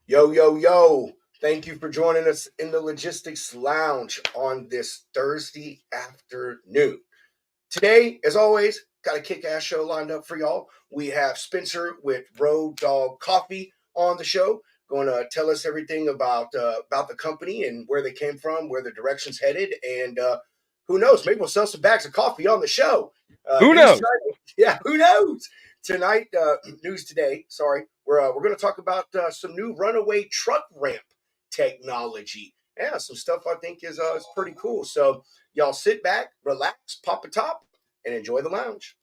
Yo, yo, yo. Thank you for joining us in the Logistics Lounge on this Thursday afternoon. Today, as always, got a kick ass show lined up for y'all. We have Spencer with Road Dog Coffee on the show, going to tell us everything about the company and where they came from, where the direction's headed, and who knows? Maybe we'll sell some bags of coffee on the show. Who News knows? tonight, yeah, who knows? Tonight, news today. Sorry, we're going to talk about some new runaway truck ramp technology. Yeah, some stuff I think is pretty cool. So y'all sit back, relax, pop a top, and enjoy the lounge.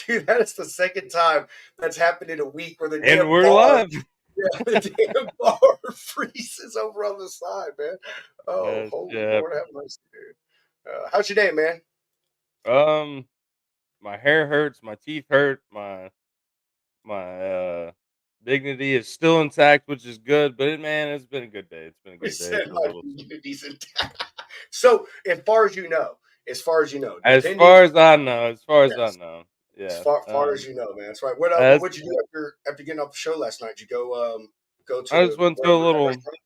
Dude, that is the second time that's happened in a week where the And damn we're bar, live. yeah, the damn bar freezes over on the side, man. Oh, holy Yeah. Lord, have mercy, dude. How's your day, man? Um, my hair hurts, my teeth hurt, my dignity is still intact, which is good. But man, it's been a good day. It's been a We good day. said Been a my little, immunity's intact. So, as depending, far as I know, as far as I yes, know, as yeah. far as you know, man. That's right. What As would you do after getting off the show last night? Did you go I just to went to a wherever that little, restaurant?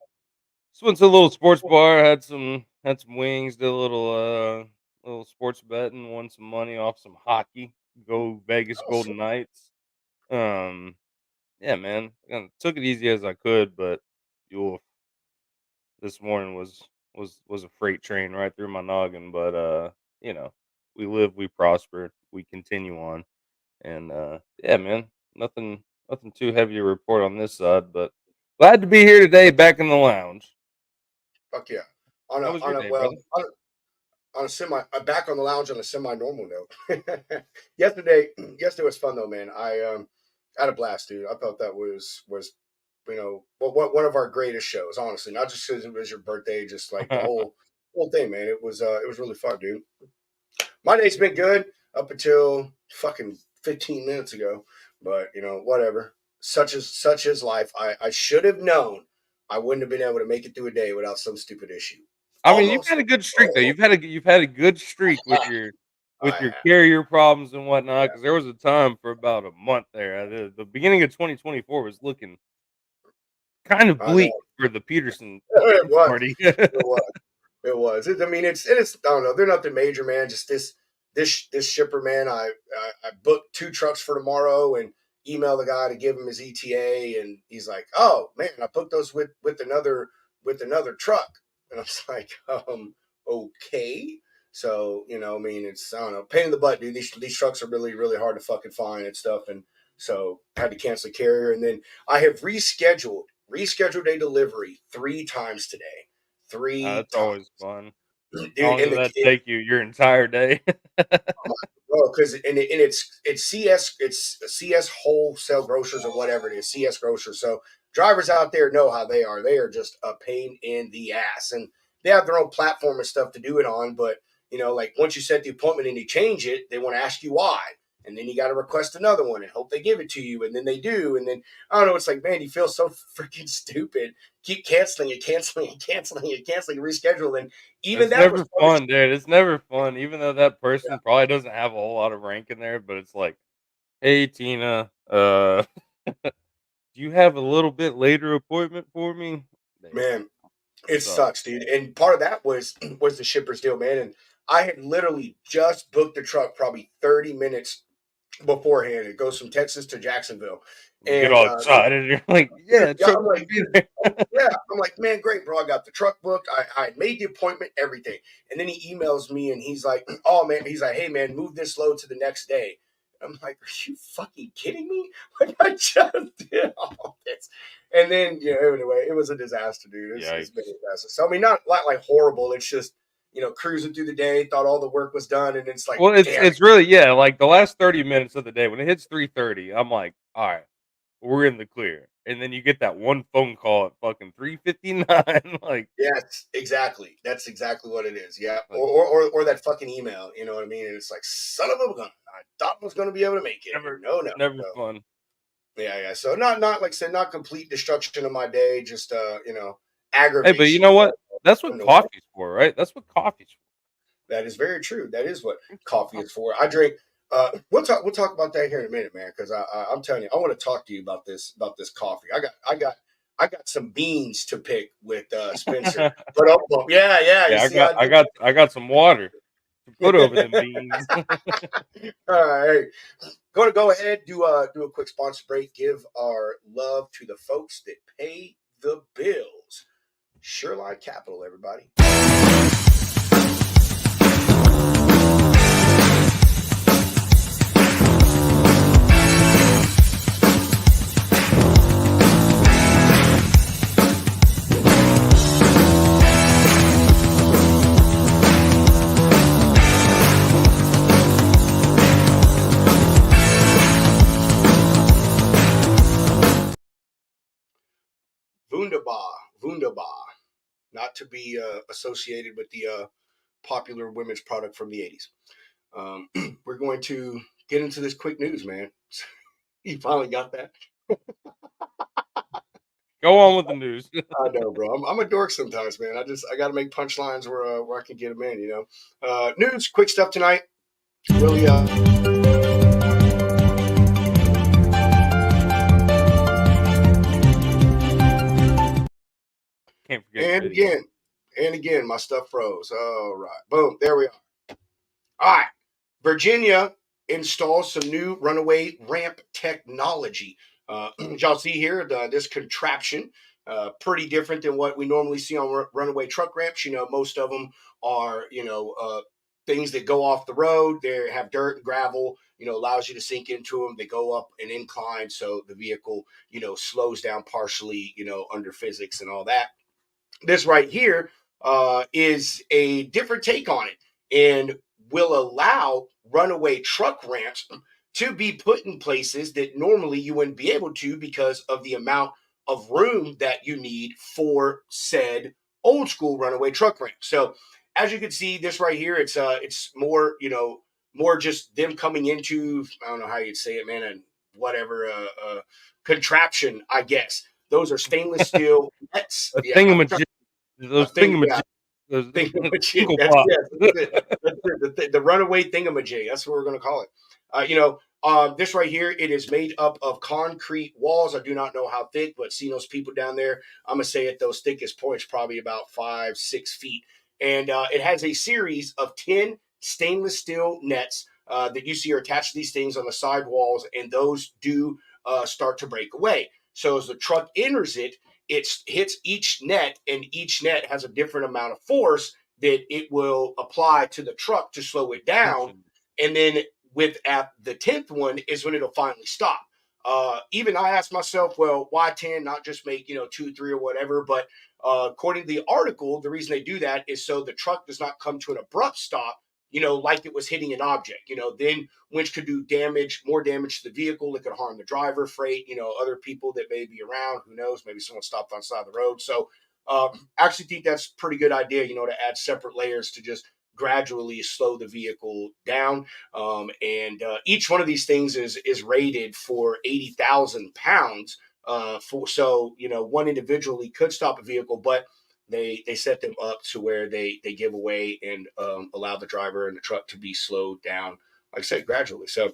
sports bar, had some wings, did a little sports betting, won some money off some hockey. Go Vegas Oh, so Golden Knights. Um, Yeah, man. Took it easy as I could, but you this morning was a freight train right through my noggin. But you know, we live, we prosper, we continue on, and yeah, man. Nothing too heavy to report on this side, but glad to be here today, back in the lounge. fuck yeah. How was your On a day, well brother? on a semi back on the lounge on a semi normal note. yesterday yesterday was fun though, man. I had a blast, dude. I thought that was one of our greatest shows, honestly. Not just because it was your birthday, just like the whole thing, man. It was really fun, dude. My day's been good up until fucking 15 minutes ago, but whatever. Such is life. I should have known I wouldn't have been able to make it through a day without some stupid issue. I mean, you've Almost. had a good streak though. Oh, You've had a good streak with I your have. carrier problems and whatnot. Yeah. Because there was a time for about a month there. The beginning of 2024 was looking kind of I know. bleak for the Peterson It was. party. It was. It was. I mean, it's. I don't know. They're nothing major, man. Just this shipper, man. I booked 2 trucks for tomorrow and emailed the guy to give him his ETA, and he's like, "Oh man, I booked those with another truck," and I was like, okay." So I mean, it's I don't know, pain in the butt, dude. These trucks are really hard to fucking find and stuff, and so I had to cancel the carrier, and then I have rescheduled a delivery 3 times today. Three That's always times, fun. How dude. long And did that take you? Your entire day? bro, because it's CS wholesale grocers or whatever it is, CS grocers. So drivers out there know how they are. They are just a pain in the ass, and they have their own platform and stuff to do it on. But like once you set the appointment and you change it, they want to ask you why. And then you got to request another one and hope they give it to you. And then they do. And then I don't know. It's like, man, you feel so freaking stupid. Keep canceling it, canceling it, canceling it, canceling, reschedule. And even It's that was never fun. fun, dude. It's never fun, even though that person probably doesn't have a whole lot of rank in there. But it's like, hey, Tina, do you have a little bit later appointment for me? Damn, Man, it what's up? sucks, dude. And part of that was the shipper's deal, man. And I had literally just booked the truck probably 30 minutes beforehand. It goes from Texas to Jacksonville. You get And all excited. You're like, dude, yeah, yeah, truck I'm will like, be dude, there. yeah. I'm like, man, great, bro. I got the truck booked. I made the appointment, everything. And then he emails me and he's like, oh man, he's like, hey man, move this load to the next day. I'm like, are you fucking kidding me? Like I just did all this. And then, anyway, it was a disaster, dude. It's been a Yikes. disaster. So I mean, not like horrible. It's just, cruising through the day, thought all the work was done, and it's like, Well, it's damn it. it's really, yeah, like the last 30 minutes of the day when it hits 3:30, I'm like, all right, we're in the clear. and then you get that one phone call at fucking 3:59, like Yes, exactly. That's exactly what it is. Yeah, like or that fucking email. You know what I mean? And it's like, son of a gun. I thought I was going to be able to make it, and never no, no. never So fun. yeah, yeah. So not like I said, not complete destruction of my day. Just Hey, but you aggravation. know what? That's what No, coffee's for, right? That's what coffee's that is very true. That is what for. Drink some coffee coffee. is for. I drink. We'll talk about that here in a minute, man. Because I'm telling you, I want to talk to you about this coffee. I got some beans to pick with Spencer. But yeah, yeah. You Yeah, see, I I got some water to put over them did. beans. All right, going to go ahead do a quick sponsor break. Give our love to the folks that pay the bills. Shoreline Capital, everybody. Wunderbar, Wunderbar, not to be associated with the popular women's product from the 80s. We're going to get into this quick news, man. You finally got that? Go on with the news. I know, bro. I'm a dork sometimes, man. I got to make punchlines where I can get them in. News, quick stuff tonight. Really, Can't forget the and video. again, and again, my stuff froze. All right, boom, there we are. All right, Virginia installs some new runaway ramp technology. Y'all see here this contraption, pretty different than what we normally see on runaway truck ramps. Most of them are things that go off the road. They have dirt and gravel. Allows you to sink into them. They go up an incline, so the vehicle slows down partially. Under physics and all that. This right here is a different take on it and will allow runaway truck ramps to be put in places that normally you wouldn't be able to because of the amount of room that you need for said old school runaway truck ramp. So as you can see, this right here, it's more more just them coming into, I don't know how you'd say it, man, and whatever contraption, I guess. Those are stainless steel nets. A Yeah, thingamajig, a those thing. Yeah, thingamajig, those thingamajig. tinkle That's pop. yes, that's it. That's it. The runaway thingamajig. That's what we're going to call it. This right here, it is made up of concrete walls. I do not know how thick, but seeing those people down there, I'm gonna say at those thickest points, probably about 5, 6 feet. And it has a series of 10 stainless steel nets that you see are attached to these things on the side walls, and those do start to break away. So as the truck enters it, it hits each net, and each net has a different amount of force that it will apply to the truck to slow it down. Tension. And then with at the 10th one is when it'll finally stop. Even I asked myself, well, why 10, not just make 2, 3, or whatever. But according to the article, the reason they do that is so the truck does not come to an abrupt stop, like it was hitting an object. Then which could do damage, more damage to the vehicle. It could harm the driver, freight, other people that may be around. Who knows? Maybe someone stopped on the side of the road. So actually think that's a pretty good idea, to add separate layers to just gradually slow the vehicle down. And each one of these things is rated for 80,000 pounds. One individually could stop a vehicle, but they set them up to where they give away and allow the driver and the truck to be slowed down, like I said, gradually. So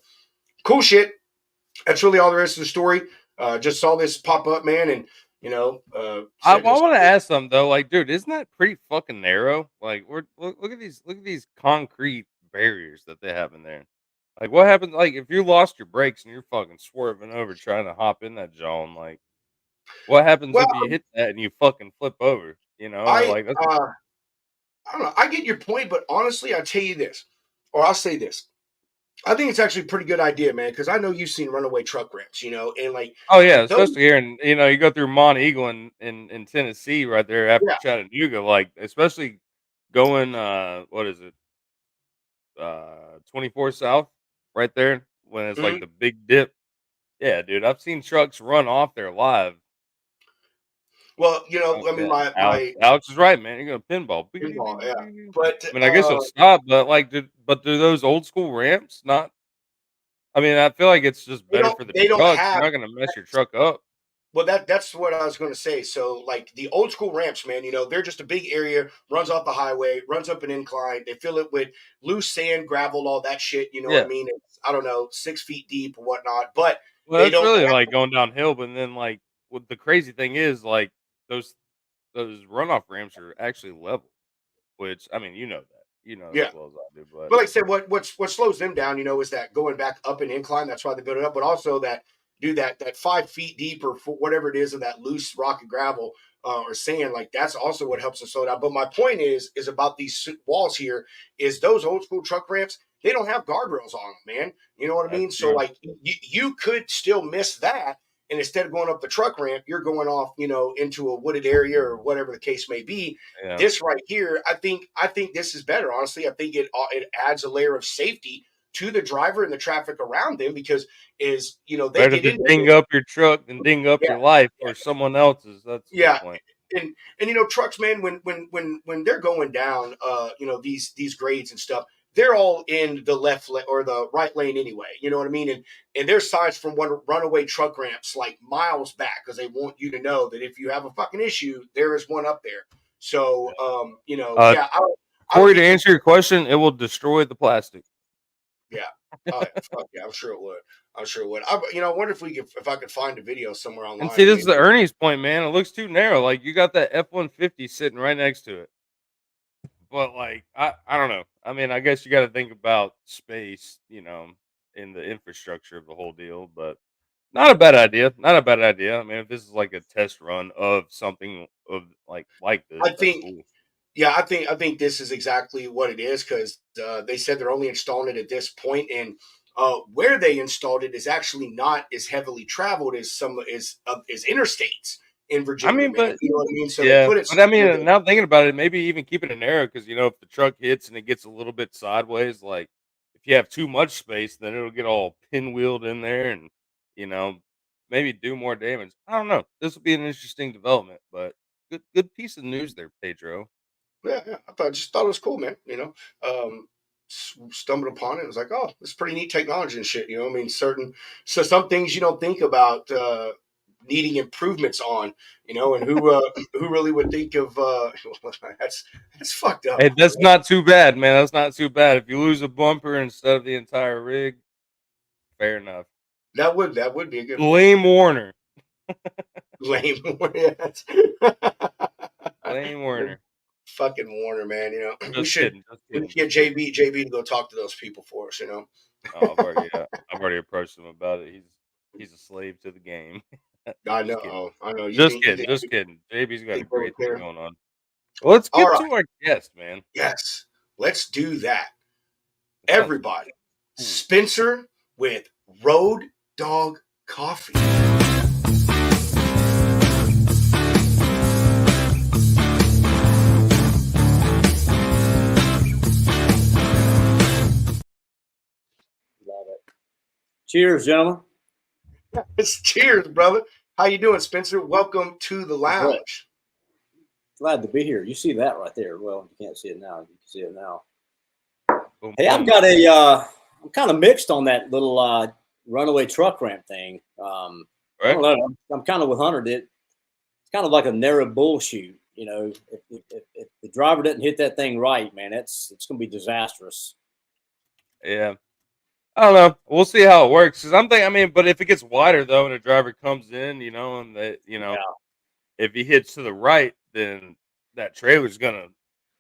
cool shit. That's really all there is to the story. Just saw this pop up, man, and I said this. want to ask something though, like, dude, isn't that pretty fucking narrow? Like, look at these concrete barriers that they have in there. Like, what happens? Like, if you lost your brakes and you're fucking swerving over trying to hop in that zone, like, what happens Well, if you hit that and you fucking flip over? I Like that's I don't know. I get your point, but honestly, I'll tell you this, or I'll say this. I think it's actually a pretty good idea, man, because I know you've seen runaway truck ramps, and like oh yeah, those, especially here in you go through Mont Eagle in Tennessee right there after yeah. Chattanooga, like especially going what is it 24 South right there when it's like Mhm. the big dip. Yeah, dude, I've seen trucks run off there live. Well, Oh, I mean, yeah, my Alex is right, man. You're gonna pinball. Bing, bing, pinball, bing, bing, yeah, bing, bing. but I mean, I guess it'll stop, but like, do those old school ramps not? I mean, I feel like it's just better for the they don't trucks. You're have. not gonna mess your truck up. Well, that's what I was going to say. So, like the old school ramps, man, they're just a big area, runs off the highway, runs up an incline. They fill it with loose sand, gravel, all that shit. You know what I Yeah. mean? It's, I don't know, 6 feet deep or whatnot. But Well, they that's don't really have. like going downhill, but then like, what the crazy thing is, like those those runoff ramps are actually level, which I mean, you know that Yeah. as well as I do, but But like I said, what slows them down, is that going back up an incline. That's why they build it up. But also that do that 5 feet deep or whatever it is of that loose rock and gravel or sand. Like that's also what helps them slow down. But my point is about these walls here is those old school truck ramps. They don't have guardrails on them, man. You know what I that's mean? So true. like you could still miss that. And instead of going up the truck ramp, you're going off, into a wooded area or whatever the case may be. Yeah, This right here, I think this is better. Honestly, I think it adds a layer of safety to the driver and the traffic around them because they better get to into ding this. up your truck than ding up Yeah, your life or someone else's. That's a good yeah, point. and trucks, man, when they're going down, these grades and stuff, they're all in the or the right lane anyway. You know what I mean? And there's signs from runaway truck ramps like miles back because they want you to know that if you have a fucking issue, there is one up there. So, Uh, yeah, I would Corey, to be answer your question, it will destroy the plastic. yeah. Oh, yeah, fuck yeah, I'm sure it would. I'm sure it would. I wonder if I could find a video somewhere And online see, or this is maybe. the Ernie's point, man. It looks too narrow. Like you got that F-150 sitting right next to it. But like I don't know. I mean, I guess you got to think about space, in the infrastructure of the whole deal. But not a bad idea. Not a bad idea. I mean, if this is like a test run of something of like I this, that's think cool. Yeah, I think this is exactly what it is because they said they're only installing it at this point, and where they installed it is actually not as heavily traveled as some is interstates in I Virginia, mean, man. but You know what I mean? So they yeah, put it but I mean, where the now thinking about it, maybe even keeping it narrow because if the truck hits and it gets a little bit sideways, like if you have too much space, then it'll get all pinwheeled in there and you know maybe do more damage. I don't know. This will be an interesting development, but good piece of news there, Pedro. yeah. I just thought it was cool, man. Stumbled upon it. It was like, oh, this is pretty neat technology and shit. I mean, some things you don't think about needing improvements on. And who really would think of that's fucked up. Hey, that's not too bad, man. That's not too bad. If you lose a bumper instead of the entire rig, fair enough. That would be a good one. Blame Warner. Lame. Yes. Blame Warner. Fucking Warner, man. We Just should kidding. Just we kidding. should get Just kidding. JB to go talk to those people for us. Oh, I've already approached him about it. He's a slave to the game. I Just kidding. know. I know. You Just think you kidding. think Just you kidding. JB's got a think they would great thing care? going on. Well, let's All get right. to our guest, man. Yes. Let's do that. That sounds Everybody. cool. Spencer with Road Dog Coffee. Love it. Cheers, gentlemen. Cheers, brother. How you doing, Spencer? Welcome to the Great. lounge. Glad to be here. You see that right there. Well, you can't see it now. You can see it now. Boom, Hey, I've boom. got I'm kind of mixed on that little runaway truck ramp thing. I Right? don't know. I'm kind of with Hunter. It's kind of like a narrow bullshoot. If the driver doesn't hit that thing right, man, it's going to be disastrous. Yeah. I don't know. We'll see how it works. Cause I'm thinking. I mean, but if it gets wider though, and a driver comes in, and Yeah. if he hits to the right, then that trailer's gonna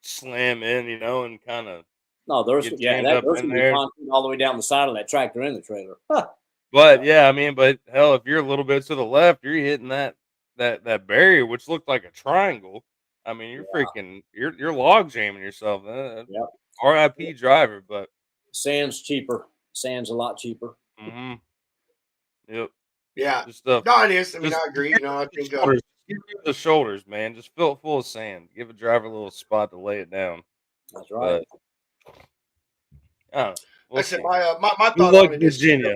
slam in, and kind of No, get jammed up there's in going to be there. concrete all the way down the side of that tractor and the trailer. Huh. But Yeah. yeah, I mean, but hell, if you're a little bit to the left, you're hitting that barrier, which looked like a triangle. I mean, you're log jamming yourself. Yeah. RIP driver, but Sand's cheaper. Sand's a lot cheaper. hmm yep, Yeah. just uh, No, it is. I mean, just I agree. I the think shoulders, get rid of the shoulders, man. Just fill it full of sand. Give a driver a little spot to lay it down. That's right. But I don't know. I We'll said see. my Good thought luck, on it is too. Virginia.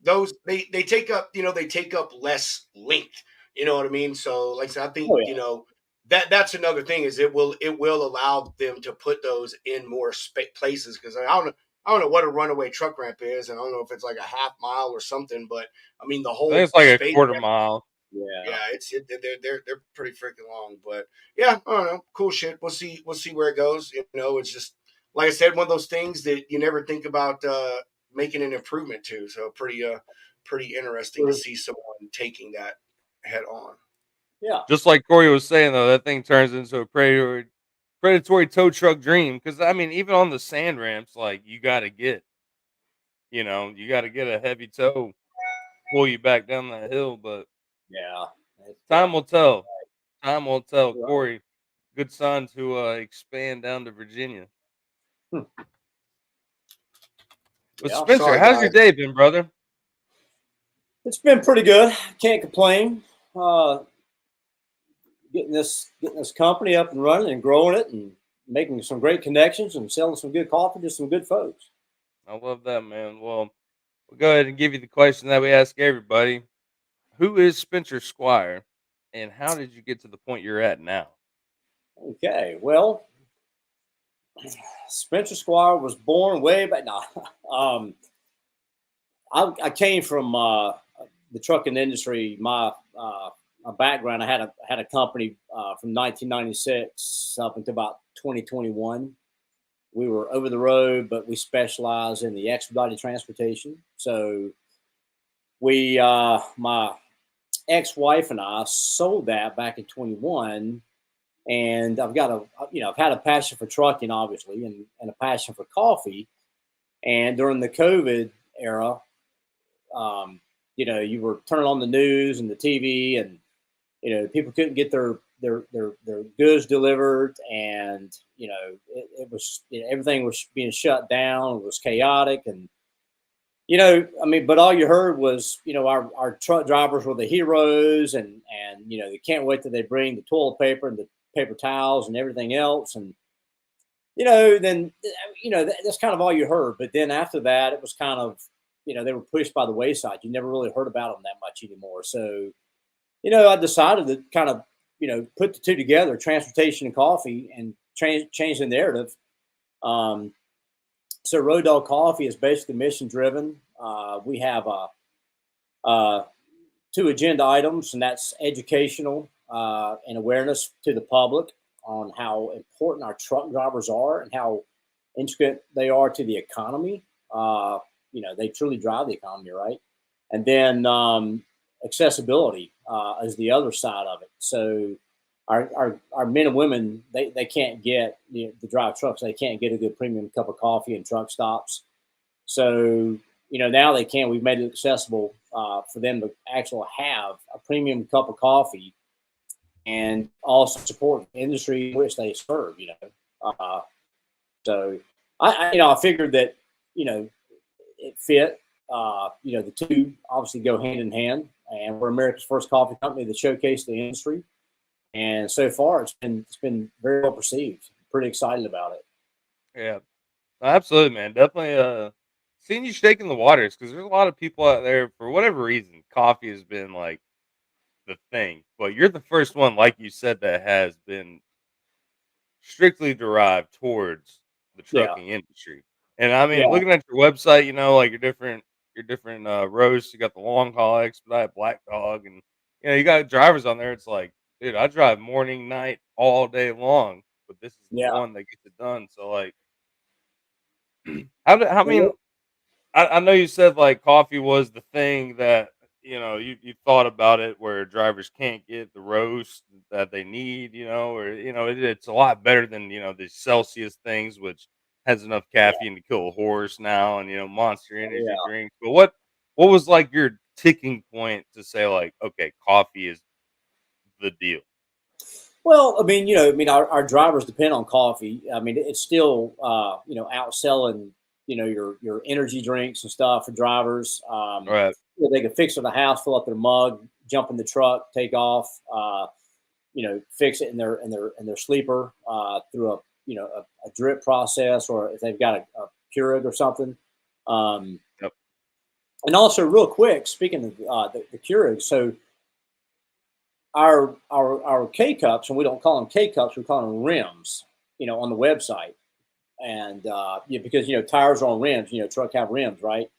those they take up, they take up less length. You know what I mean? So like I said, I think Oh yeah. that's another thing is it will allow them to put those in more places because I don't know what a runaway truck ramp is, and I don't know if it's like a half mile or something, but I mean the I think whole it's like a space. quarter mile. Yeah. Yeah, they're pretty freaking long, but yeah, I don't know, cool shit. We'll see where it goes. It's just like I said, one of those things that you never think about making an improvement to. So pretty interesting to Sure. see someone taking that head on. Yeah. Just like Corey was saying, though, that thing turns into a predatory tow truck dream. Because I mean, even on the sand ramps, like you got to get a heavy tow pull you back down that hill. But Yeah. It's, time will tell. Time will tell. you're right. Corey, good sign to expand down to Virginia. Hmm. But Yeah. Spencer, Sorry, how's your guys. day been, brother? It's been pretty good. Can't complain. Uh, getting this company up and running and growing it and making some great connections and selling some good coffee to some good folks. I love that, man. Well, we'll go ahead and give you the question that we ask everybody. Who is Spencer Squire, and how did you get to the point you're at now? Okay. Well, Spencer Squire was born way back. No, um, I came from the trucking industry. My background, I had a company from 1996 up until about 2021. We were over the road, but we specialize in the expedited transportation. So my ex-wife and I sold that back in 21, and I've had a passion for trucking, obviously, and a passion for coffee. And during the COVID era, you were turning on the news and the TV, and people couldn't get their goods delivered, and it was everything was being shut down. It was chaotic, and I mean, but all you heard was our truck drivers were the heroes, and they can't wait till they bring the toilet paper and the paper towels and everything else, and then that's kind of all you heard. But then after that, it was kind of they were pushed by the wayside. You never really heard about them that much anymore. So I decided to kind of, put the two together, transportation and coffee, and change the narrative. Um, so Road Dog Coffee is basically mission driven. We have two agenda items, and that's educational and awareness to the public on how important our truck drivers are and how intricate they are to the economy. They truly drive the economy, right? And then accessibility is the other side of it. So our men and women, they can't get the drive trucks. They can't get a good premium cup of coffee in truck stops. So now they can. We've made it accessible for them to actually have a premium cup of coffee and also support the industry in which they serve. So I figured that it fit. The two obviously go hand in hand, and we're America's first coffee company that showcased the industry. And so far, it's been very well perceived. Pretty excited about it. Yeah, absolutely, man. Definitely seeing you shaking the waters because there's a lot of people out there for whatever reason. Coffee has been like the thing, but you're the first one, like you said, that has been strictly derived towards the Yeah, trucking industry. And I mean, yeah, looking at your website, like your different roasts. You got the long haul expedite, black dog, and you got drivers on there. It's like, dude, I drive morning, night, all day long, but this is the yeah. one that gets it done. So like, I mean, Well, I know you said like coffee was the thing that you thought about it where drivers can't get the roast that they need, or it's a lot better than the Celsius things, which has enough yeah, caffeine to kill a horse now, and Monster Energy yeah. drinks. But what was like your ticking point to say like, okay, coffee is the deal? Well, I mean, our drivers depend on coffee. I mean, it's still, outselling, your energy drinks and stuff for drivers. Right. They can fix it in the house, fill up their mug, jump in the truck, take off. Fix it in their sleeper through a drip process, or if they've got a Keurig or something. Um, Yep. And also, real quick, speaking of the Keurig, so our K cups, and we don't call them K cups, we call them rims. On the website, and yeah, because tires are on rims. Truck have rims, right?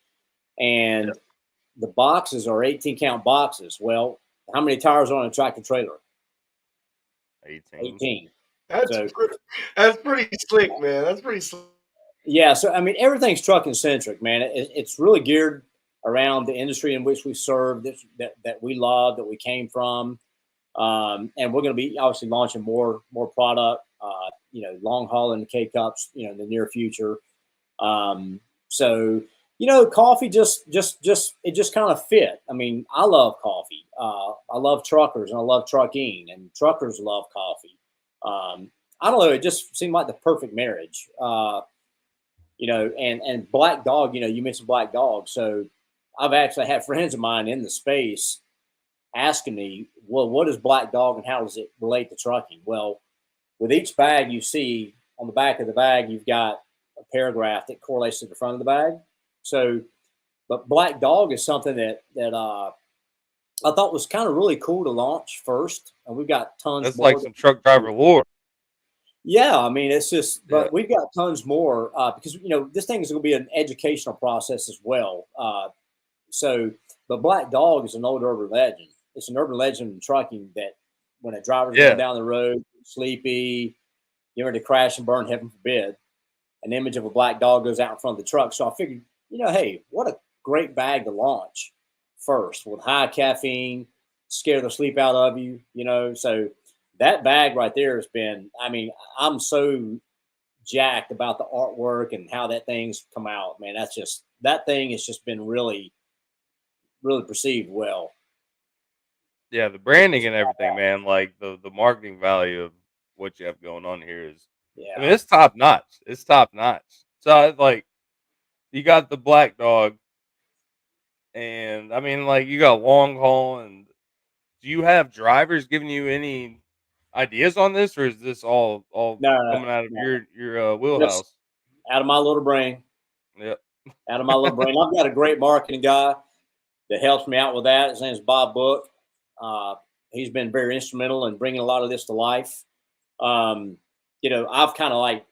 Yeah. And the boxes are 18 count boxes. Well, how many tires are on a tractor trailer? 18. 18. That's So that's pretty slick, man. That's pretty slick. yeah, so I mean, everything's trucking centric, man. It's really geared around the industry in which we serve, that we love, that we came from, and we're going to be obviously launching more product, long haul in the K cups, in the near future. So coffee just it just kind of fit. I mean, I love coffee. I love truckers and I love trucking, and truckers love coffee. I don't know. It just seemed like the perfect marriage. And Black Dog, you mentioned Black Dog. So I've actually had friends of mine in the space asking me, well, what is Black Dog and how does it relate to trucking? Well, with each bag you see on the back of the bag, you've got a paragraph that correlates to the front of the bag. So, but Black Dog is something that I thought was kind of really cool to launch first, and we've got tons That's like more. some truck driver lore. Yeah, I mean, it's just, Yeah. but we've got tons more because this thing is going to be an educational process as well. So, but Black Dog is an old urban legend. It's an urban legend in trucking that when a driver's going Yeah. down the road, sleepy, you're ready to crash and burn, heaven forbid, an image of a black dog goes out in front of the truck. So I figured, hey, what a great bag to launch first with high caffeine, scare the sleep out of you, So that bag right there has been, I mean, I'm so jacked about the artwork and how that thing's come out, man. That thing has just been really, really perceived well. Yeah, the branding and everything, man. Like the marketing value of what you have going on here is, I mean, Yeah. it's top notch. It's top notch. So like, you got the Black Dog, and I mean, like, you got long haul. And do you have drivers giving you any ideas on this, or is this all No, no, coming out of no. your Just wheelhouse? out of my little brain, Yep. out of my little brain. I've got a great marketing guy that helps me out with that. His name is Bob Book. He's been very instrumental in bringing a lot of this to life. I've kind of like,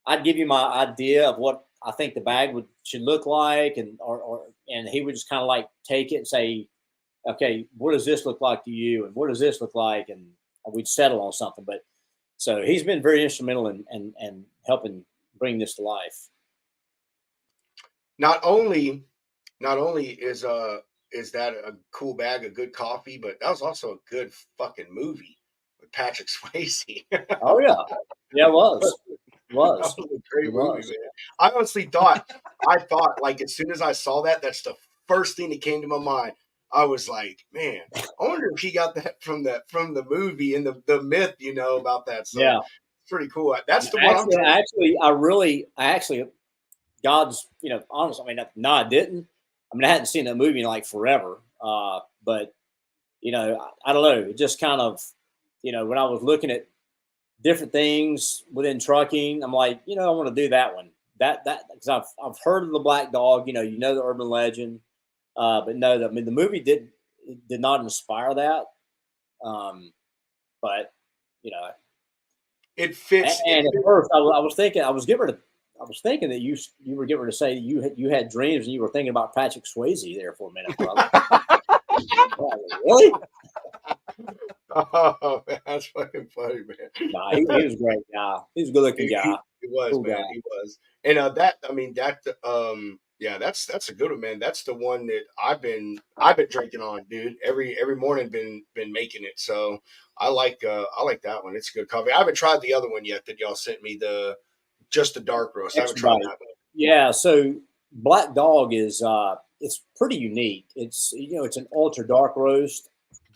I'd give you my idea of what I think the bag should look like, and he would just kind of like take it and say, okay, what does this look like to you, and what does this look like, and we'd settle on something. But so he's been very instrumental in helping bring this to life. Not only is that a cool bag of good coffee, but that was also a good fucking movie with Patrick Swayze. Oh yeah, yeah, it was, That was a great it movie, was. man. I honestly I thought like as soon as I saw that, that's the first thing that came to my mind. I was like, man, I wonder if he got that from the movie and the myth, about that. So Yeah, it's pretty cool. That's the one I'm trying. I actually, God's, honest. I mean, no, I didn't. I mean, I hadn't seen that movie in like forever. But I don't know. It just kind of, when I was looking at different things within trucking, I'm like, I want to do that one. That because I've heard of the Black Dog. The urban legend. But no, I mean, the movie did not inspire that. But you know, It fits. and at first I was thinking I was thinking that you were getting ready to say you had dreams and you were thinking about Patrick Swayze there for a minute, brother. Really? Oh man, that's fucking funny, man. Nah, he was a great guy. He was a good looking guy. He was, Cool man. guy. He was. And yeah, that's a good one, man. That's the one that I've been drinking on, dude. Every morning been making it. So I like that one. It's good coffee. I haven't tried the other one yet that y'all sent me, just the dark roast. I haven't Extra tried bite. that one. Yeah. So Black Dog is it's pretty unique. It's it's an ultra dark roast,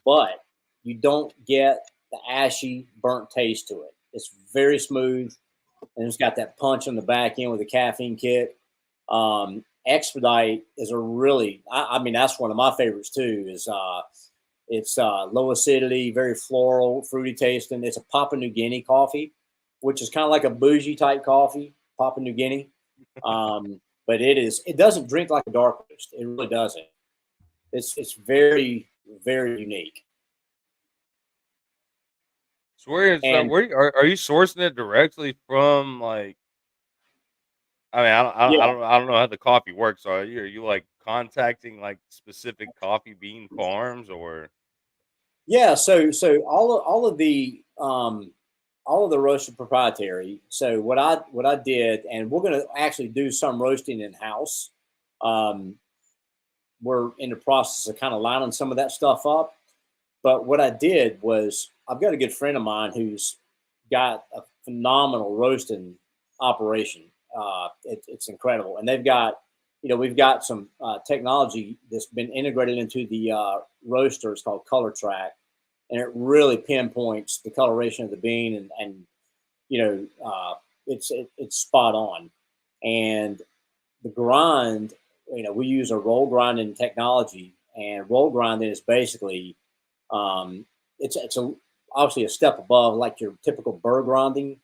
but you don't get the ashy burnt taste to it. It's very smooth, and it's got that punch on the back end with a caffeine kick. Expedite is a really, I mean, that's one of my favorites too. It's low acidity, very floral, fruity tasting. It's a Papua New Guinea coffee, which is kind of like a bougie type coffee, Papua New Guinea. but it doesn't drink like a dark roast. It really doesn't. It's very, very unique. So And are you sourcing it directly from like? I mean, yeah, I don't know how the coffee works. Are you like contacting like specific coffee bean farms or? yeah. So all of the roasts are proprietary. So what I did, and we're going to actually do some roasting in house. Um, we're in the process of kind of lining some of that stuff up. But what I did was, I've got a good friend of mine who's got a phenomenal roasting operation. It's incredible, and they've got, we've got some technology that's been integrated into the roaster. It's called Color Track, and it really pinpoints the coloration of the bean, and it's spot on. And the grind, we use a roll grinding technology, and roll grinding is basically um, obviously a step above like your typical burr grinding,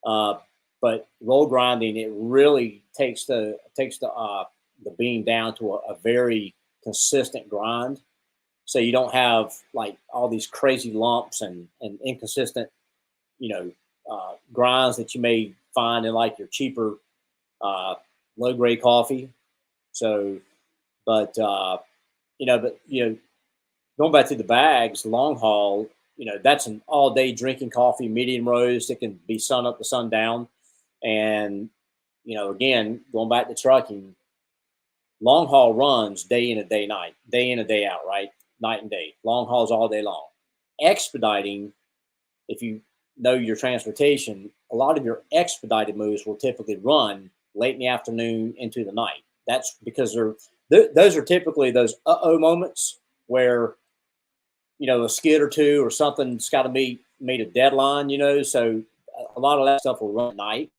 uh, but roll grinding, it really takes the bean down to a very consistent grind, so you don't have like all these crazy lumps and inconsistent, grinds that you may find in like your cheaper uh, low grade coffee. So, but going back to the bags, long haul, that's an all day drinking coffee, medium roast. It can be sun up to sundown. And, again, going back to trucking, long haul runs day in and day in and day out, right? Night and day. Long hauls all day long. Expediting, if you know your transportation, a lot of your expedited moves will typically run late in the afternoon into the night. That's because those are typically those moments where a skid or two or something's got to meet a deadline. So a lot of that stuff will run at night.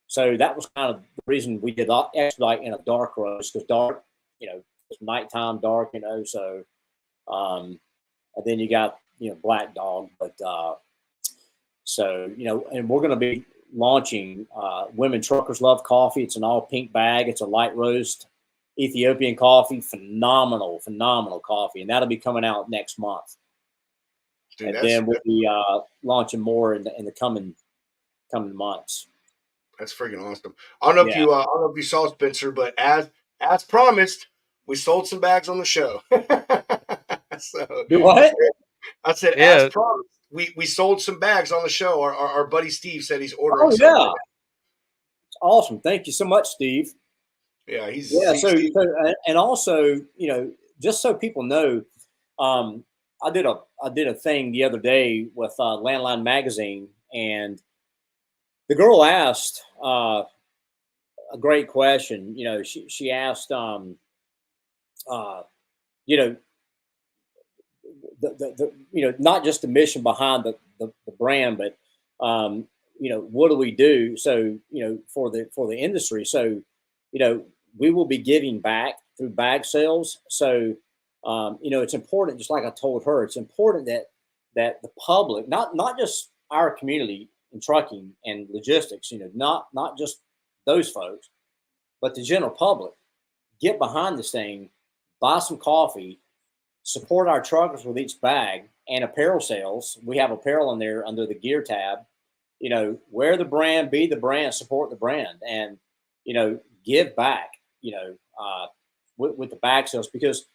So that was kind of the reason we did expedite in a dark roast, because dark, it's nighttime dark, so and then you got Black Dog, but so and we're going to be launching Women Truckers Love Coffee. It's an all pink bag. It's a light roast Ethiopian coffee, phenomenal coffee, and that'll be coming out next month. Dude, and then we'll be launching more in the coming months. That's freaking awesome. I don't know if you saw, Spencer, but as promised, we sold some bags on the show. So do what? I said, Yeah. as promised, we sold some bags on the show. Our buddy Steve said he's ordering. Oh yeah, it's awesome. Thank you so much, Steve. Yeah, So and also, just so people know, I did a thing the other day with Landline Magazine, and the girl asked a great question. She asked, you know, not just the mission behind the brand, but what do we do? So for the industry, so we will be giving back through bag sales. So it's important, just like I told her, it's important that the public, not just our community in trucking and logistics, not just those folks, but the general public, get behind this thing, buy some coffee, support our truckers with each bag, and apparel sales. We have apparel in there under the gear tab. Wear the brand, be the brand, support the brand, and give back. With the bag sales, because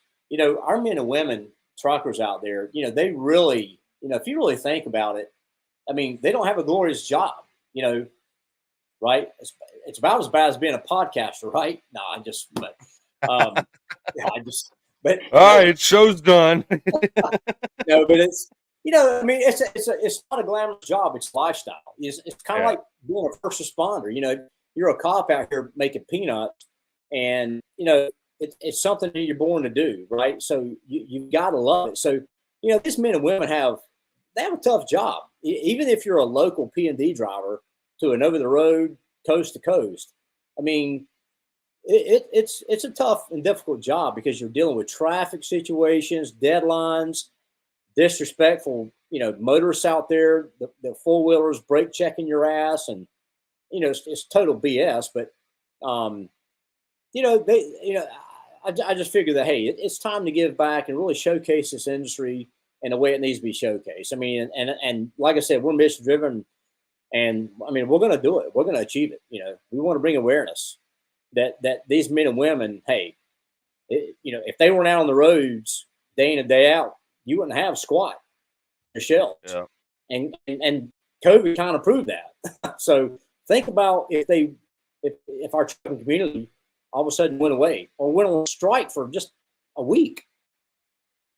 our men and women truckers out there, they really, if you really think about it, I mean, they don't have a glorious job, right? It's about as bad as being a podcaster, right? No, but All right, show's done. no, but it's, I mean, it's not a glamorous job. It's lifestyle. It's kind of like being a first responder. You're a cop out here making peanuts, and it's something that you're born to do, right? So you've got to love it. So these men and women have a tough job. Even if you're a local P&D driver to an over the road, coast to coast, I mean, it's a tough and difficult job, because you're dealing with traffic situations, deadlines, disrespectful, motorists out there, the four wheelers brake checking your ass, and it's total BS. But I just figured that, hey, it's time to give back and really showcase this industry in the way it needs to be showcased. I mean, and like I said, we're mission driven, and I mean, we're going to do it. We're going to achieve it. We want to bring awareness that these men and women, hey, if they weren't out on the roads day in and day out, you wouldn't have squat your shells. Yeah. And COVID kind of proved that. So think about if our trucking community all of a sudden went away or went on strike for just a week,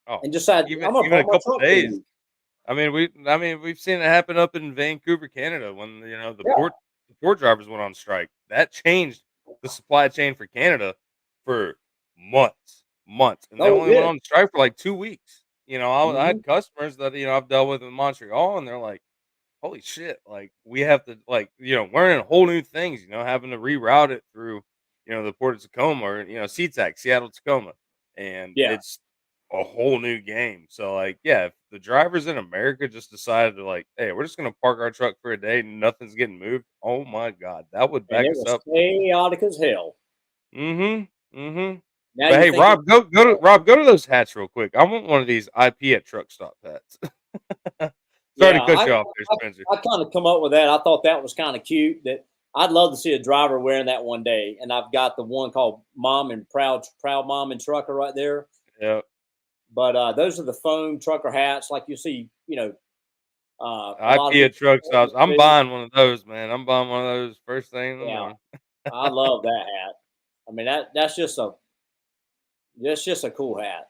and decided even I'm gonna a park my couple truck days. I mean, we've seen it happen up in Vancouver, Canada, when the port drivers went on strike. That changed the supply chain for Canada for months, and they Oh, only it went did. on strike for like 2 weeks. I Mm-hmm. had customers that I've dealt with in Montreal, and they're like, "Holy shit!" Like we have to learning whole new things. Having to reroute it through the port of Tacoma or SeaTac, Seattle Tacoma, and Yeah, it's a whole new game. So yeah, if the drivers in America just decided to hey, we're just gonna park our truck for a day and nothing's getting moved. Oh my god, that would and back it us was up. chaotic as hell. Mm-hmm. Mm-hmm. Now But you hey, think Rob, go to those hats real quick. I want one of these IP at truck stop hats. Sorry to yeah, cut you off there, Spencer. I kind of come up with that. I thought that was kind of cute. That I'd love to see a driver wearing that one day. And I've got the one called Mom and Proud Mom and Trucker right there. Yeah. But those are the foam trucker hats, like you see. A lot of IP at people. truck stops. I'm buying one of those, man. I'm buying one of those first thing in the Yeah, morning. I love that hat. I mean that's just a cool hat.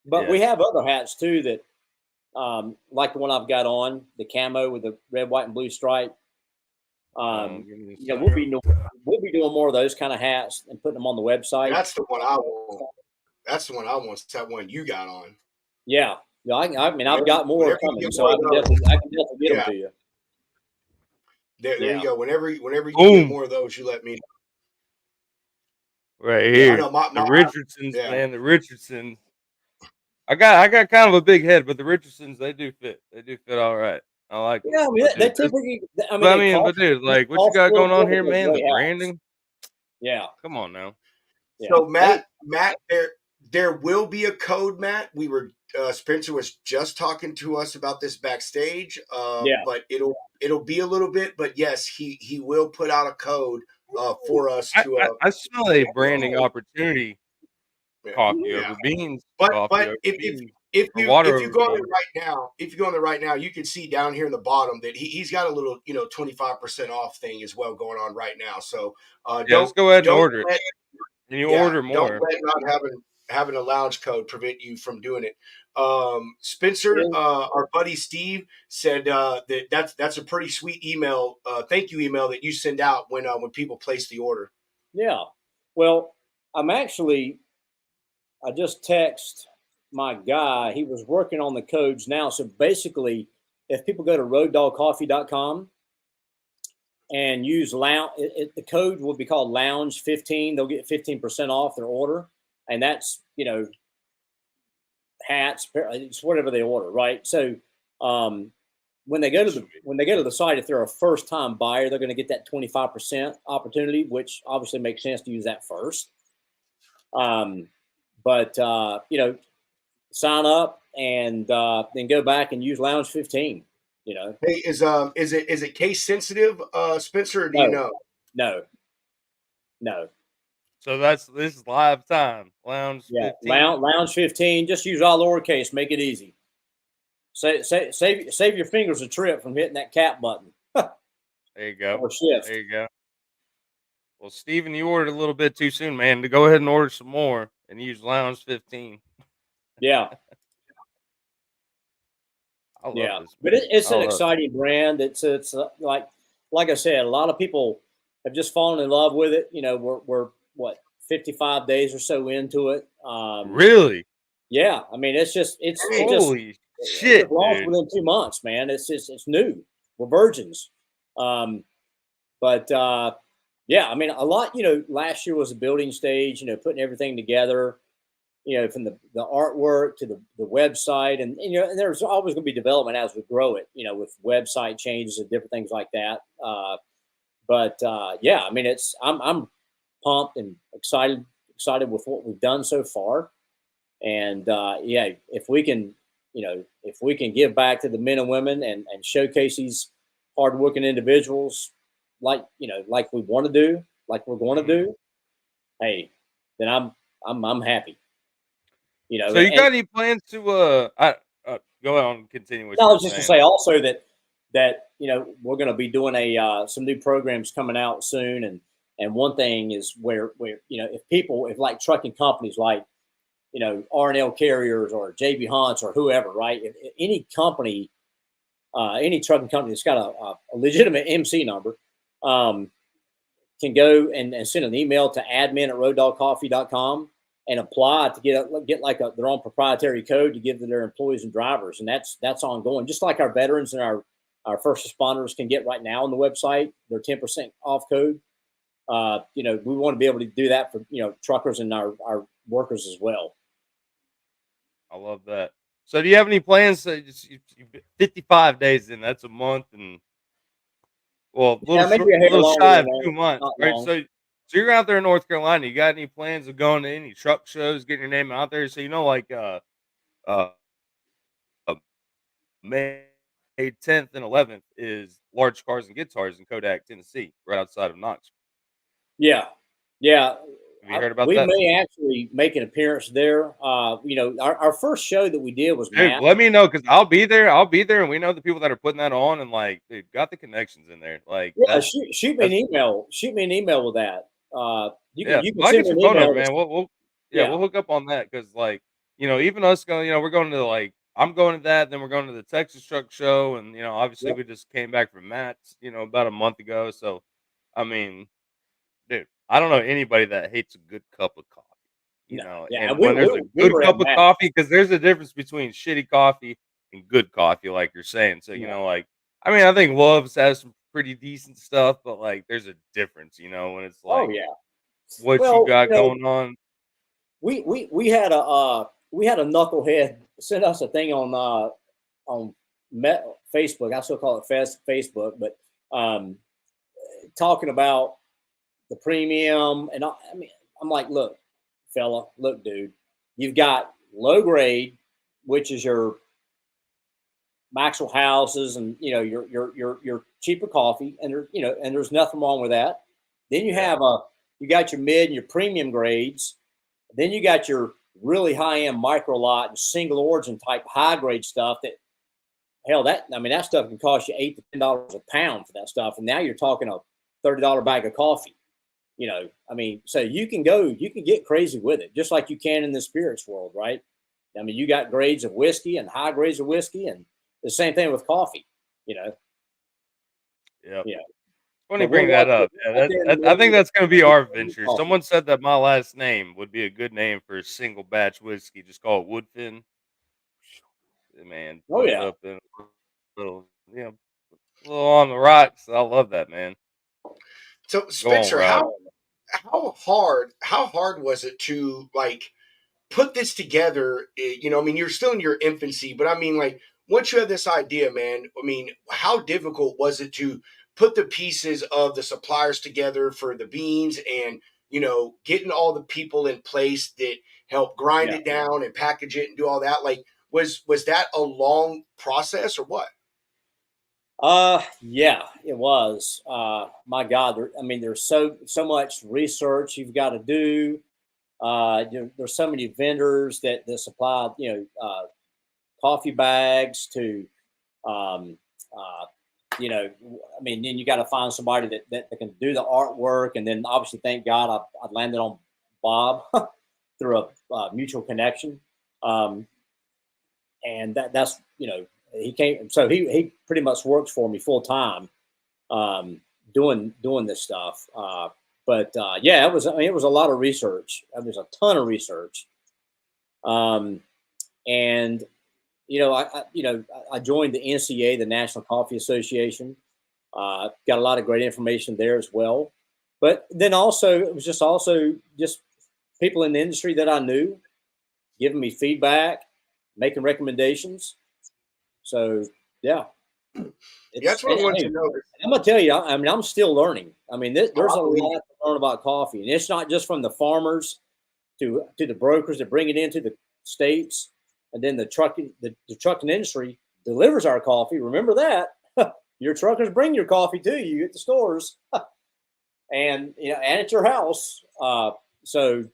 But we Yeah. have other hats too that like the one I've got on, the camo with the red, white, and blue stripe. Give me a You know, second. we'll be doing more of those kind of hats and putting them on the website. That's the one I want. That's the one I want. It's that one you got on. Yeah, yeah. I mean, I've Whenever, got more whenever you coming, get so more of those, I can definitely get them yeah, to you. there you Yeah, go. Whenever you get Boom. more of those, you let me know. Right Yeah, I here. know The my Richardsons, yeah. man. The Richardsons. I got kind of a big head, but the Richardsons, they do fit. They do fit all right. I like them. yeah. I mean, But they dude, typically. I mean, but I mean, but dude, they what you cost a got little going on bit, but here, they're man? The great hats. branding. Yeah, Come on now. yeah. So Hey, Matt, there will be a code, Matt. We were Spencer was just talking to us about this backstage, yeah. but it'll be a little bit. But yes, he will put out a code for us I, to I, I smell a branding opportunity. yeah, Coffee yeah. over beans, coffee But over if tea, if or you water if you over go on there water. right now, if you go on there right now, you can see down here in the bottom that he's got a little 25% off thing as well going on right now. So Yeah, just go ahead and don't order it. let And you yeah order don't more. let not having a lounge code prevent you from doing it. Spencer, Yeah. our buddy Steve said that's a pretty sweet email, thank you email that you send out when people place the order. Yeah. Well, I'm actually. I just text my guy. He was working on the codes now. So basically, if people go to roaddogcoffee.com and use lounge, the code will be called Lounge 15. They'll get 15% off their order, and that's hats, it's whatever they order, right? So um, when they go to the site, if they're a first time buyer, they're going to get that 25% opportunity, which obviously makes sense to use that first. But sign up and then go back and use Lounge 15. Hey, is it case sensitive, Spencer, or do you No, know? no, no. So this is live time. Lounge Yeah, 15. Lounge 15. Just use all lowercase. Make it easy. Save your fingers a trip from hitting that cap button There you go. or shift. There you go. Well, Steven, you ordered a little bit too soon, man. To go ahead and order some more and use Lounge 15. Yeah, I love yeah. this, But man. it's I an love it. exciting brand. It's like I said, a lot of people have just fallen in love with it. We're what 55 days or so into it. Really? Yeah, I mean, Holy it just shit, launched dude. within 2 months, man. It's new. We're virgins. Um, but yeah, I mean, a lot. Last year was a building stage. Putting everything together. From the artwork to the website, and there's always going to be development as we grow it. With website changes and different things like that. But yeah, I mean, pumped and excited with what we've done so far. And yeah, if we can, if we can give back to the men and women and showcase these hardworking individuals like like we want to do, like we're going to do, hey, then I'm happy. So you And got any plans to go on and continue what I you were was just to say saying? also that we're going to be doing some new programs coming out soon, and one thing is where if like trucking companies like R&L Carriers or JB Hunts or whoever, right? If any company, any trucking company that's got a legitimate MC number, can go and send an email to admin@roaddogcoffee.com and apply to get like their own proprietary code to give to their employees and drivers, and that's ongoing. Just like our veterans and our first responders can get right now on the website their 10% off code. We want to be able to do that for truckers and our workers as well. I love that. So do you have any plans? 55 days in, that's a month, and well, Yeah, maybe a a hair little longer shy than of that. 2 months, Not right? long. So you're out there in North Carolina. You got any plans of going to any truck shows, getting your name out there? So like uh May 10th and 11th is Large Cars and Guitars in Kodak, Tennessee, right outside of Knoxville. Yeah, yeah. Have you heard about We that? may actually make an appearance there. Our first show that we did was Dude, Matt. let me know because I'll be there. I'll be there, and we know the people that are putting that on, and like, dude, got the connections in there. Like, Yeah, shoot me an that's email. Shoot me an email with that. yeah. You can I'll send get me your an phone number, email. man. We'll yeah, Yeah, we'll hook up on that because like, even us going, we're going to like, I'm going to that, then we're going to the Texas Truck Show, and obviously yep. we just came back from Matt's, about a month ago. So, I mean, dude, I don't know anybody that hates a good cup of coffee, No, yeah. and when there's a We good were at cup of Matt. coffee, because there's a difference between shitty coffee and good coffee, like you're saying. So, Yeah. like, I mean, I think Love's has some pretty decent stuff, but like, there's a difference, when it's Oh like yeah. what you Well, got going on. we had a knucklehead send us a thing on Facebook. I still call it Facebook, but um, talking about the premium, and I mean, I'm like, look, fella, look, dude, you've got low grade, which is your Maxwell houses, and your cheaper coffee, and there's nothing wrong with that. Then Yeah. you got your mid and your premium grades. Then you got your really high end micro lot and single origin type high grade stuff that hell that stuff can cost you $8 to $10 a pound for that stuff, and now you're talking a $30 bag of coffee. So you can get crazy with it, just like you can in the spirits world, right? I mean, you got grades of whiskey and high grades of whiskey, and the same thing with coffee. You know, Yep. yeah. Funny you But we're bring that right, up. right Yeah, there in the I think middle that's going to be our of venture. coffee. Someone said that my last name would be a good name for a single batch whiskey. Just call it Woodfin. Man, Oh put it yeah. up in a little, a little on the rocks. I love that, man. So Go on, Spencer, Rob. how hard was it to like put this together? I mean, you're still in your infancy, but I mean, like, once you have this idea, man, I mean, how difficult was it to put the pieces of the suppliers together for the beans and, getting all the people in place that help grind Yeah. it down and package it and do all that? Like, was that a long process or what? Yeah, it was. My God, there's so much research you've got to do. There's so many vendors that supply, coffee bags to, um, uh, then you got to find somebody that can do the artwork. And then obviously, thank God, I landed on Bob through a mutual connection. Um, and that's, he came, so he pretty much works for me full time, doing this stuff. Yeah, it was a lot of research. It was a ton of research. Um, and I joined the NCA, the National Coffee Association. Got a lot of great information there as well. But then also, it was just people in the industry that I knew giving me feedback, making recommendations. So yeah, Yeah, that's what I wanted to know. I'm gonna tell you. I'm still learning. There's I a believe lot. learn about coffee, and it's not just from the farmers to the brokers that bring it into the states, and then the trucking industry delivers our coffee. Remember that your truckers bring your coffee to you at the stores, and and at your house. So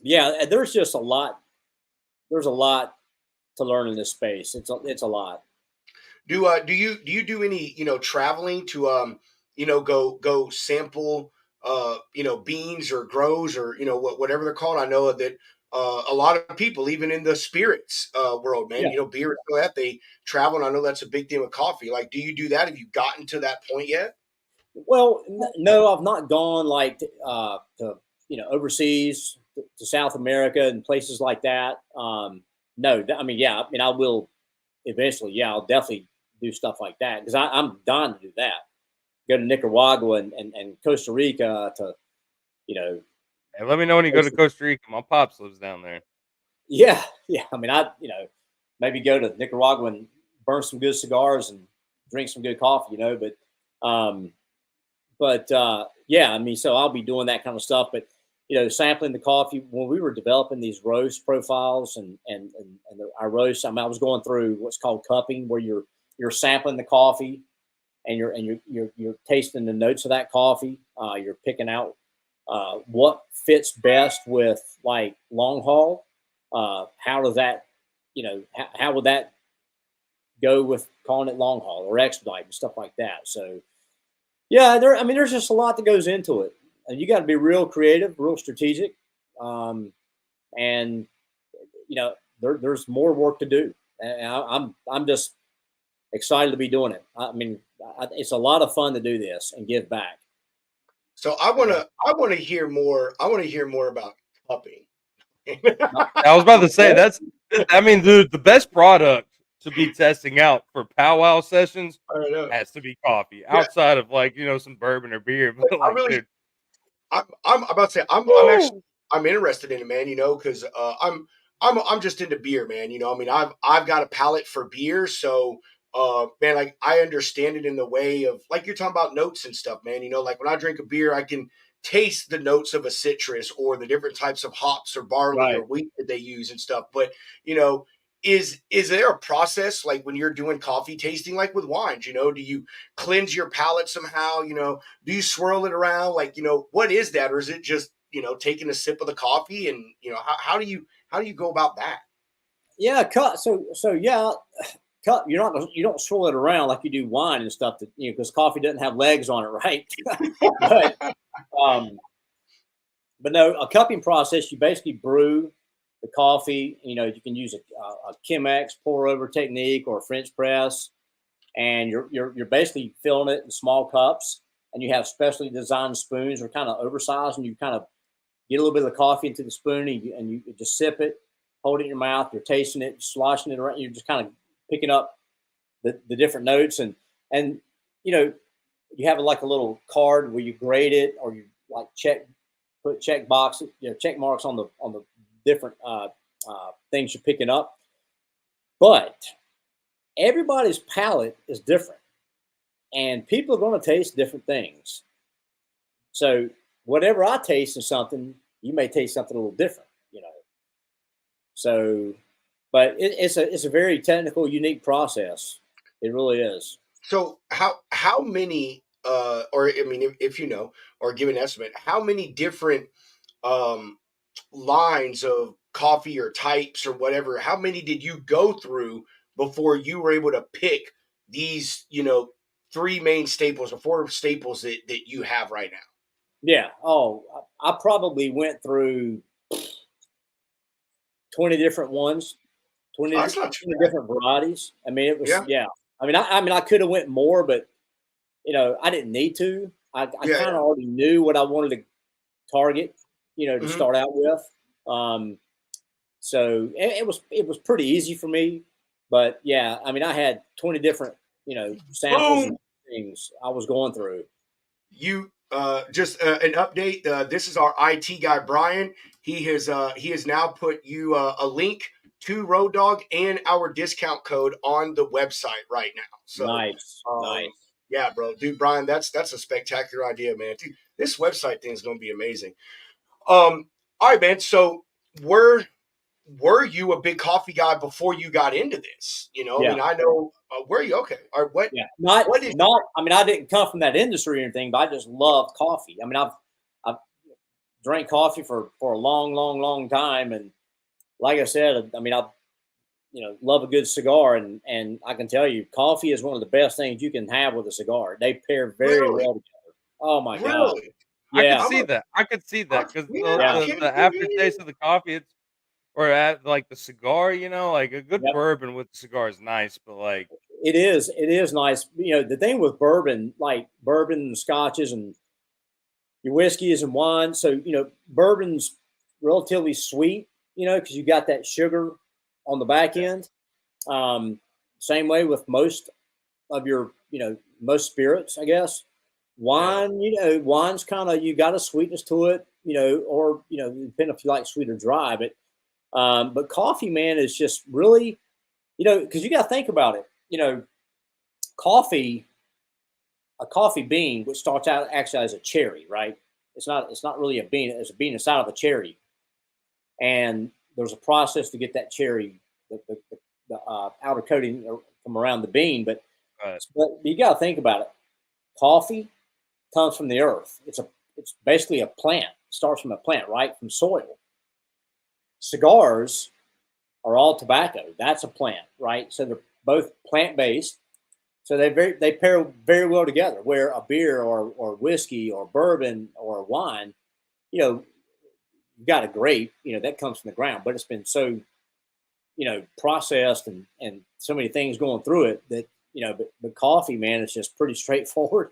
yeah, there's just a lot. There's a lot to learn in this space. It's a lot. Do you do any traveling to go sample beans or grows or whatever they're called? I know that a lot of people, even in the spirits world, man, Yeah. beer and all that, they travel, and I know that's a big thing with coffee. Like, do you do that? Have you gotten to that point yet? Well, no, I've not gone like to overseas to South America and places like that. No, I mean, yeah, I mean, I will eventually. Yeah, I'll definitely do stuff like that because I'm dying to do that. Go to Nicaragua and Costa Rica to you know, Hey, let me know when you go to Costa Rica. My pops lives down there. yeah, yeah. I mean, maybe go to Nicaragua and burn some good cigars and drink some good coffee, um, yeah, I mean, so I'll be doing that kind of stuff. But sampling the coffee when we were developing these roast profiles and our roast. I mean, I was going through what's called cupping, where you're sampling the coffee and you're tasting the notes of that coffee. You're picking out what fits best with like long haul. How does that, how would that go with calling it long haul or expedite and stuff like that? So yeah, I mean, there's just a lot that goes into it, and you got to be real creative, real strategic, and there's more work to do. And I'm just excited to be doing it. I mean, it's a lot of fun to do this and give back. So I want to hear more. I want to hear more about cupping. I was about to say Yeah. I mean, dude, the best product to be testing out for powwow sessions I don't know. has to be coffee. Yeah, Outside of like some bourbon or beer, but I like, really dude, I'm about to say I'm actually woo! I'm interested in it, man. Because I'm just into beer, man. I mean, I've got a palate for beer, so man, like I understand it in the way of like you're talking about notes and stuff, man. Like when I drink a beer, I can taste the notes of a citrus or the different types of hops or barley or Right. wheat that they use and stuff. But you know, is there a process like when you're doing coffee tasting, like with wines? Do you cleanse your palate somehow? Do you swirl it around? Like, what is that? Or is it just, taking a sip of the coffee and, how do you go about that? Yeah. Cut. So yeah. Cut. You don't swirl it around like you do wine and stuff. That because coffee doesn't have legs on it, right? but um, but no, a cupping process. You basically brew the coffee. You can use a Chemex pour over technique or a French press, and you're basically filling it in small cups. And you have specially designed spoons, or kind of oversized, and you kind of get a little bit of the coffee into the spoon, and you just sip it, hold it in your mouth. You're tasting it, sloshing it around. You're just kind of picking up the different notes, and you know you have like a little card where you grade it, or you like put check boxes, check marks on the different things you're picking up. But everybody's palate is different, and people are going to taste different things. So whatever I taste in something, you may taste something a little different. So, but it's a very technical, unique process. It really is. So how many, or I mean, if you know, or give an estimate, how many different um, lines of coffee or types or whatever, how many did you go through before you were able to pick these, three main staples or four staples that you have right now? Yeah. Oh, I probably went through 20 different ones, 20, Oh, that's not too 20 bad. different varieties. I mean, it was, Yeah. yeah. I mean, I could have went more, but I didn't need to. I Yeah. kind of already knew what I wanted to target, to Hmm. start out with. Um, so it was pretty easy for me. But yeah, I mean, I had 20 different, samples and Boom. things I was going through. You just an update. This is our IT guy, Brian. He has now put you a link to Road Dog and our discount code on the website right now. So Nice, um, nice. yeah, bro, dude, Brian, that's a spectacular idea, man. Dude, this website thing is going to be amazing. All right, man. So were you a big coffee guy before you got into this? You know, I Yeah. mean, I know were you okay? All right, Yeah. Not, what is not, I mean, I didn't come from that industry or anything, but I just love coffee. I mean, I've drank coffee for a long, long, long time. And like I said, I mean, I, love a good cigar, and I can tell you, coffee is one of the best things you can have with a cigar. They pair very really well together. Oh my God. really? I could Yeah. I'm see a that. I could see that because man. I Yeah. can't the believe aftertaste it. of the coffee, it's or at like the cigar, like a good Yep. bourbon with the cigar is nice, but like It is. It is nice. The thing with bourbon, like bourbon and scotches and your whiskeys and wine. So, bourbon's relatively sweet, because you got that sugar on the back Yeah, end. Um, Same way with most of your, most spirits, I guess. yeah. Wine, wine's kind of, you got a sweetness to it, or, depending if you like sweet or dry. But coffee, man, is just really, because you got to think about it. Coffee, a coffee bean, which starts out actually as a cherry, right? It's not really a bean. It's a bean inside of a cherry, and there's a process to get that cherry, the outer coating from around the bean. But you got to think about it. Coffee comes from the earth. It's basically a plant. It starts from a plant, right? From soil. Cigars are all tobacco. That's a plant, right? So they're both plant based. So they pair very well together. Where a beer or whiskey or bourbon or wine, you know, you got a grape, that comes from the ground, but it's been so processed and so many things going through it that but coffee, man, is just pretty straightforward.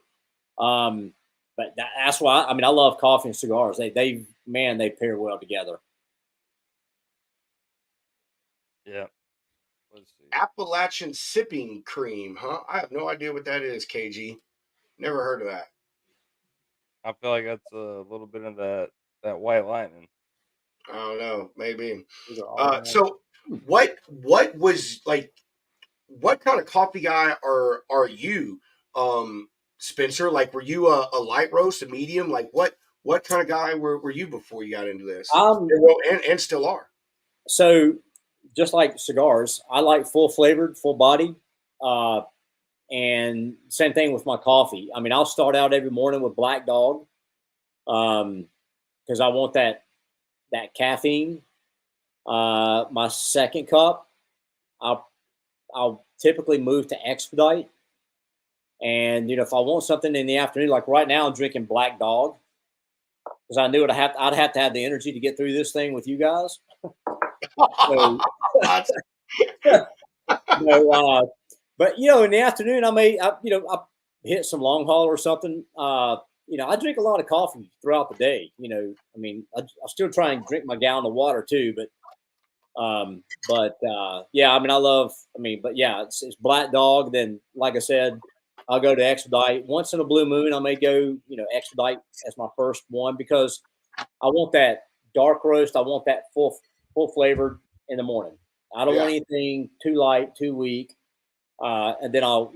Um, but that's why I mean I love coffee and cigars. They pair well together. yeah. Let's see. Appalachian sipping cream, huh? I have no idea what that is, KG. Never heard of that. I feel like that's a little bit of that white lightning. I don't know, maybe. These are all So what was like? What kind of coffee guy are you, Spencer? Like, were you a light roast, a medium? Like, what kind of guy were you before you got into this? um Well, and still are. so just like cigars, I like full flavored, full body. Uh, and same thing with my coffee. I mean, I'll start out every morning with Black Dog, because I want that caffeine. My second cup, I'll I'll typically move to Expedite, and if I want something in the afternoon, like right now, I'm drinking Black Dog because I knew I'd have to have the energy to get through this thing with you guys. So, you know, uh, but in the afternoon, I hit some long haul or something. I drink a lot of coffee throughout the day. I mean, I still try and drink my gallon of water too, yeah, I mean, but yeah, it's Black Dog. Then, like I said, I'll go to Expedite once in a blue moon. I may go, Expedite as my first one because I want that dark roast. I want that full flavored in the morning. I don't Yeah. want anything too light, too weak. And then I'll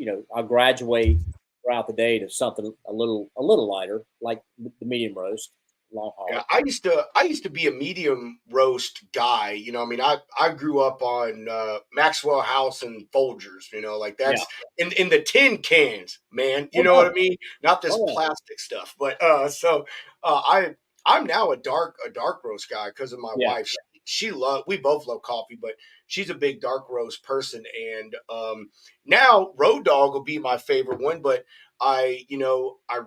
graduate throughout the day to something a little lighter, like the medium roast, long Yeah, haul. I used to be a medium roast guy. I mean, I grew up on Maxwell House and Folgers. Like Yeah. that's in the tin cans, man. You Oh know what I no. mean? Not this Oh plastic stuff. But I'm now a dark roast guy because of my yeah. wife. We both love coffee, but she's a big dark roast person. And now Road Dog will be my favorite one, but I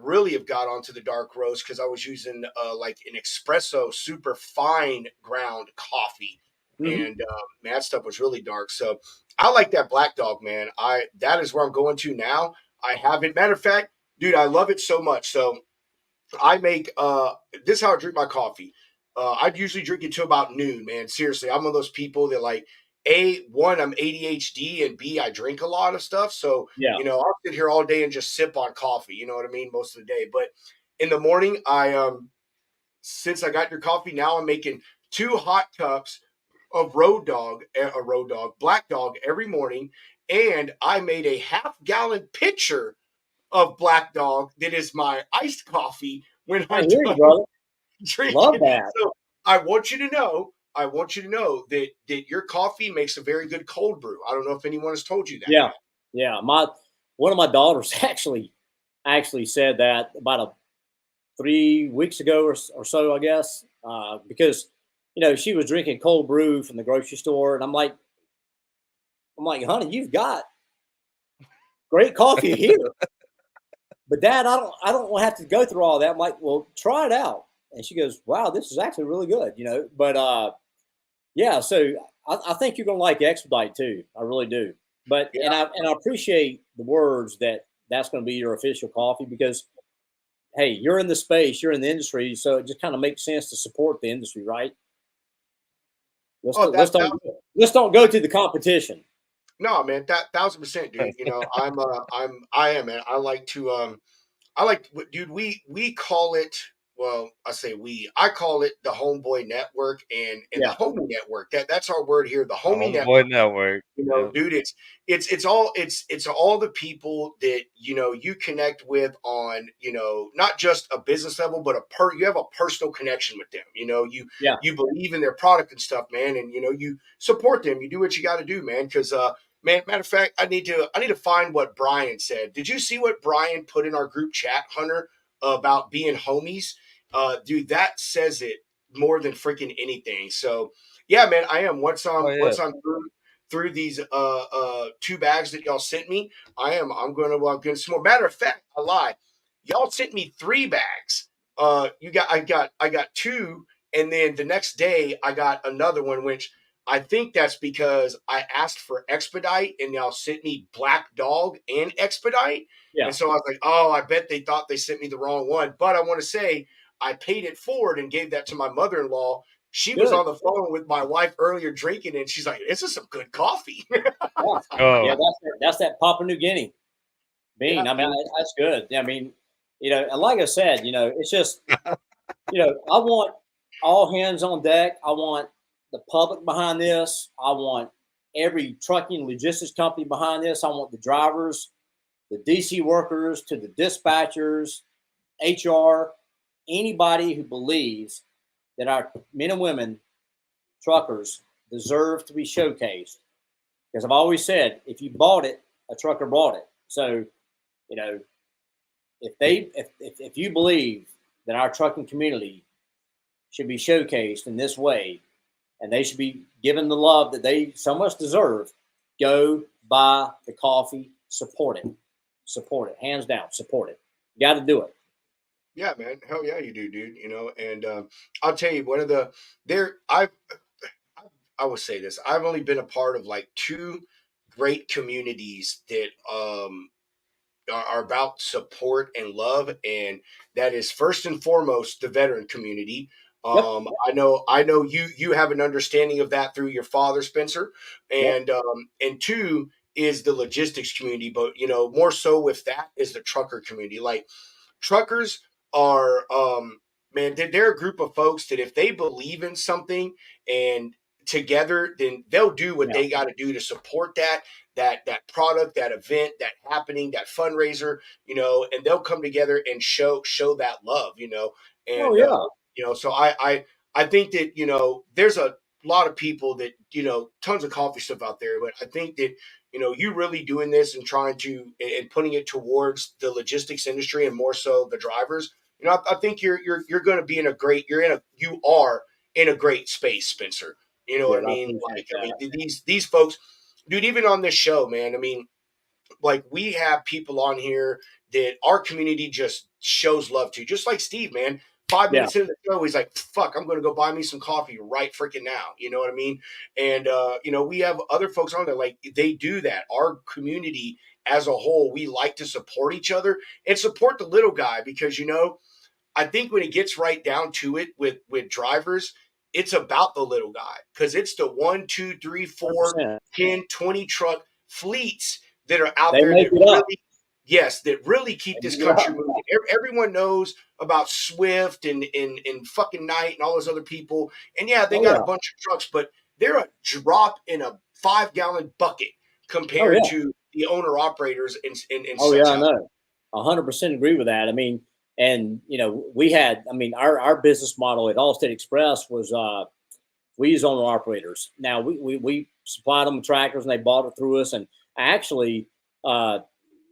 really have got onto the dark roast because I was using like an espresso super fine ground coffee, Hmm. and man, that stuff was really dark. So I like that Black Dog, man. That is where I'm going to now. I haven't. Matter of fact, dude, I love it so much. So I make this is how I drink my coffee. I'd usually drink it till about noon, man. Seriously, I'm one of those people that like one, I'm ADHD, and B, I drink a lot of stuff. So Yeah. I'll sit here all day and just sip on coffee. You know what I mean? Most of the day, but in the morning, I since I got your coffee, now I'm making 2 hot cups of a road dog, Black Dog every morning, and I made a half gallon pitcher of Black Dog that is my iced coffee when I I'm hear you, done brother. Love drinking. that. So I want you to know. I want you to know that your coffee makes a very good cold brew. I don't know if anyone has told you that Yeah, yet. yeah. One of my daughters actually said that about 3 weeks ago or so, I guess, because she was drinking cold brew from the grocery store, and I'm like, honey, you've got great coffee here, but Dad, I don't have to go through all that. I'm like, well, try it out, and she goes, wow, this is actually really good. But yeah, so I think you're gonna like Expedite too. I really do. But Yeah. and I appreciate the words that's going to be your official coffee because hey, you're in the space, you're in the industry, so it just kind of makes sense to support the industry, right? Let's Oh, do, let's don't let's don't go to the competition. no, man, that 1,000%, dude. I am, man. I like, dude. We call it. Well, I say we. I call it the Homeboy Network and the Yeah, Homie Network. That's our word here. The The Homie Network. Homeboy Network. Yep. Dude, it's all the people that you connect with on not just a business level, but you have a personal connection with them. yeah, You believe in their product and stuff, man, and you support them. You do what you got to do, man. Because man, matter of fact, I need to find what Brian said. Did you see what Brian put in our group chat, Hunter, about being homies? Dude, that says it more than freaking anything. So yeah, man, I am. Oh yeah. Once I'm through these 2 bags that y'all sent me, I'm gonna some more. Matter of fact, I lied. Y'all sent me 3 bags. I got two, and then the next day I got another one, which I think that's because I asked for expedite and y'all sent me black dog and expedite. yeah. And so I was like, oh, I bet they thought they sent me the wrong one. But I want to say I paid it forward and gave that to my mother-in-law. She was Good. on the phone with my wife earlier drinking, and she's like, "This is some good coffee." Yeah, yeah. Oh, That's that Papua New Guinea Yeah, bean. I mean, dude. that's good. I mean, and like I said, it's just I want all hands on deck. I want the public behind this. I want every trucking logistics company behind this. I want the drivers, the DC workers, to the dispatchers, HR, anybody who believes that our men and women truckers deserve to be showcased. Because I've always said, if you bought it, a trucker bought it. So, you know, if you believe that our trucking community should be showcased in this way, and they should be given the love that they so much deserve, go buy the coffee, support it, hands down, support it. You got to do it. Yeah, man. Hell yeah, you do, dude. And I'll tell you, one of the there, I will say this. I've only been a part of like 2 great communities that are about support and love, and that is first and foremost the veteran community. Yep, I know you have an understanding of that through your father, Spencer, yep, and two is the logistics community, but more so with that is the trucker community. Like truckers are man, they're a group of folks that if they believe in something and together, then they'll do what yeah. they got to do to support that product, that event, that happening, that fundraiser, and they'll come together and show that love, Oh and yeah, so I think that there's a lot of people that tons of coffee stuff out there, but I think that you really doing this and trying to and putting it towards the logistics industry and more so the drivers. I think you're going to be you are in a great space, Spencer. You know what I good. I mean? appreciate Like, I that. mean, these folks, dude. Even on this show, man. I mean, like we have people on here that our community just shows love to, just like Steve, man. Five Yeah, minutes into the show, he's like, "Fuck, I'm going to go buy me some coffee right freaking now." You know what I mean? And we have other folks on there like they do that. Our community as a whole, we like to support each other and support the little guy because I think when it gets right down to it with drivers, it's about the little guy because it's the one, two, three, hundred four, percent. 10, 20 truck fleets that are out They there make that it up. really, yes, that really keep They this make it country up. moving. Everyone knows about Swift and fucking Knight and all those other people. And yeah, they Oh got a yeah. bunch of trucks, but they're a drop in a 5-gallon bucket Oh compared yeah. to the owner operators and Oh yeah. such I out. know. 100% agree with that. I mean, And we had, I mean, our business model at Allstate Express was we use owner operators. Now we supplied them with tractors and they bought it through us. And actually,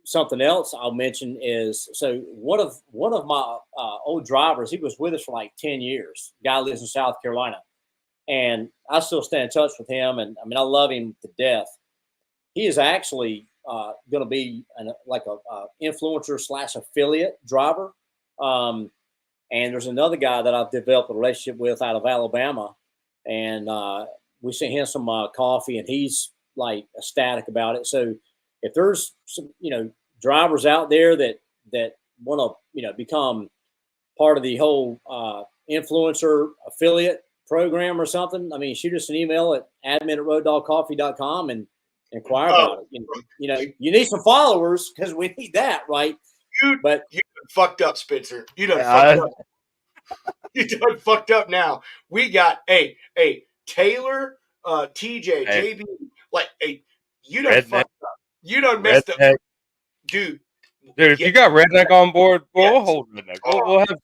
something else I'll mention is, so one of my old drivers, he was with us for like 10 years. Guy lives in South Carolina, and I still stay in touch with him. And I mean, I love him to death. He is actually going to be like a influencer / affiliate driver. And there's another guy that I've developed a relationship with out of Alabama, and we sent him some coffee, and he's like ecstatic about it. So if there's some, drivers out there that want to, become part of the whole influencer affiliate program or something, I mean, shoot us an email at admin@roaddogcoffee.com and inquire about it. You need some followers because we need that, right? But you done fucked up, Spencer. You done fucked up. You done fucked up now. We got Taylor, TJ, JB, like you done fucked up. You done messed up, dude. Dude, if you got Redneck on board, we'll hold Redneck.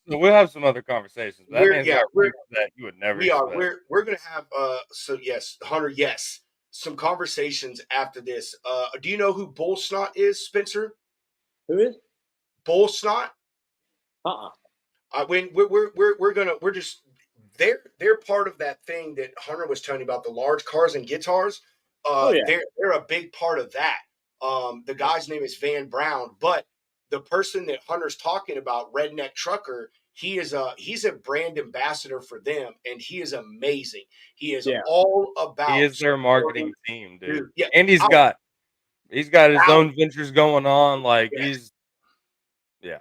We'll have some other conversations. That man's got that you would never expect. We're gonna have so yes, Hunter, yes, some conversations after this. Do you know who Bull Snot is, Spencer? Who is Bull Snot? When we're just they're part of that thing that Hunter was telling you about, the large cars and guitars. They're a big part of that. The guy's name is Van Brown, but the person that Hunter's talking about, Redneck Trucker, he's a brand ambassador for them, and he is amazing. He is all about. He is their marketing team, dude. Yeah, and he's got his own ventures going on. Like he's, yeah.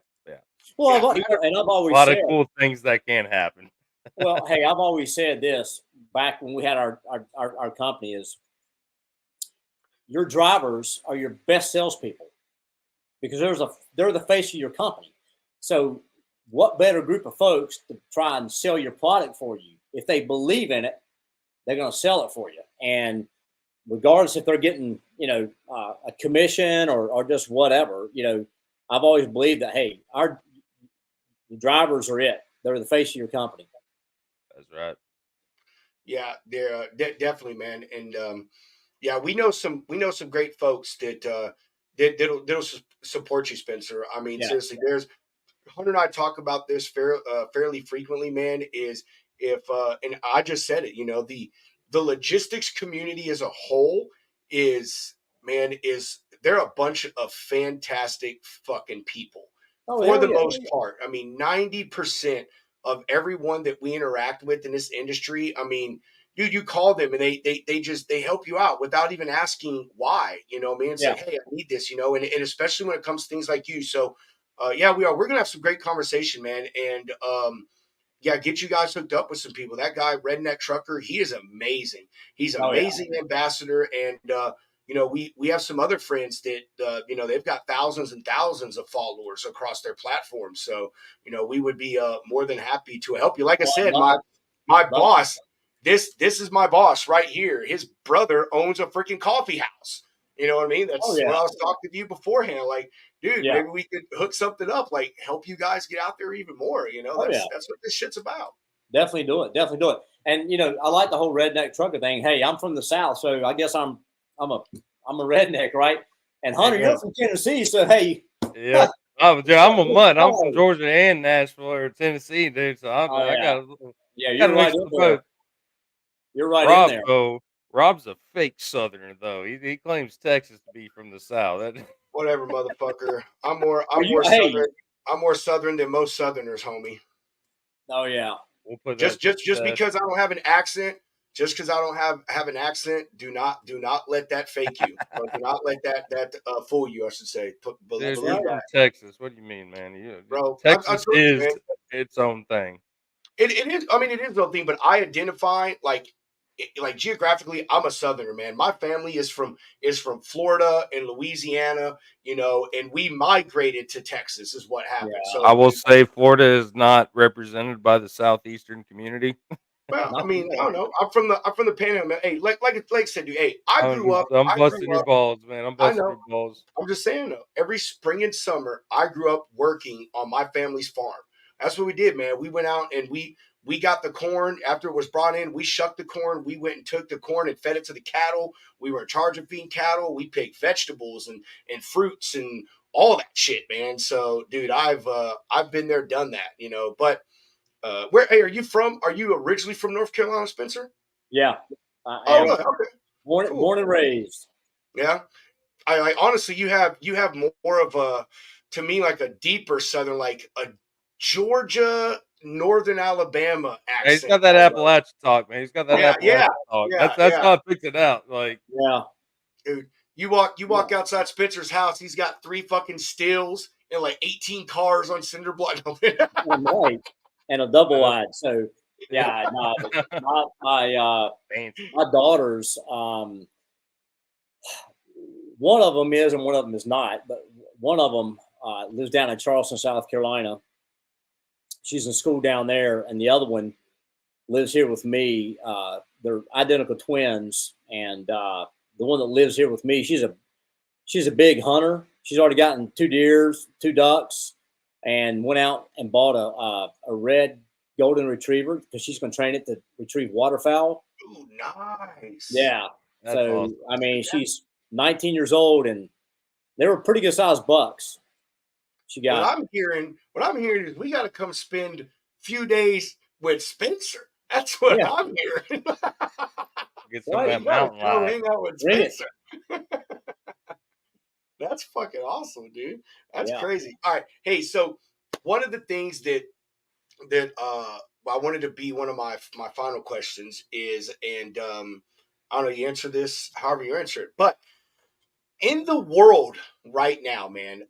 Well, and I've always a lot of cool things that can happen. Well, hey, I've always said this back when we had our company is, your drivers are your best salespeople because they're the face of your company. So what better group of folks to try and sell your product for you? If they believe in it, they're going to sell it for you. And regardless if they're getting, a commission or just whatever, I've always believed that, hey, the drivers are it. They're the face of your company. That's right. Yeah, they're definitely, man. And yeah, we know some great folks that'll support you, Spencer. I mean, seriously, there's Hunter and I talk about this fairly frequently, man. Is if and I just said it, the logistics community as a whole is they're a bunch of fantastic fucking people for the most part. I mean, 90% of everyone that we interact with in this industry, I mean, dude, you call them and they help you out without even asking why, and say, hey, I need this, and especially when it comes to things like you. So we're going to have some great conversation, man. And get you guys hooked up with some people. That guy, Redneck Trucker, he is amazing. He's an amazing ambassador. And, we have some other friends that, they've got thousands and thousands of followers across their platform. So, we would be more than happy to help you. Like I said, my boss, this is my boss right here. His brother owns a freaking coffee house. You know what I mean? That's what I was talking to you beforehand. Like, dude, maybe we could hook something up, like help you guys get out there even more. That's what this shit's about. Definitely do it. And I like the whole Redneck Trucker thing. Hey, I'm from the South, so I guess I'm a redneck, right? And Hunter, you're from Tennessee, so hey. Yeah. I'm a mutt. I'm from Georgia and Nashville or Tennessee, dude. So I got you're right in there. You're right in there. Though, Rob's a fake Southerner, though. He claims Texas to be from the South. Whatever, motherfucker. I'm more Southern than most Southerners, homie. Oh yeah. We'll put just because I don't have an accent. Just because I don't have an accent, do not let that fake you. Or do not let that fool you. I should say. Believe that. Texas. What do you mean, man? Bro, Texas is its own thing. It is. I mean, it is its own thing. But I identify like geographically, I'm a Southerner, man. My family is from Florida and Louisiana, and we migrated to Texas. Is what happened. So I will say Florida is not represented by the southeastern community. Well, I Not mean, I don't know. I'm from the Panhandle. Hey, like I said, dude. Hey, I grew up. I'm I busting grew your up. balls, man. I'm I busting know. your balls. I'm just saying though. Every spring and summer, I grew up working on my family's farm. That's what we did, man. We went out and we got the corn after it was brought in. We shucked the corn. We went and took the corn and fed it to the cattle. We were in charge of feeding cattle. We picked vegetables and fruits and all that shit, man. So, dude, I've been there, done that, But where hey, are you from? Are you originally from North Carolina, Spencer? Yeah, I Oh, am really? Okay, cool. born and raised. Yeah. I honestly, you have more of a, to me, like a deeper Southern, like a Georgia, Northern Alabama Yeah, he's accent got that almost. Appalachian talk, man. He's got that Yeah, yeah, Appalachian talk. yeah, That's yeah. how I picked it out. Like, Yeah, Dude, you walk yeah, outside Spencer's house. He's got 3 fucking stills and like 18 cars on cinder block. I'm right, and a double uh, wide. So yeah. yeah, no, Fancy. my daughters, one of them is and one of them is not, but one of them lives down in Charleston, South Carolina. She's in school down there, and the other one lives here with me. They're identical twins, and the one that lives here with me, she's a big hunter. She's already gotten 2 deers, 2 ducks, and went out and bought a red golden retriever because she's going to train it to retrieve waterfowl. Ooh, nice. Yeah. That's So awesome. I mean, she's 19 years old, and they were pretty good sized bucks. She What got I'm hearing, what I'm hearing is we got to come spend a few days with Spencer. That's what yeah, I'm hearing. Get some of right. that We gotta mountain go life. hang out with Bring it. Spencer. That's fucking awesome, dude. That's Yeah. crazy. All right. Hey, so one of the things that I wanted to be one of my final questions is, and I don't know, you answer this however you answer it, but in the world right now, man,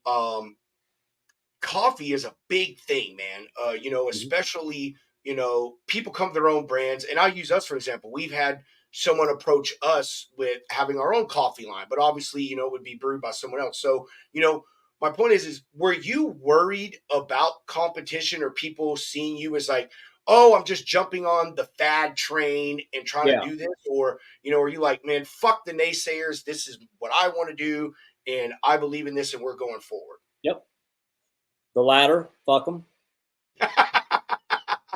coffee is a big thing, man. Mhm. Especially, people come to their own brands. And I'll use us for example. We've had someone approach us with having our own coffee line, but obviously, it would be brewed by someone else. So, my point is were you worried about competition or people seeing you as like, oh, I'm just jumping on the fad train and trying to Yeah. do this? Or, are you like, man, fuck the naysayers. This is what I want to do. And I believe in this and we're going forward. Yep. The latter. Fuck them.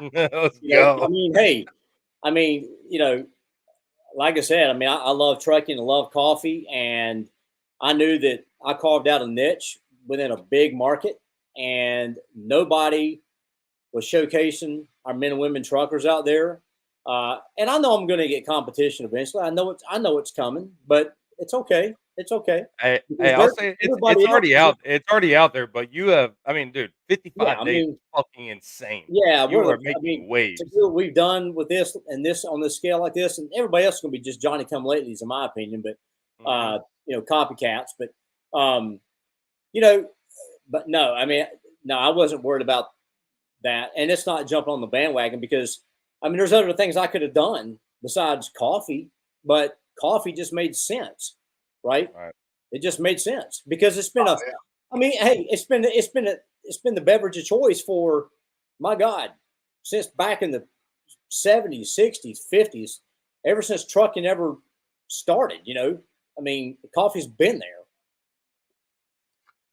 Let's I go. mean, hey, I mean, like I said, I mean, I love trucking, I love coffee, and I knew that I carved out a niche within a big market, and nobody was showcasing our men and women truckers out there. And I know I'm going to get competition eventually. I know it's coming, but it's okay. It's okay because I'll say it's everybody else already is. out. It's already out there, but you have. I mean, dude, Yeah, 55 I days mean, is fucking insane. yeah, Like you are I mean, making to waves. do what we've done with this and this on this scale like this, and everybody else is going to be just Johnny come latelys, in my opinion. But Hmm. copycats. But um, you know, but no, I mean, no, I wasn't worried about that, and it's not jumping on the bandwagon because I mean, there's other things I could have done besides coffee, but coffee just made sense, right? Right. It just made sense because it's been Oh, a. I mean, hey, it's been the beverage of choice for, my God, since back in the 70s, 60s, 50s, ever since trucking ever started. I mean, coffee's been there.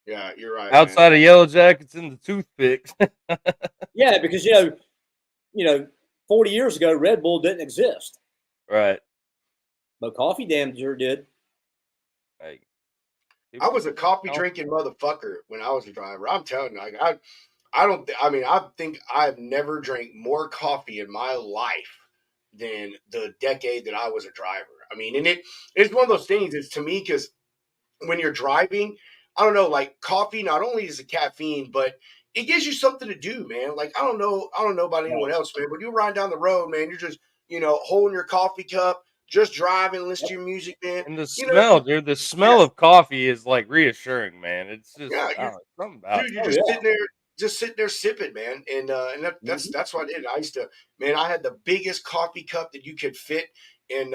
yeah, you're right, man. Outside of Yellow Jackets and the toothpicks. Yeah, because 40 years ago, Red Bull didn't exist, Right. but coffee damn sure did. Like I people was a still drink coffee coffee. drinking motherfucker when I was a driver. I'm telling you, like, I don't. I mean, I think I've never drank more coffee in my life than the decade that I was a driver. I mean, and it's one of those things. It's to me because when you're driving, I don't know, like coffee. Not only is it caffeine, but it gives you something to do, man. Like I don't know about anyone Right. else, man. But you ride down the road, man. You're just holding your coffee cup, just driving, listen to Yep. your music, man. And the You know, smell, dude. The yeah, smell of coffee is like reassuring, man. It's just yeah. I don't know, something about Dude, it. you're Oh yeah. just sitting there sipping, man, and that's Mhm. that's what I did. I used to, man. I had the biggest coffee cup that you could fit in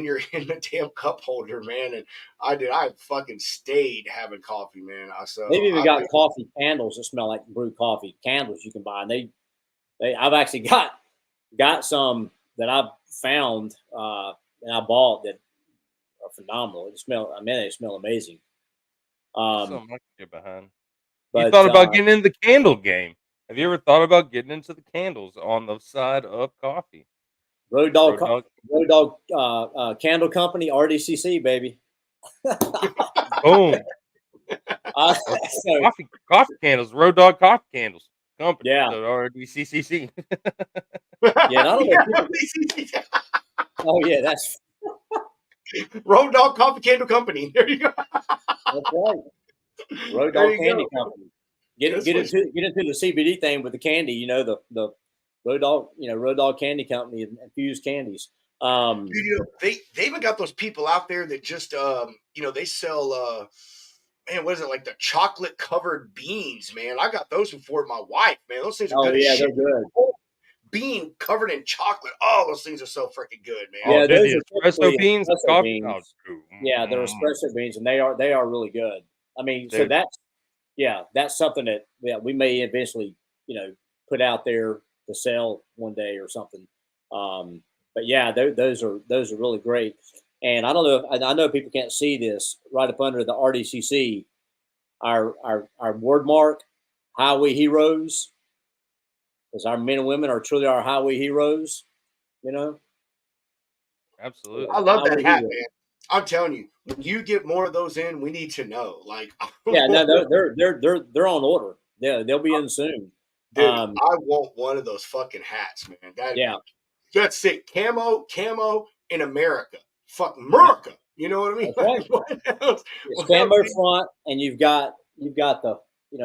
your in the damn cup holder, man, and I fucking stayed having coffee, man. They've So even I got coffee candles that smell like brewed coffee. Candles you can buy, and I've actually got some that I've found and I bought that are phenomenal. They smell amazing. That's something I can get behind. You But thought about getting into the candle game? Have you ever thought about getting into the candles on the side of coffee? Road Road Dog, Dog Candle Company, RDCC, baby. boom. Or So, coffee candles, Road Dog coffee candles company. yeah, So RDCCC. yeah. And I don't know. Oh yeah, that's Road Dog Coffee Candle Company. There you go. right. Road There Dog you Candy go. Company. Get into the CBD thing with the candy. You know the Road Dog. You know Road Dog Candy Company and infused candies. Dude, they even got those people out there that just they sell man, what is it, like the chocolate covered beans, man? I got those before my wife, man. Those things are Oh good as yeah, shit. they're good. Bean covered in chocolate. Oh, those things are so freaking good, man. Oh, Yeah, dude, those the are espresso typically beans, the espresso coffee. Oh, beans. dude. Yeah, they're espresso beans, and they are really good. I mean, so Dude, that's something that we may eventually put out there to sell one day or something. But yeah, those are really great. And I don't know. I know people can't see this right up under the RDCC. Our word mark, Highway Heroes, because our men and women are truly our highway heroes. You know, I absolutely. love that highway hat, heroes. man. I'm telling you, when you get more of those in, we need to know. Like, Yeah, no, they're on order. Yeah, they'll be in soon. dude, I want one of those fucking hats, man. Yeah, That's sick. Camo in America. Fuck America. You know what I mean? that's right. Like, what else? It's What else? camo front, and you've got the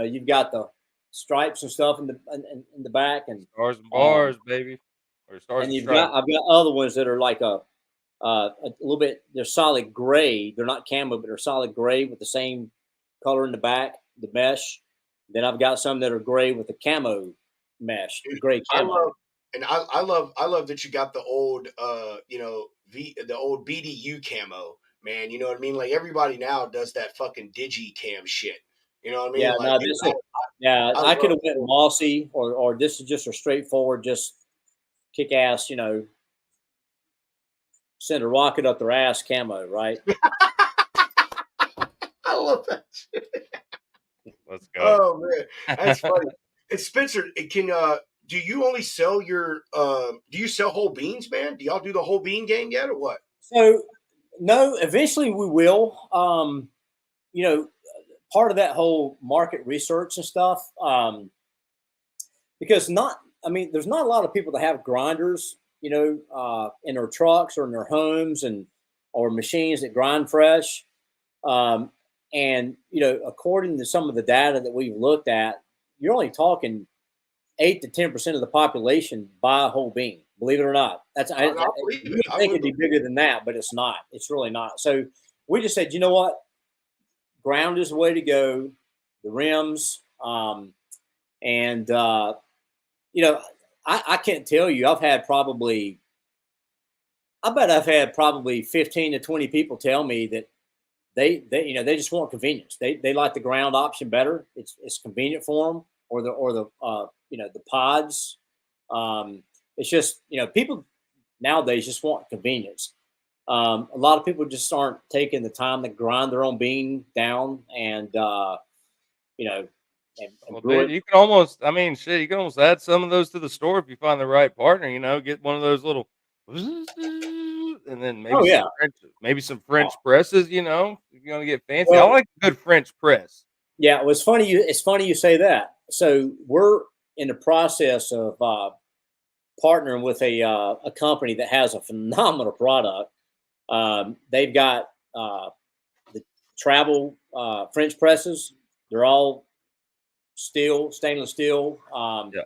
you've got the stripes and stuff in the back, Stars and um, bars, baby. Or stars and and stripes. I've got other ones that are like a little bit. They're solid gray. They're not camo, but they're solid gray with the same color in the back, the mesh. Then I've got some that are gray with the camo mesh, the Dude, gray I camo. love and I love that you got the old the old BDU camo, man. You know what I mean? Like everybody now does that fucking digi cam shit. You know what I Yeah, mean? Like no, dude, this is yeah. I I could love have went mossy, or this is just a straightforward, just kick ass. Send a rocket up their ass camo, right? I love that shit. Let's go. Oh man, that's funny. And Spencer, do you only sell do you sell whole beans, man? Do y'all do the whole bean game yet or what? So no, eventually we will. You know, part of that whole market research and stuff, because there's not a lot of people that have grinders, in their trucks or in their homes or machines that grind fresh. Um, and according to some of the data that we've looked at, you're only talking 8 to 10% of the population buy a whole bean. Believe it or not, I believe you it. would I think would it'd be bigger than that, but it's not. It's really not. So we just said, you know what, ground is the way to go. The rims, and I can't tell you. I bet I've had probably 15 to 20 people tell me that they just want convenience. They like the ground option better. It's convenient for them, or the pods. It's just people nowadays just want convenience. A lot of people just aren't taking the time to grind their own bean down and you know and Well, brew dude, it. you can almost, I mean, shit, you can almost add some of those to the store if you find the right partner. Get one of those little, and then Oh yeah. maybe some French presses. If you're gonna get fancy. I Well, like a good French press. yeah. It's funny you say that. So we're in the process of partnering with a company that has a phenomenal product. They've got the travel French presses. They're all stainless steel, Yeah,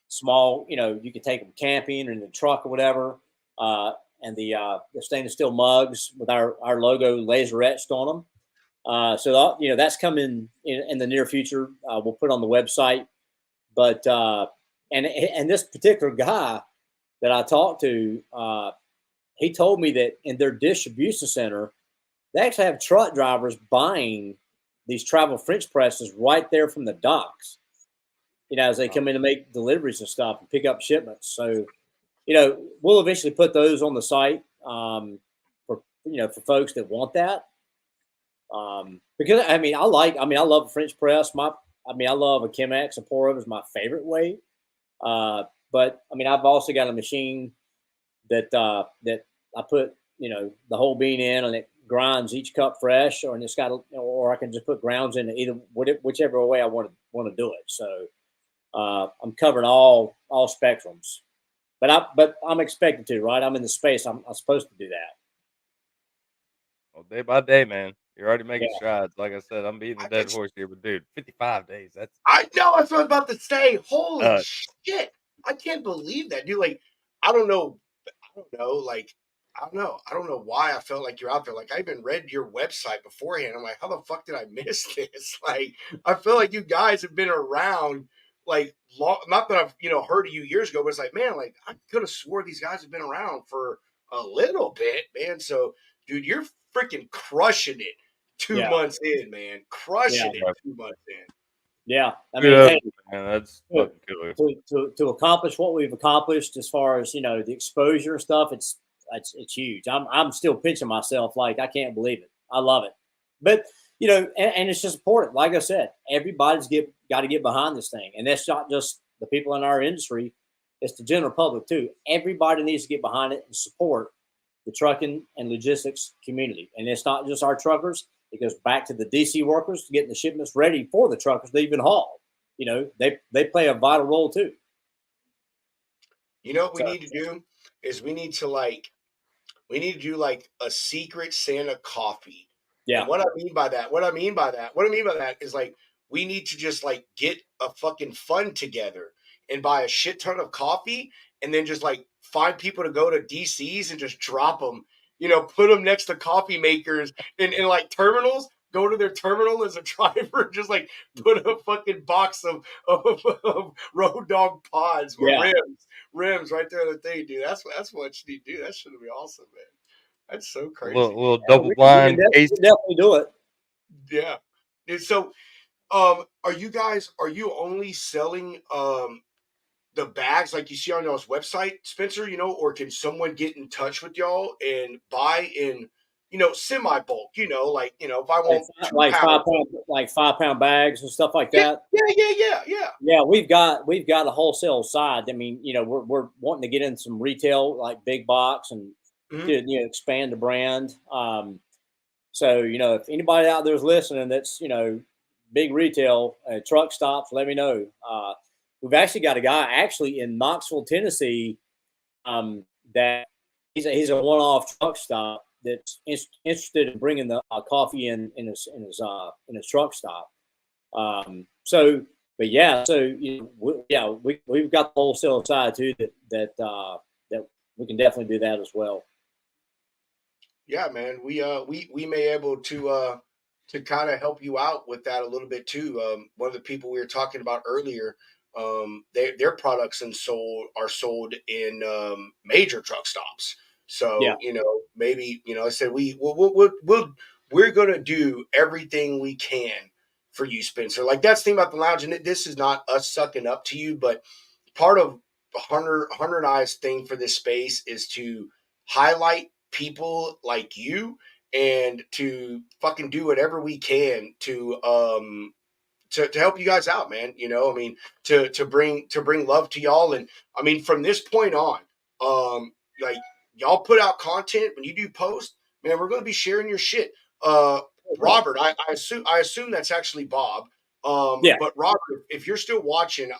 small. You can take them camping or in the truck or whatever. And the stainless steel mugs with our logo laser etched on them. That's coming in the near future. We'll put on the website. But and this particular guy that I talked to, he told me that in their distribution center, they actually have truck drivers buying these travel French presses right there from the docks. As they come in to make deliveries and stuff and pick up shipments. So we'll eventually put those on the site for for folks that want that. Because I love a French press. I love a Chemex. A pour over is my favorite way. But I've also got a machine that I put the whole bean in, and it grinds each cup fresh, or and it's got or I can just put grounds in either whichever way I want to do it. So I'm covering all spectrums. But I'm expected to, right? I'm in the space. I'm supposed to do that. Well, day by day, man. You're already making Yeah. strides. Like I said, I'm beating a dead horse here, but dude, 55 days. That's I know. That's what I was about to say. Holy nuts. shit! I can't believe that, dude. Like, I don't know. I don't know. Like, I don't know. I don't know why I felt like you're out there. Like, I even read your website beforehand. I'm like, how the fuck did I miss this? Like, I feel like you guys have been around. Like, long, not that I've heard of you years ago, but it's like, man, like I could have swore these guys have been around for a little bit, man. So, dude, you're freaking crushing it. 2 Yeah. months in, man, crushing Yeah. it. 2 months in. Yeah. Hey, man, that's fucking killer. To accomplish what we've accomplished as far as the exposure and stuff, it's huge. I'm still pinching myself like I can't believe it. I love it, but and it's just important. Like I said, everybody's got to get behind this thing, and that's not just the people in our industry; it's the general public too. Everybody needs to get behind it and support the trucking and logistics community, and it's not just our truckers. It goes back to the DC workers getting the shipments ready for the truckers to even haul. They play a vital role too. You know what we need to do is we need to do like a secret Santa coffee. Yeah. And what I mean by that is like we need to just like get a fucking fund together and buy a shit ton of coffee and then just like find people to go to DCs and just drop them, put them next to coffee makers in like terminals. Go to their terminal as a driver, just like put a fucking box of Road Dog pods or rims right there on the thing, dude. That's what you need to do. That should be awesome, man. That's so A crazy. little double blind case. We definitely do it. Yeah. And so, are you only selling the bags like you see on y'all's website, Spencer? Or can someone get in touch with y'all and buy in, semi bulk? If I want like 2 pounds, 5 pound bags and stuff like that. Yeah. Yeah, we've got a wholesale side. We're wanting to get in some retail, like big box, and to expand the brand. So if anybody out there is listening, that's big retail truck stops, let me know. We've actually got a guy in Knoxville, Tennessee, that he's a one-off truck stop that's interested in bringing the coffee in his truck stop. But yeah, so we've got the wholesale side too that we can definitely do that as well. Yeah, man, we may able to kind of help you out with that a little bit too. One of the people we were talking about earlier, their products are sold in major truck stops. So maybe I said we're gonna do everything we can for you, Spencer. Like that's the thing about the lounge, and this is not us sucking up to you, but part of Hunter and I's thing for this space is to highlight people like you and to fucking do whatever we can to help you guys out, man. To bring love to y'all. And from this point on, like y'all put out content when you do post, man, we're gonna be sharing your shit. Robert, I assume that's actually Bob. But Robert, if you're still watching,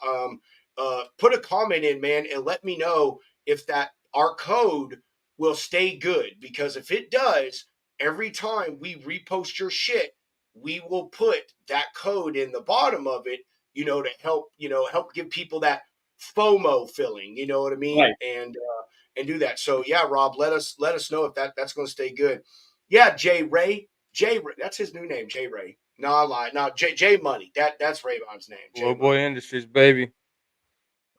put a comment in, man, and let me know if that our code will stay good, because if it does, every time we repost your shit, we will put that code in the bottom of it, to help give people that FOMO feeling, you know what I mean? Right. And do that. So yeah, Rob, let us know if that's going to stay good. Yeah, Jay Ray, that's his new name, Jay Ray. No, I lied. No, J Money. That's Raybon's name. Low Boy Industries, baby.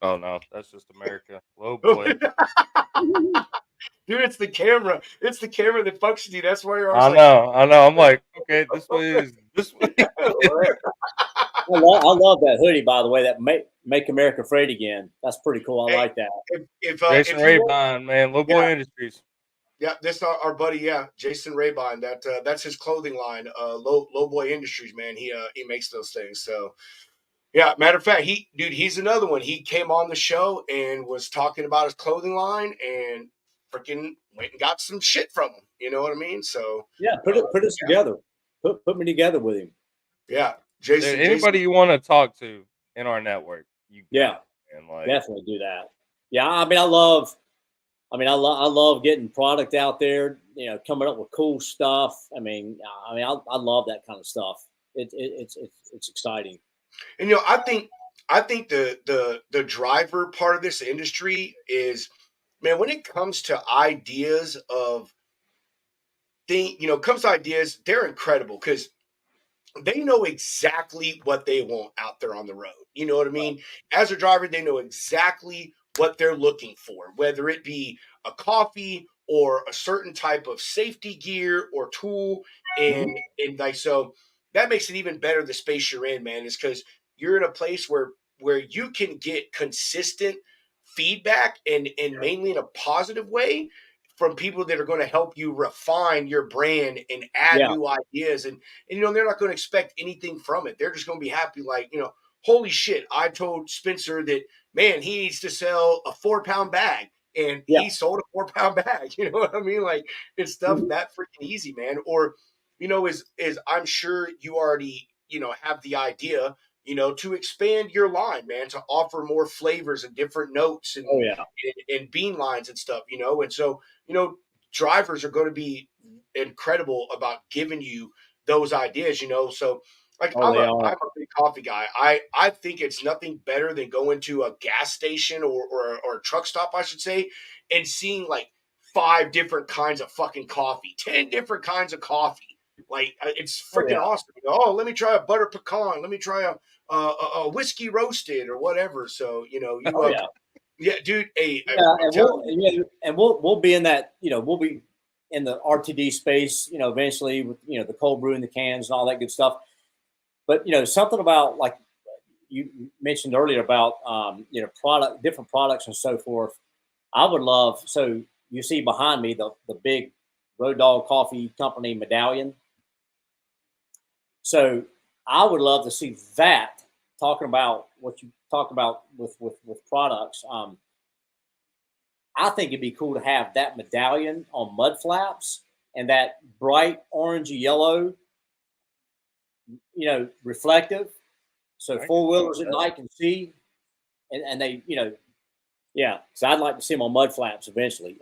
Oh no, that's just America. Low Boy. Dude, it's the camera. It's the camera that fucks with you. That's why you're I know. I'm like, okay, this way is this way. I love that hoodie, by the way. That Make America Great Again. That's pretty cool. I Hey, like that. Jason if you want, Raybon, man, Low Boy yeah, Industries. yeah, this our buddy, yeah, Jason Raybon. That's his clothing line, Low Boy Industries, man. He makes those things. So yeah, matter of fact, he's another one. He came on the show and was talking about his clothing line and freaking went and got some shit from him. You know what I mean? So Yeah, uh, put us together. Put me together with him. yeah, Dude, Jason. anybody you want to talk to in our network, you got Yeah, it, man. Like, definitely do that. Yeah, I love getting product out there. You know, coming up with cool stuff. I love that kind of stuff. It's exciting. And I think the driver part of this industry is, man, when it comes to ideas of comes to ideas, they're incredible because they know exactly what they want out there on the road. You know what I mean? As a driver, they know exactly what they're looking for, whether it be a coffee or a certain type of safety gear or tool. Mhm. And like, so that makes it even better the space you're in, man, is because you're in a place where you can get consistent feedback and mainly in a positive way from people that are going to help you refine your brand and add Yeah, new ideas. And they're not going to expect anything from it. They're just going to be happy, like, holy shit, I told Spencer that, man, he needs to sell a 4-pound bag, and yeah, he sold a 4-pound bag. You know what I mean? Like, it's stuff Mhm. that freaking easy, man. Or is I'm sure you already have the idea, to expand your line, man, to offer more flavors and different notes Oh and yeah, and bean lines and stuff. And so drivers are going to be incredible about giving you those ideas. So like oh I'm they a are. I'm a big coffee guy. I think it's nothing better than going to a gas station or a truck stop, I should say, and seeing like 5 different kinds of fucking coffee, 10 different kinds of coffee. Like it's Oh freaking yeah, awesome. Oh, let me try a butter pecan. Let me try a whiskey roasted or whatever. So oh yeah, yeah, dude. Hey, yeah. I'm telling you. And we'll be in that. We'll be in the RTD space. Eventually with the cold brew in the cans and all that good stuff. But something about like you mentioned earlier about different products and so forth. I would love, so you see behind me the big Road Dog Coffee Company medallion. So I would love to see that, talking about what you talked about with products. I think it'd be cool to have that medallion on mud flaps and that bright orangey yellow, reflective, so I can four go with wheelers at that. night can see, and they, yeah. So I'd like to see them on mud flaps eventually.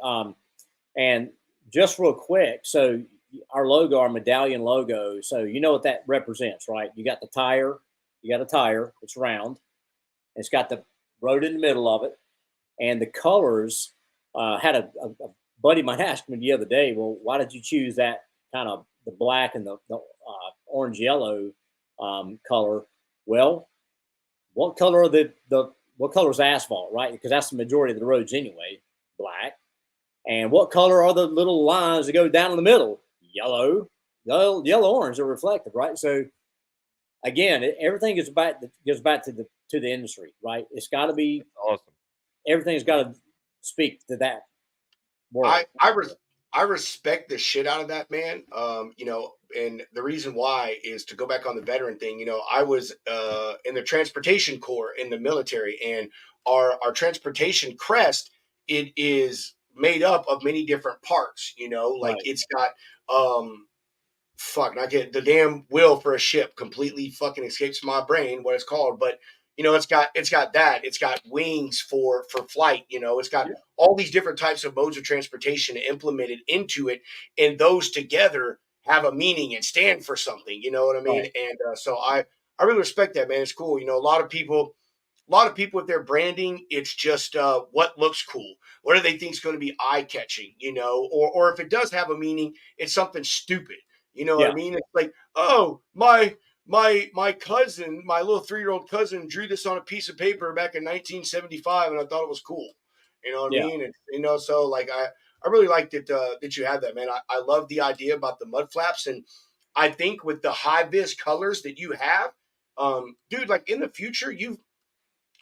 And just real quick, so our logo, our medallion logo, so you know what that represents, right? You got the tire, you got a tire, it's round, it's got the road in the middle of it, and the colors. Had a buddy of mine asked me the other day, well, why did you choose that kind of the black and the orange yellow color? Well, what color are the what color is asphalt, right? Because that's the majority of the roads anyway, black. And what color are the little lines that go down in the middle? Yellow. Yellow, orange are reflective, right? So again, everything goes back to the industry, right? It's got to be, Awesome. everything's got to speak to that I world. I res- I respect the shit out of that, man. And the reason why is to go back on the veteran thing. I was in the transportation corps in the military, and our transportation crest, it is made up of many different parts. Like Right. it's got fuck, not get the damn wheel for a ship completely fucking escapes my brain what it's called, but it's got that, it's got wings for flight, it's got Yeah. all these different types of modes of transportation implemented into it, and those together have a meaning and stand for something, you know what I mean? Right. And so I really respect that, man. It's cool. A lot of people with their branding, it's just what looks cool. What do they think is going to be eye catching, or if it does have a meaning, it's something stupid. You know what I Yeah. mean? It's like, oh, my cousin, my little 3-year-old cousin, drew this on a piece of paper back in 1975, and I thought it was cool. You know what I Yeah. mean? And so like I really liked it that you had that, man. I love the idea about the mud flaps, and I think with the high vis colors that you have, dude, like in the future,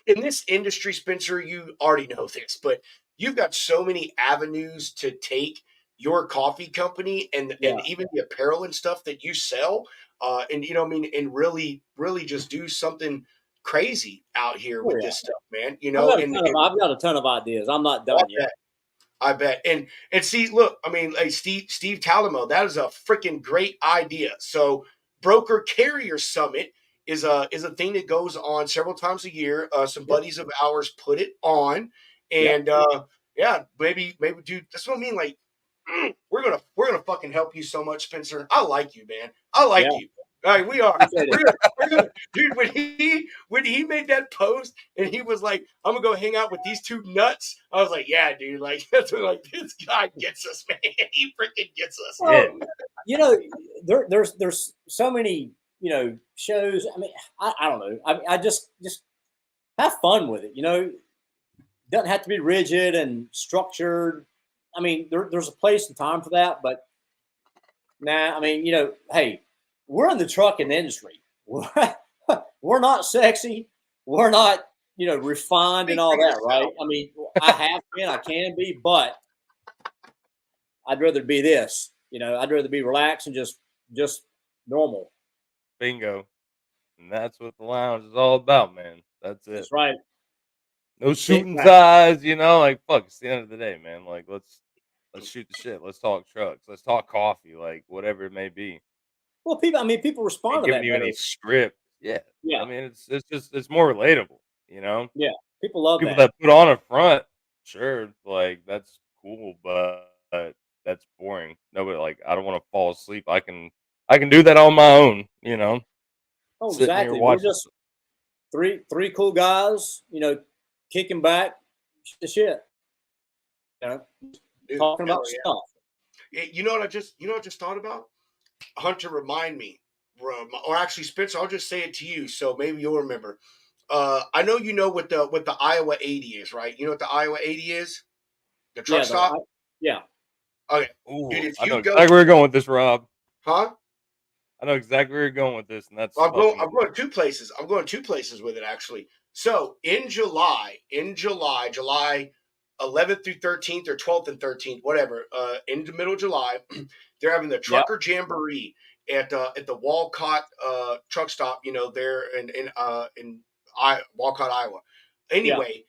in this industry, Spencer, you already know this, but you've got so many avenues to take your coffee company and Yeah. even the apparel and stuff that you sell. And you know, I mean, and really just do something crazy out here Oh with yeah. this stuff, man. You I've know, got a ton of I've got a ton of ideas. I'm not done yet. I bet. And see, look, I mean, like Steve Talamo, that is a freaking great idea. So Broker Carrier Summit is a thing that goes on several times a year. Some Yep. buddies of ours put it on, Yep. and yeah, maybe dude, that's what I mean. Like, we're gonna fucking help you so much, Spencer. I like you, man. I Yeah. like you. All right, we are. Appreciate it. We're gonna, dude. When he made that post and he was like, "I'm gonna go hang out with these two nuts," I was like, "Yeah, dude. Like that's what, like this guy gets us, man. He freaking gets us." Yeah. Well, there's so many shows. I mean, I don't know. I just have fun with it. Doesn't have to be rigid and structured. I mean, there's a place and time for that, but nah. I mean, hey, we're in the trucking industry. We're not sexy. We're not, refined and all that, right? I mean, I have been, I can be, but I'd rather be this. I'd rather be relaxed and just normal. Bingo. And that's what the lounge is all about, man. That's it. That's right. No Sit shooting back. sides, like fuck. It's the end of the day, man. Like let's shoot the shit. Let's talk trucks. Let's talk coffee. Like whatever it may be. Well, people respond Ain't to giving that you better. any script. Yeah. Yeah, I mean, it's more relatable. yeah. People love People that. that put on a front, sure, like that's cool, but that's boring. Nobody like I don't want to fall asleep. I can do that on my own. Oh, Sitting here exactly. We're watching. just three cool guys, kicking back the shit, you know, Dude, talking hell about yeah. stuff. You know what I just thought about? Hunter, remind me, or actually, Spencer, I'll just say it to you, so maybe you'll remember. I know you know what the Iowa 80 is, right? You know what the Iowa 80 is? The truck Yeah, stop. yeah. Okay, dude, Ooh, if I know you go, exactly where you're going with this, Rob. huh? I know exactly where you're going with this, and that's Well, I'm fucking going two places. I'm going two places with it actually. So July 11th through 13th or 12th and 13th, whatever, in the middle of July, they're having the Yep. Trucker Jamboree at the Walcott truck stop. There in Walcott, Iowa. Yeah. Anyway,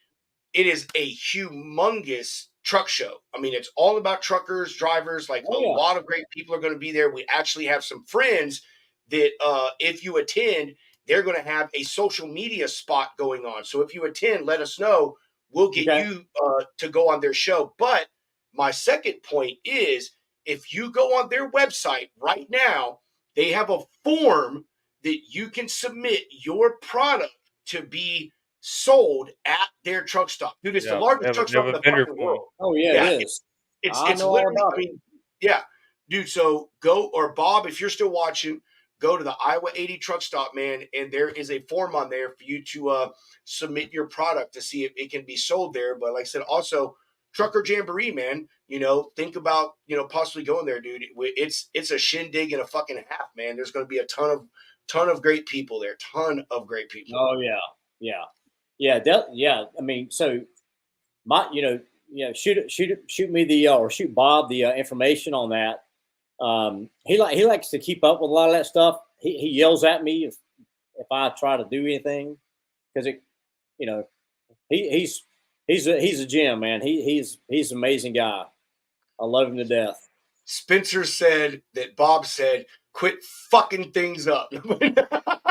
it is a humongous truck show. I mean, it's all about truckers, drivers. Like a Oh yeah. lot of great people are going to be there. We actually have some friends that, if you attend, they're going to have a social media spot going on. So if you attend, let us know. We'll get Okay. you to go on their show. But my second point is, if you go on their website right now, they have a form that you can submit your product to be sold at their truck stop. Dude, it's the yeah. They largest have a, truck they have stop in a the vendor fucking form. world. Oh yeah, Yeah, it is. I it's know all literally, about I it. mean, yeah, dude. So go, or Bob, if you're still watching, go to the Iowa 80 truck stop, man, and there is a form on there for you to submit your product to see if it can be sold there. But like I said, also Trucker Jamboree, man. Think about possibly going there, dude. It's a shindig and a fucking half, man. There's going to be a ton of great people there, ton of great people. Oh yeah, yeah. Yeah. I mean, so my, shoot me or shoot Bob the information on that. He likes to keep up with a lot of that stuff. He yells at me if I try to do anything because you know, he's a gem, man. He's an amazing guy. I love him to death. Spencer said that Bob said, "Quit fucking things up."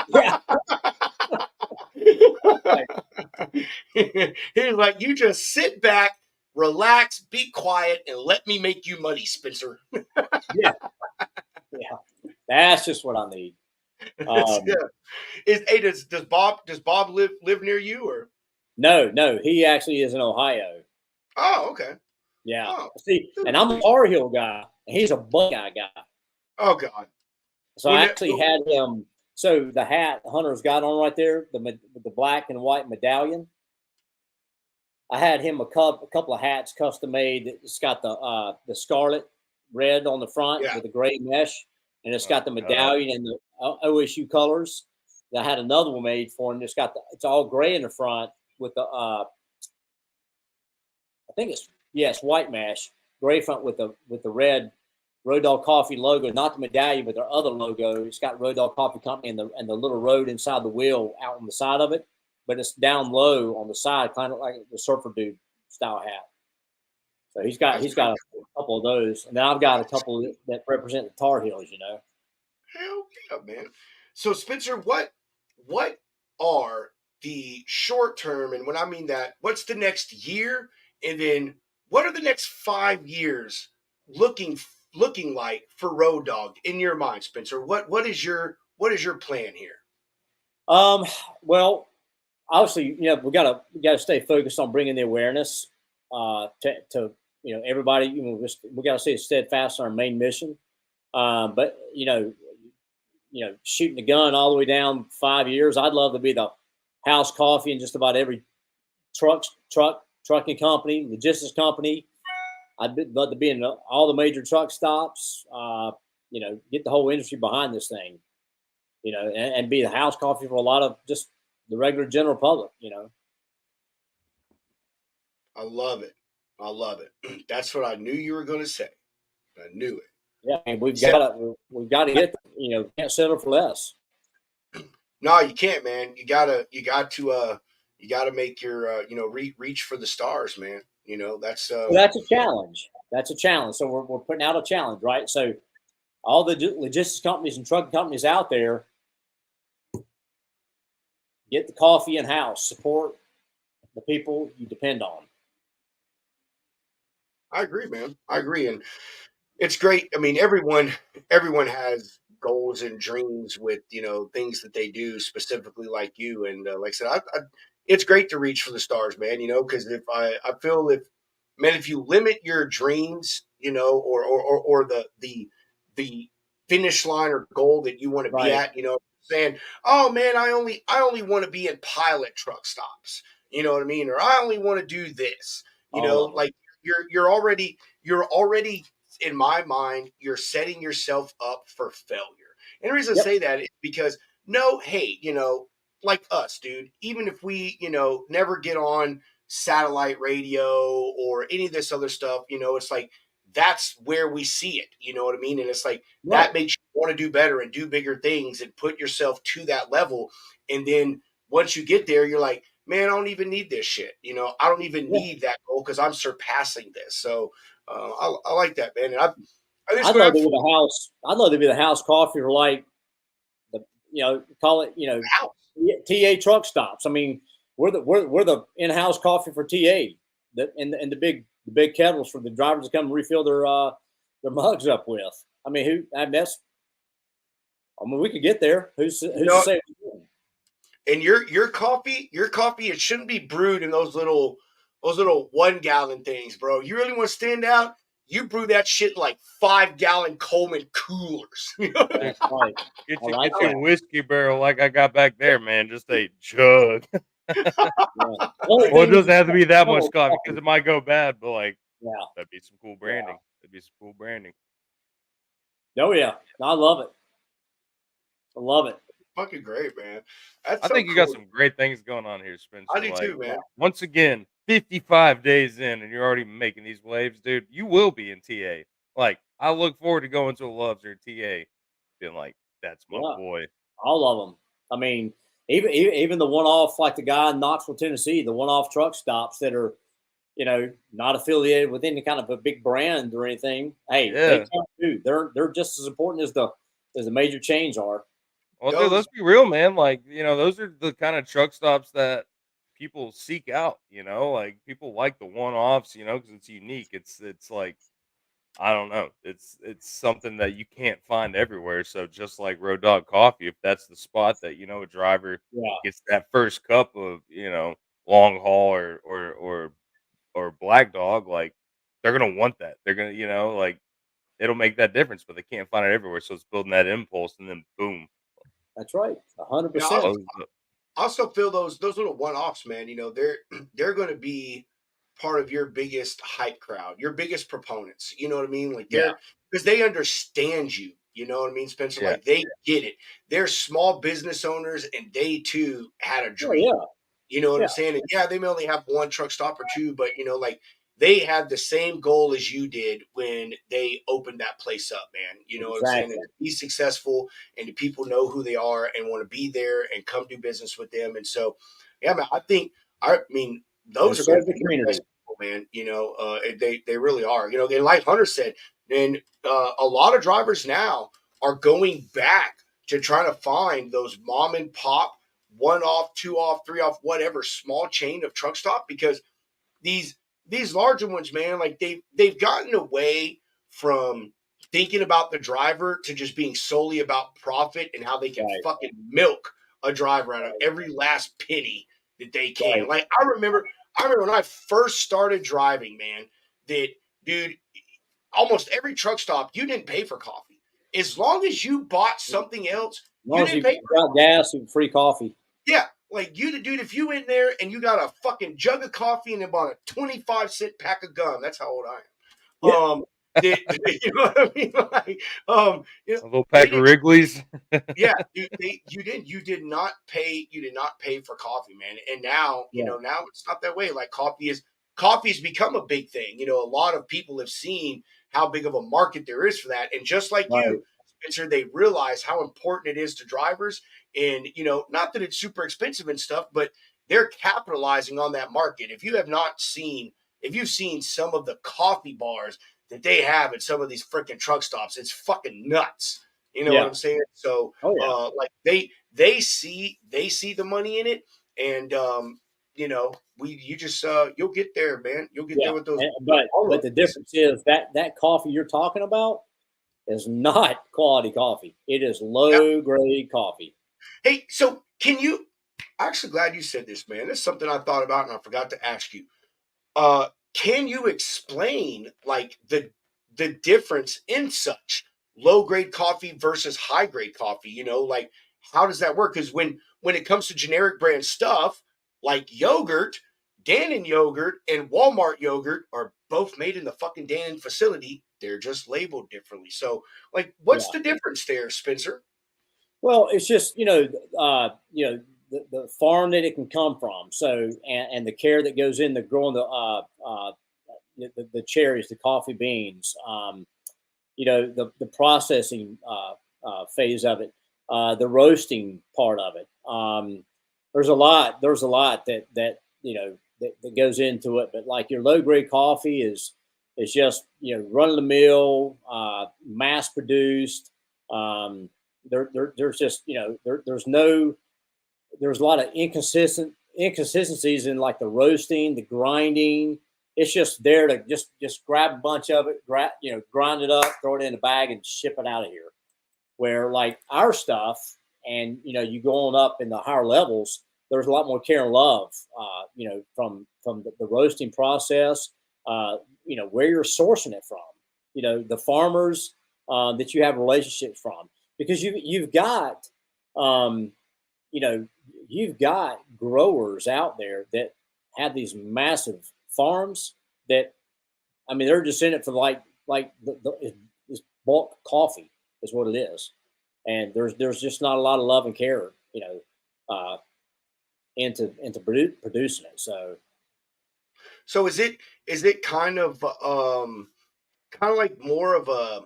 Yeah. He's like, "You just sit back, relax, be quiet, and let me make you money, Spencer." Yeah. Yeah. That's just what I need. Yeah. Does Bob live near you, or? No, he actually is in Ohio. Oh, okay. Yeah. Oh, See, and I'm a Tar Heel guy, and he's a Buckeye guy. oh God. So I actually had him. So the hat Hunter's got on right there, the black and white medallion. I had him a couple of hats custom made. It's got the scarlet red on the front Yeah. with the gray mesh, and it's got the God. medallion and the OSU colors. I had another one made for him. It's all gray in the front, with the I think it's white mash, gray front with the red Road Dog Coffee logo, not the medallion, but their other logo. It's got Road Dog Coffee Company and the little road inside the wheel out on the side of it, but it's down low on the side, kind of like the surfer dude style hat. So he's got a couple of those, and then I've got a couple that represent the Tar Heels. Hell yeah, man. So Spencer, what are the short term, and when I mean that, what's the next year, and then what are the next 5 years looking like for Road Dog in your mind, Spencer? What is your plan here? Well, obviously, we gotta stay focused on bringing the awareness to everybody. We gotta stay steadfast on our main mission. But shooting the gun all the way down 5 years, I'd love to be the house coffee in just about every trucking company, logistics company. I'd love to be in all the major truck stops. Get the whole industry behind this thing. And be the house coffee for a lot of just the regular general public. I love it. I love it. That's what I knew you were going to say. I knew it. Yeah, and we've got to get. Can't settle for less. No, you can't, man. You got to make your reach for the stars, man. That's that's a challenge. That's a challenge. So we're putting out a challenge, right? So all the logistics companies and trucking companies out there, get the coffee in house. Support the people you depend on. I agree, man. I agree, and it's great. I mean, everyone has goals and dreams with things that they do specifically like you. And like I said, it's great to reach for the stars, man. Because if I feel if you limit your dreams, or the finish line or goal that you want to be at, saying, oh man, I only want to be in pilot truck stops. You know what I mean? Or I only want to do this. Like you're already in my mind, you're setting yourself up for failure. And the reason I say that is because like us, dude, even if we, never get on satellite radio or any of this other stuff, it's like that's where we see it. You know what I mean? And it's like that makes you want to do better and do bigger things and put yourself to that level. And then once you get there, you're like, man, I don't even need this shit. I don't even need that goal because I'm surpassing this. So I like that, man. And I'd love to be the house. I'd love to be the house coffee for like call it TA truck stops. I mean, we're the in-house coffee for TA, and the big kettles for the drivers to come and refill their mugs up with. I mean, we could get there. Who's to say? And your coffee, it shouldn't be brewed in those little 1 gallon things, bro. You really want to stand out? You brew that shit like 5 gallon Coleman coolers. That's right. Get you a whiskey barrel like I got back there, man. Just a jug. Well, it doesn't have to be that much coffee because it might go bad, but that'd be some cool branding. That'd be some cool branding. Oh yeah, I love it. I love it. Fucking great, man. I think you got some great things going on here, Spencer. I do too, man. Once again, 55 days in, and you're already making these waves, dude. You will be in TA. I look forward to going to a Loves or TA, being like, "That's my boy." All of them. I mean, even the one-off, like the guy in Knoxville, Tennessee, the one-off truck stops that are, not affiliated with any kind of a big brand or anything. Hey, they count too. They're just as important as the major chains are. Well, dude, let's be real, man. Those are the kind of truck stops that people seek out. People like the one-offs, because it's unique. It's like, I don't know. It's something that you can't find everywhere. So just like Road Dog Coffee, if that's the spot that a driver gets that first cup of long haul or Black Dog, they're gonna want that. They're gonna it'll make that difference, but they can't find it everywhere. So it's building that impulse, and then boom. That's right, 100%. I also feel those little one-offs, man. They're going to be part of your biggest hype crowd, your biggest proponents. You know what I mean? Because they understand you. You know what I mean, Spencer? They get it. They're small business owners, and they too had a dream. You know what Yeah, I'm saying? And yeah, they may only have one truck stop or two, but like they had the same goal as you did when they opened that place up, man. You know what I'm saying? And exactly. to be successful and the people know who they are and want to be there and come do business with them. And so, yeah, man, I mean, And those are going serve to the be your best community. people, man. They really are. And like Hunter said, then a lot of drivers now are going back to trying to find those mom and pop, one off, two off, three off, whatever small chain of truck stop, because these these larger ones, man, like they've gotten away from thinking about the driver to just being solely about profit and how they can Right, fucking milk a driver out of right, every last penny that they can. right. Like I remember when I first started driving, man, that dude, almost every truck stop, you didn't pay for coffee. As long as you bought something else, As you long as didn't you pay for got coffee. gas and free coffee. Yeah, like you, dude, if you went there and you got a fucking jug of coffee and then bought a 25-cent pack of gum, that's how old I Yeah, am. You know what I mean? Like, A little they pack of didn't. Wrigley's. Yeah, you did not pay for coffee, man. And now, yeah, now it's not that way. Like coffee's become a big thing. A lot of people have seen how big of a market there is for that. And just like right. you, Spencer, they realize how important it is to drivers. And, not that it's super expensive and stuff, but they're capitalizing on that market. If you've seen some of the coffee bars that they have at some of these freaking truck stops, it's fucking nuts. You know what Yeah. I'm saying? So Oh yeah. like they see the money in it, and you just you'll get there, man. You'll get there Yeah. with those But all the those. difference is that coffee you're talking about is not quality coffee. It is Yeah. low grade coffee. Hey, so can you? I'm actually glad you said this, man. This is something I thought about and I forgot to ask you. Can you explain like the difference in such low grade coffee versus high grade coffee? Like how does that work? Because when it comes to generic brand stuff like yogurt, Dannon yogurt and Walmart yogurt are both made in the fucking Dannon facility. They're just labeled differently. So, like, what's Yeah. the difference there, Spencer? Well, it's just the farm that it can come from. So and the care that goes into growing the cherries, the coffee beans. The processing phase of it, the roasting part of it. There's a lot. There's a lot that goes into it. But like your low grade coffee is just run of the mill, mass produced. There's just there's a lot of inconsistencies in like the roasting, the grinding. It's just there to just grab a bunch of it, grind it up, throw it in a bag, and ship it out of here. Where like our stuff, and you go on up in the higher levels, there's a lot more care and love, from the roasting process, where you're sourcing it from, the farmers that you have relationships from, because you've got um, you know, you've got growers out there that have these massive farms that, I mean, they're just in it for it's bulk coffee is what it is, and there's just not a lot of love and care, uh, into producing it. So So is it kind of like more of a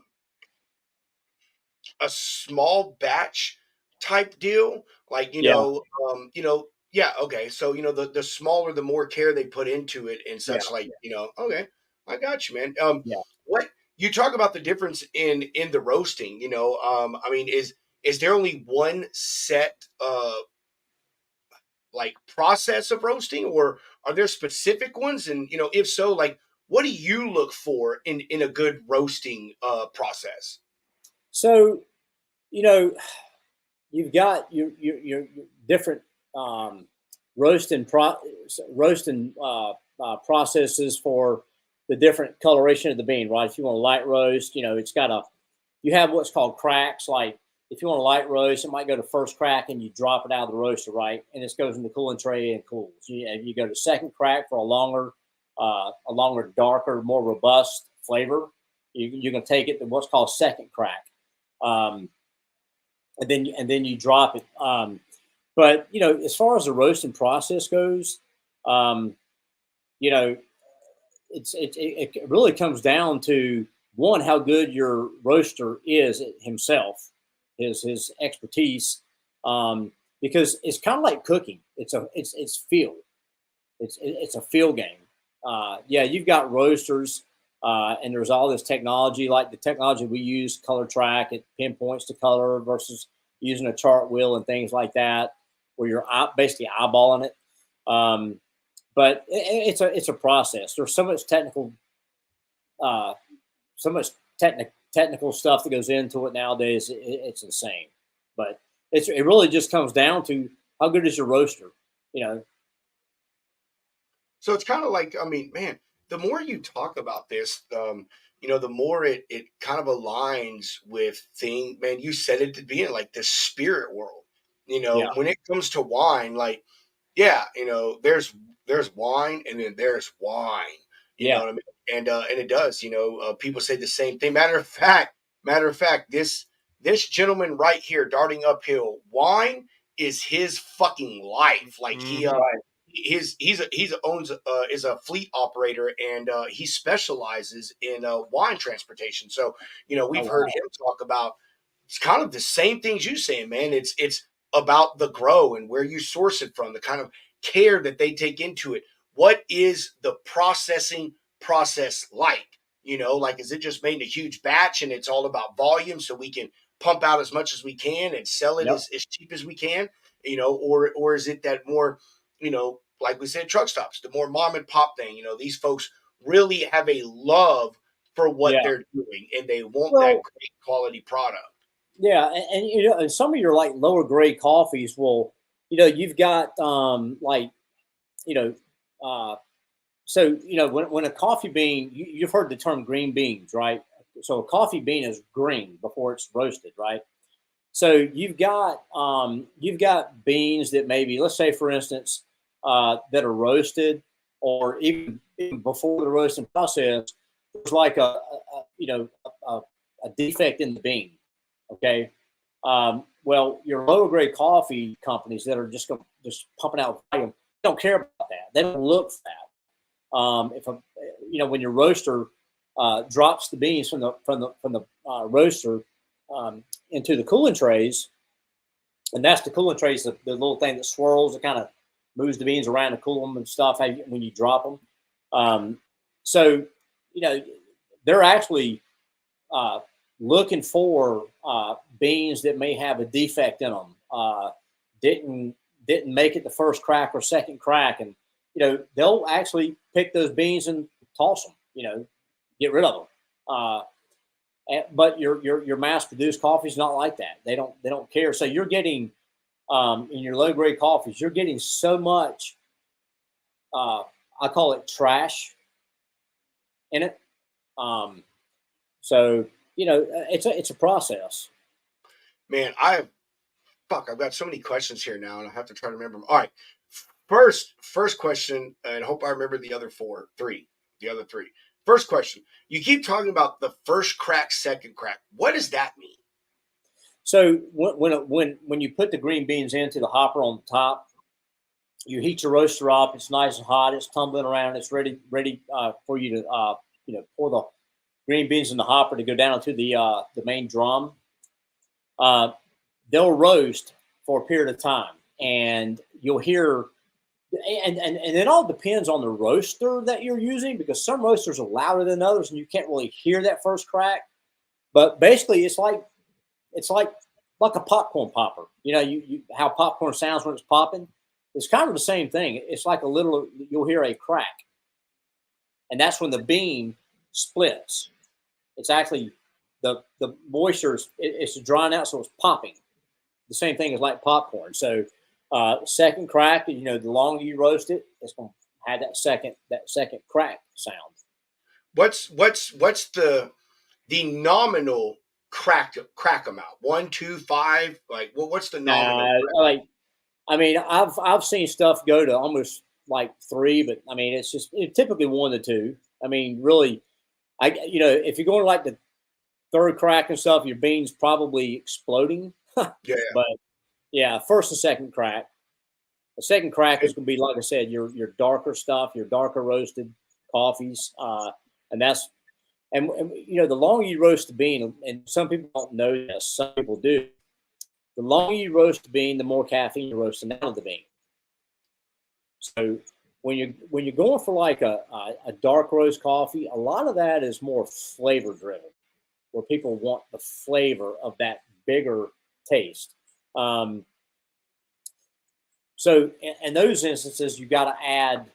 small batch type deal? Like, yeah, yeah, okay. So, the smaller, the more care they put into it and yeah, such, like, okay, I got you, man. yeah. What you talk about the difference in the roasting, I mean, is there only one set like process of roasting, or are there specific ones? And if so, like what do you look for in a good roasting process? So you know, you've got your different um, roasting roasting processes for the different coloration of the bean, right? If you want a light roast, you have what's called cracks. Like if you want a light roast, it might go to first crack and you drop it out of the roaster, right? And this goes in the cooling tray and cools. You go to second crack for a longer, darker, more robust flavor. You can take it to what's called second crack. Um, and then you drop it. But as far as the roasting process goes, you know, it really comes down to one, how good your roaster is himself, his expertise, because it's kind of like cooking. It's feel. It's a feel game. Yeah, you've got roasters, and there's all this technology, like the technology we use, color track, it pinpoints the color versus using a chart wheel and things like that, where you're basically eyeballing it. But it's a process. There's so much uh, technical stuff that goes into it nowadays. It's insane. But it really just comes down to how good is your roaster. You know, So it's kind of like, I mean, man, the more you talk about this, the more it kind of aligns with thing. Man, you said it to be in like the spirit world. yeah, When it comes to wine, like, yeah, there's wine and then there's wine. You know yeah, what I mean? And it does. People say the same thing. Matter of fact, this gentleman right here, darting uphill, wine is his fucking life. Like Hmm. right, he's owns is a fleet operator, and he specializes in wine transportation. So oh we've heard wow, him talk about it's kind of the same things you saying, man. It's about the grow and where you source it from, the kind of care that they take into it. What is the processing process like? Like, is it just made in a huge batch and it's all about volume so we can pump out as much as we can and sell it yep, as cheap as we can? Or is it that more, like we said, truck stops, the more mom and pop thing? These folks really have a love for what yeah. they're doing and they want that Well, great quality product. yeah, and and some of your like lower grade coffees will, you've got like you know, uh, so when a coffee bean, you've heard the term green beans, right? So a coffee bean is green before it's roasted, right? So you've got beans that maybe, let's say for instance, that are roasted, or even before the roasting process, there's like a defect in the bean. Okay. Well, your lower grade coffee companies that are just pumping out volume don't care about that. They don't look for that. If a, when your roaster drops the beans from the roaster into the cooling trays, and that's the cooling trays, the little thing that swirls, that kind of moves the beans around to cool them and stuff when you drop them. So you know they're actually uh, looking for beans that may have a defect in them. Didn't didn't make it the first crack or second crack, and they'll actually pick those beans and toss them. Get rid of them. But your mass produced coffee is not like that. They don't care. So you're getting in your low grade coffees, you're getting so much. Uh, I call it trash in it. Um, so it's a process. Man, I've got so many questions here now, and I have to try to remember them. All right, first question, and hope I remember the other three. First question: you keep talking about the first crack, second crack. What does that mean? So when you put the green beans into the hopper on the top, you heat your roaster up. It's nice and hot. It's tumbling around. It's ready for you to pour the green beans in the hopper to go down into the main drum. Uh, they'll roast for a period of time, and you'll hear. And it all depends on the roaster that you're using, because some roasters are louder than others, and you can't really hear that first crack. But basically, it's like a popcorn popper. You how popcorn sounds when it's popping. It's kind of the same thing. It's like a little. You'll hear a crack, and that's when the bean splits. It's actually the moisture it's drying out, so it's popping. The same thing as like popcorn. So second crack, the longer you roast it, it's going to have that second crack sound. What's the nominal crack amount? 1, 2, 5? Like, what's the nominal? Like, I mean, I've seen stuff go to almost like three, but I mean, it's typically 1 to 2. I mean, really, if you're going like the third crack and stuff, your beans probably exploding. Yeah, But Yeah, first and second crack. The second crack is going to be, like I said, your darker stuff, your darker roasted coffees, and that's and the longer you roast the bean, and some people don't know this, some people do. The longer you roast the bean, the more caffeine you're roasting out of the bean. So when you're going for like a dark roast coffee, a lot of that is more flavor driven, where people want the flavor of that bigger taste. Um, so in those instances, you got to add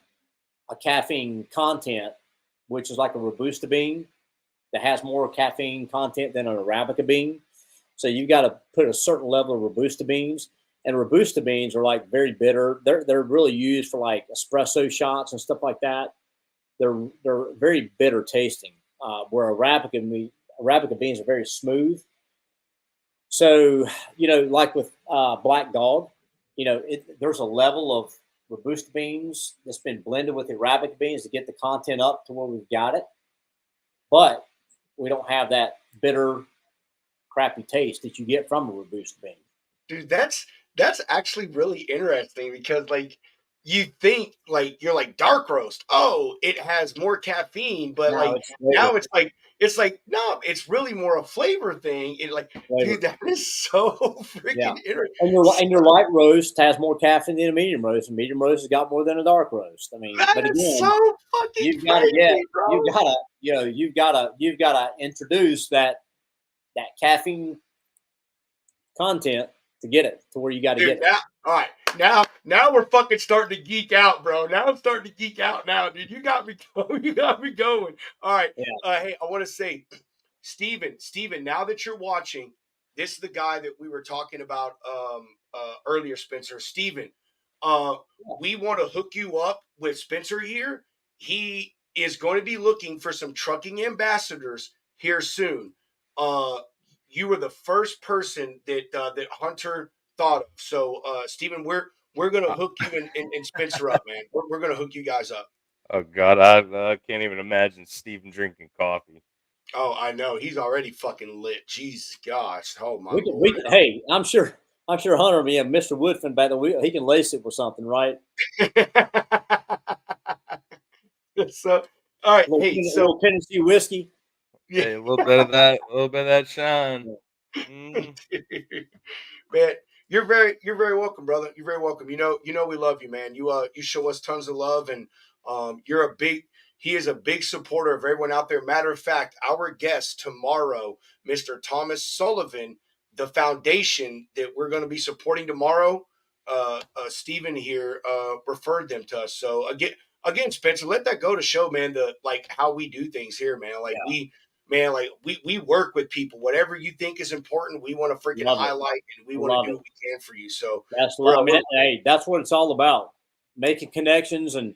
a caffeine content, which is like a robusta bean that has more caffeine content than an arabica bean. So you've got to put a certain level of robusta beans, and robusta beans are like very bitter. They're really used for like espresso shots and stuff like that. They're very bitter tasting. Where arabica beans are very smooth. So like with Black Dog, there's a level of robusta beans that's been blended with the arabica beans to get the content up to where we've got it, but we don't have that bitter, crappy taste that you get from a robusta bean. Dude, that's actually really interesting because like you think like you're like dark roast. Oh, it has more caffeine, but Now like it's now flavor. it's like no, it's really more a flavor thing. It like Flavor. dude, that is so Yeah. freaking interesting. And your light roast has more caffeine than a medium roast, and medium roast has got more than a dark roast. I mean, That but is again, so fucking you've got to get, crazy, bro. you've got to introduce that caffeine content to get it to where you got to Dude, get it. all right, now we're fucking starting to geek out, bro. Now I'm starting to geek out now, dude. You got me going. You got me going. All right. Yeah. Hey, I want to say, Steven, now that you're watching, this is the guy that we were talking about earlier, Spencer. Steven, uh, we want to hook you up with Spencer here. He is going to be looking for some trucking ambassadors here soon. Uh, you were the first person that Hunter thought of. So, Steven, we're gonna hook you and Spencer up, man. We're gonna hook you guys up. Oh God, I can't even imagine Steven drinking coffee. Oh, I know he's already fucking lit. Jesus, gosh, oh my We lord. can, hey, I'm sure Hunter, me and Mr. Woodfin back there, he can lace it with something, right? So, all right, A little, hey, a so little Tennessee whiskey. yeah. Hey, a little bit of that, a little bit of that shine. Mm. Man, you're very welcome, brother. You're very welcome. You know we love you, man. You show us tons of love, and he is a big supporter of everyone out there. Matter of fact, our guest tomorrow, Mr. Thomas Sullivan, the foundation that we're going to be supporting tomorrow, Stephen here referred them to us. So again, Spencer, let that go to show, man, the like how we do things here, man. Like Yeah, we work with people. Whatever you think is important, we want to freaking love it. highlight, and we want to Love do it. what we can for you. So, Absolutely. I bro, mean, hey, that's what it's all about. Making connections. And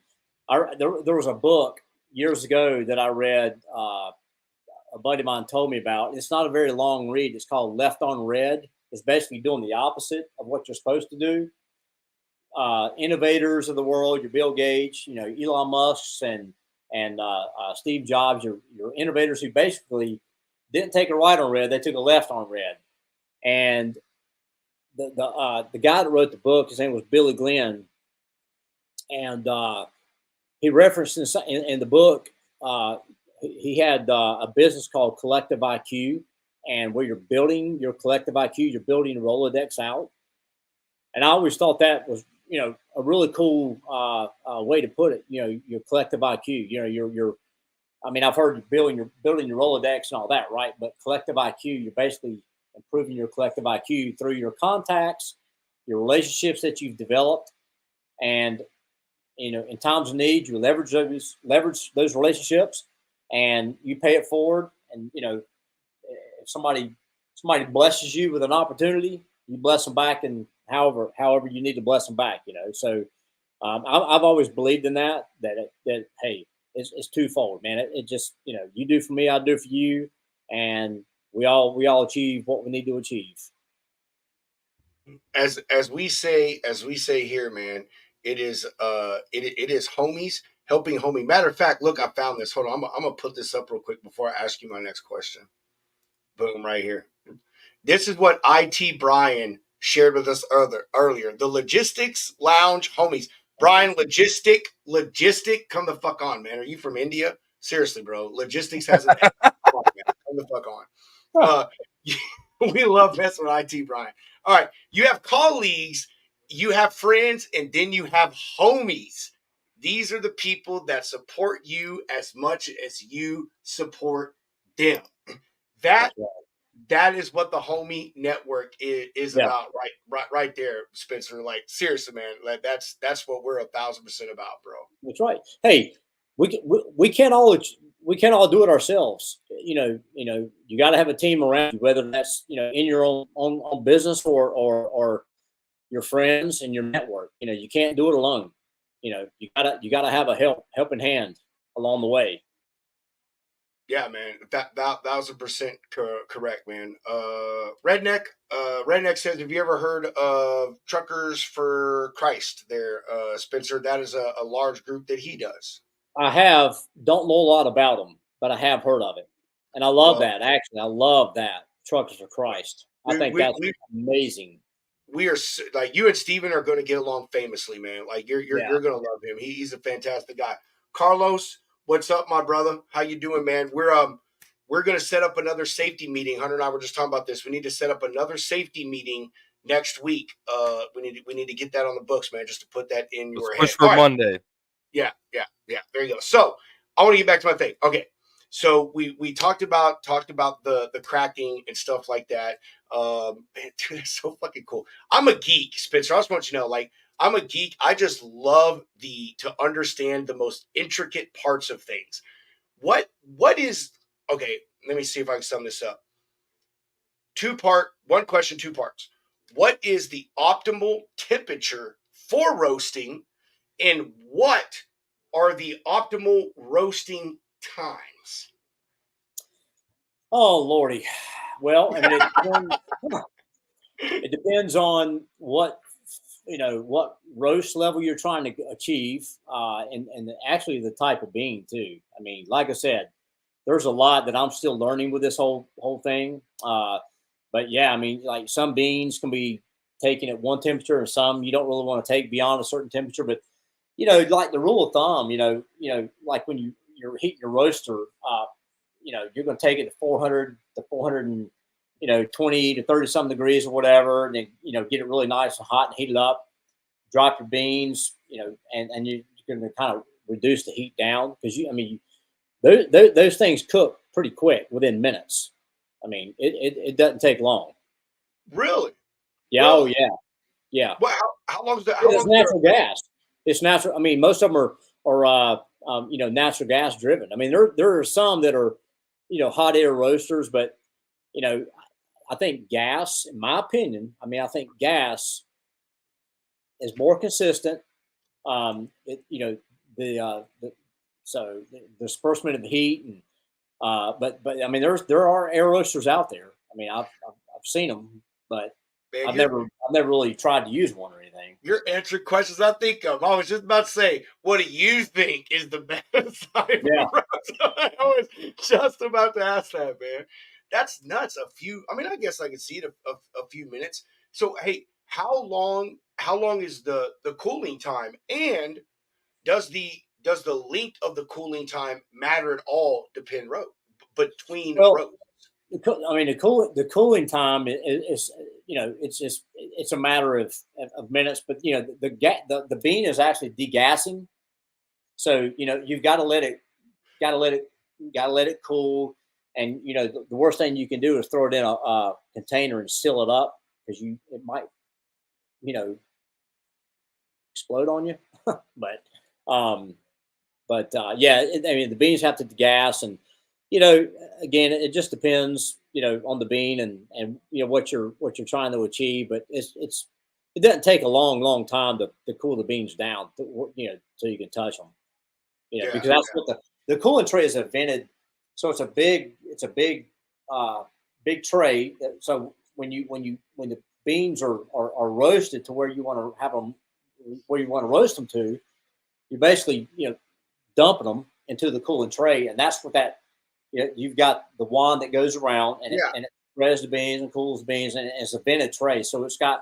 there was a book years ago that I read. A buddy of mine told me about. It's not a very long read. It's called Left on Red. It's basically doing the opposite of what you're supposed to do. Innovators of the world, your Bill Gates, Elon Musk's and Steve Jobs, your innovators who basically didn't take a right on red, they took a left on red. And the guy that wrote the book, his name was Billy Glenn, and he referenced in the book, he had a business called Collective IQ, and where you're building your collective IQ, you're building your Rolodex out. And I always thought that was, a really cool way to put it. Your collective IQ. Your I mean, I've heard you building your Rolodex and all that, right? But collective IQ, you're basically improving your collective IQ through your contacts, your relationships that you've developed, and in times of need, you leverage those relationships, and you pay it forward. And if somebody blesses you with an opportunity, you bless them back, and however you need to bless them back. So I've always believed in that hey, it's twofold, man. It just you do for me, I do for you, and we all achieve what we need to achieve. as we say here, man, it is homies helping homie. Matter of fact, look, I found this. Hold on, I'm gonna put this up real quick before I ask you my next question. Boom, right here. This is what IT Brian shared with us earlier. The Logistics Lounge homies. Brian, logistic, come the fuck on, man. Are you from India? Seriously, bro. Logistics has an come the fuck on. We love messing with IT, Brian. All right. You have colleagues, you have friends, and then you have homies. These are the people that support you as much as you support them. That is what the homie network is about, right there, Spencer. Like, seriously, man, like that's what we're 1,000% about, bro. That's right. Hey, we can't all do it ourselves. You got to have a team around you, whether that's in your own business or your friends and your network. You can't do it alone. You gotta have a helping hand along the way. Yeah, man, that 1,000% correct, man. Redneck says, have you ever heard of Truckers for Christ? There, Spencer. That is a large group that he does. I don't know a lot about them, but I have heard of it, and I love that. Actually, I love that Truckers for Christ. I think that's amazing. We are like, you and Steven are going to get along famously, man. Like you're going to love him. He's a fantastic guy. Carlos, what's up, my brother? How you doing, man? We're going to set up another safety meeting. Hunter and I were just talking about this. We need to set up another safety meeting next week. We need to get that on the books, man, just to put that in your head. Push for Monday. Yeah. There you go. So I want to get back to my thing. Okay. So we talked about the cracking and stuff like that. Man, dude, that's so fucking cool. I'm a geek, Spencer. I just want you to know, like, I'm a geek. I just love to understand the most intricate parts of things. What is, okay, let me see if I can sum this up. One question, 2 parts. What is the optimal temperature for roasting, and what are the optimal roasting times? Oh, Lordy. Well, I mean, it depends on what roast level you're trying to achieve, and actually the type of bean too. I mean, like I said, there's a lot that I'm still learning with this whole thing. But yeah, I mean, like some beans can be taken at one temperature, and some you don't really want to take beyond a certain temperature. But like the rule of thumb, like when you're heating your roaster, you're going to take it to 400 to 420 to 30 something degrees or whatever, and then get it really nice and hot and heat it up. Drop your beans, and you're going to kind of reduce the heat down because those things cook pretty quick within minutes. I mean, it doesn't take long. Really? Yeah. Really? Oh yeah. Well, how long is that? It's natural gas. It's natural. I mean, most of them are natural gas driven. I mean, there are some that are hot air roasters, but I think gas, in my opinion, I think gas is more consistent. So the disbursement of the heat, and but I mean, there are air roasters out there. I mean, I've seen them, but man, I've never really tried to use one or anything. You're answering questions I think of. I was just about to say, what do you think is the best type of roast? I was just about to ask that, man. That's nuts. I guess I could see it a few minutes. So, hey, how long is the cooling time? And does the length of the cooling time matter at all between roasts? I mean, the cooling time is it's a matter of minutes, but the bean is actually degassing. So, you've got to let it cool. And, the worst thing you can do is throw it in a container and seal it up because it might, explode on you. But the beans have to degas, and, again, it just depends, on the bean and what you're trying to achieve. But it doesn't take a long time to cool the beans down, till you can touch them. Because that's what the cooling tray is invented. So it's a big tray. So when the beans are roasted to where you want to have them, where you want to roast them to, you're basically dumping them into the cooling tray, and that's what that. You've got the wand that goes around, and spreads the beans and cools the beans, and it's a vented tray, so it's got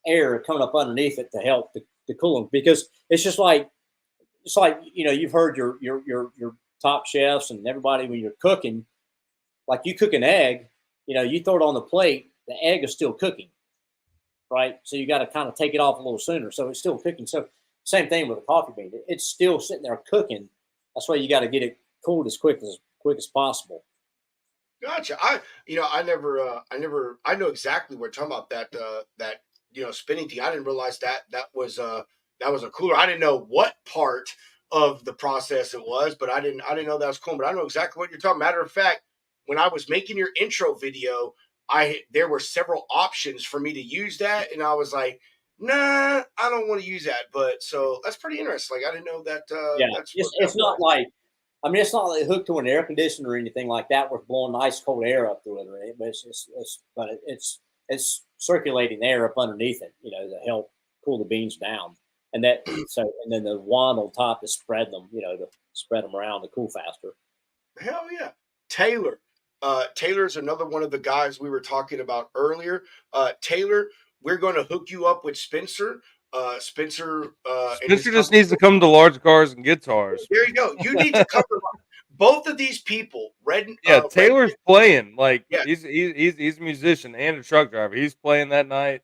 air coming up underneath it to help to cool them. Because it's like you've heard your top chefs and everybody when you're cooking, like you cook an egg, you throw it on the plate, the egg is still cooking, right? So you got to kind of take it off a little sooner, so it's still cooking. So same thing with a coffee bean, it's still sitting there cooking. That's why you got to get it cooled as quick as possible. Gotcha. I know exactly what you're talking about. That spinning thing. I didn't realize that was a cooler. I didn't know what part of the process it was, but I didn't know that was cool. But I know exactly what you're talking. Matter of fact, when I was making your intro video, there were several options for me to use that, and I was like, nah, I don't want to use that. But so that's pretty interesting. Like I didn't know that. Yeah, That's it's not like. I mean, it's not like hooked to an air conditioner or anything like that. We're blowing nice cold air up through it, right? But it's circulating air up underneath it, to help cool the beans down. And then the wand on top to spread them, to spread them around to cool faster. Hell yeah, Taylor. Taylor's another one of the guys we were talking about earlier. Taylor, we're going to hook you up with Spencer. Spencer just needs to come to Large Cars and Guitars. There you go. You need to cover both of these people. Taylor's playing. Like yeah. he's a musician and a truck driver. He's playing that night.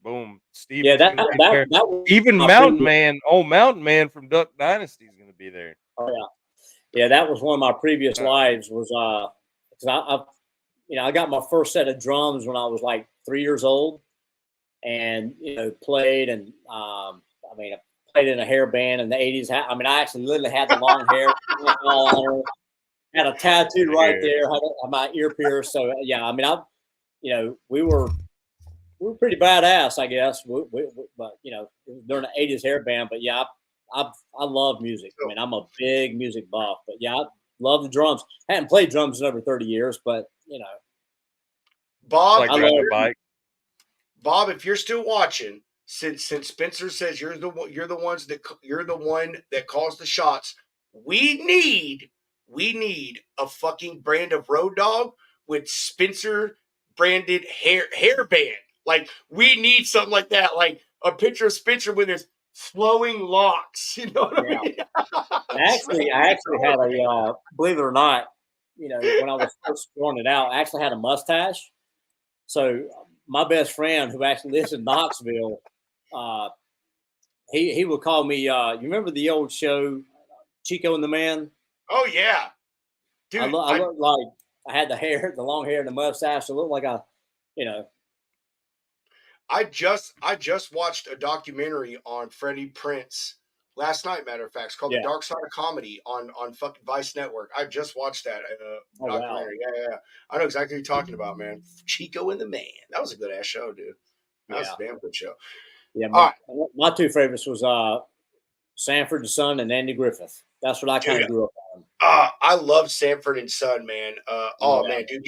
Boom, Steve. Yeah, that even Mountain Man. Oh, Mountain Man from Duck Dynasty is going to be there. Oh yeah, that was one of my previous lives. Was because I got my first set of drums when I was like 3 years old. And played, and I played in a hair band in the 80s. I actually literally had the long hair, had a tattoo right there, had my ear pierced. So yeah, we were pretty badass, I guess. But during the 80s hair band. But yeah, I love music. I'm a big music buff. But yeah, I love the drums. I hadn't played drums in over 30 years, but Bob, like riding a bike. Bob, if you're still watching, since Spencer says you're the one that calls the shots, we need a fucking brand of Road Dog with Spencer branded hairband. Like we need something like that, like a picture of Spencer with his flowing locks. You know what I mean? I actually had a believe it or not, when I was first throwing it out, I actually had a mustache. So my best friend, who actually lives in Knoxville, he would call me. You remember the old show, Chico and the Man? Oh yeah, dude. I looked like I had the long hair and the mustache. I looked like I just watched a documentary on Freddie Prinze last night. Matter of fact, it's called The Dark Side of Comedy on fucking Vice Network. I just watched that documentary. Wow. Yeah. I know exactly what you're talking about, man. Chico and the Man. That was a good ass show, dude. That was a damn good show. Yeah, my two favorites was Sanford and Son and Andy Griffith. That's what I kind of grew up on. I love Sanford and Son, man. Man, dude.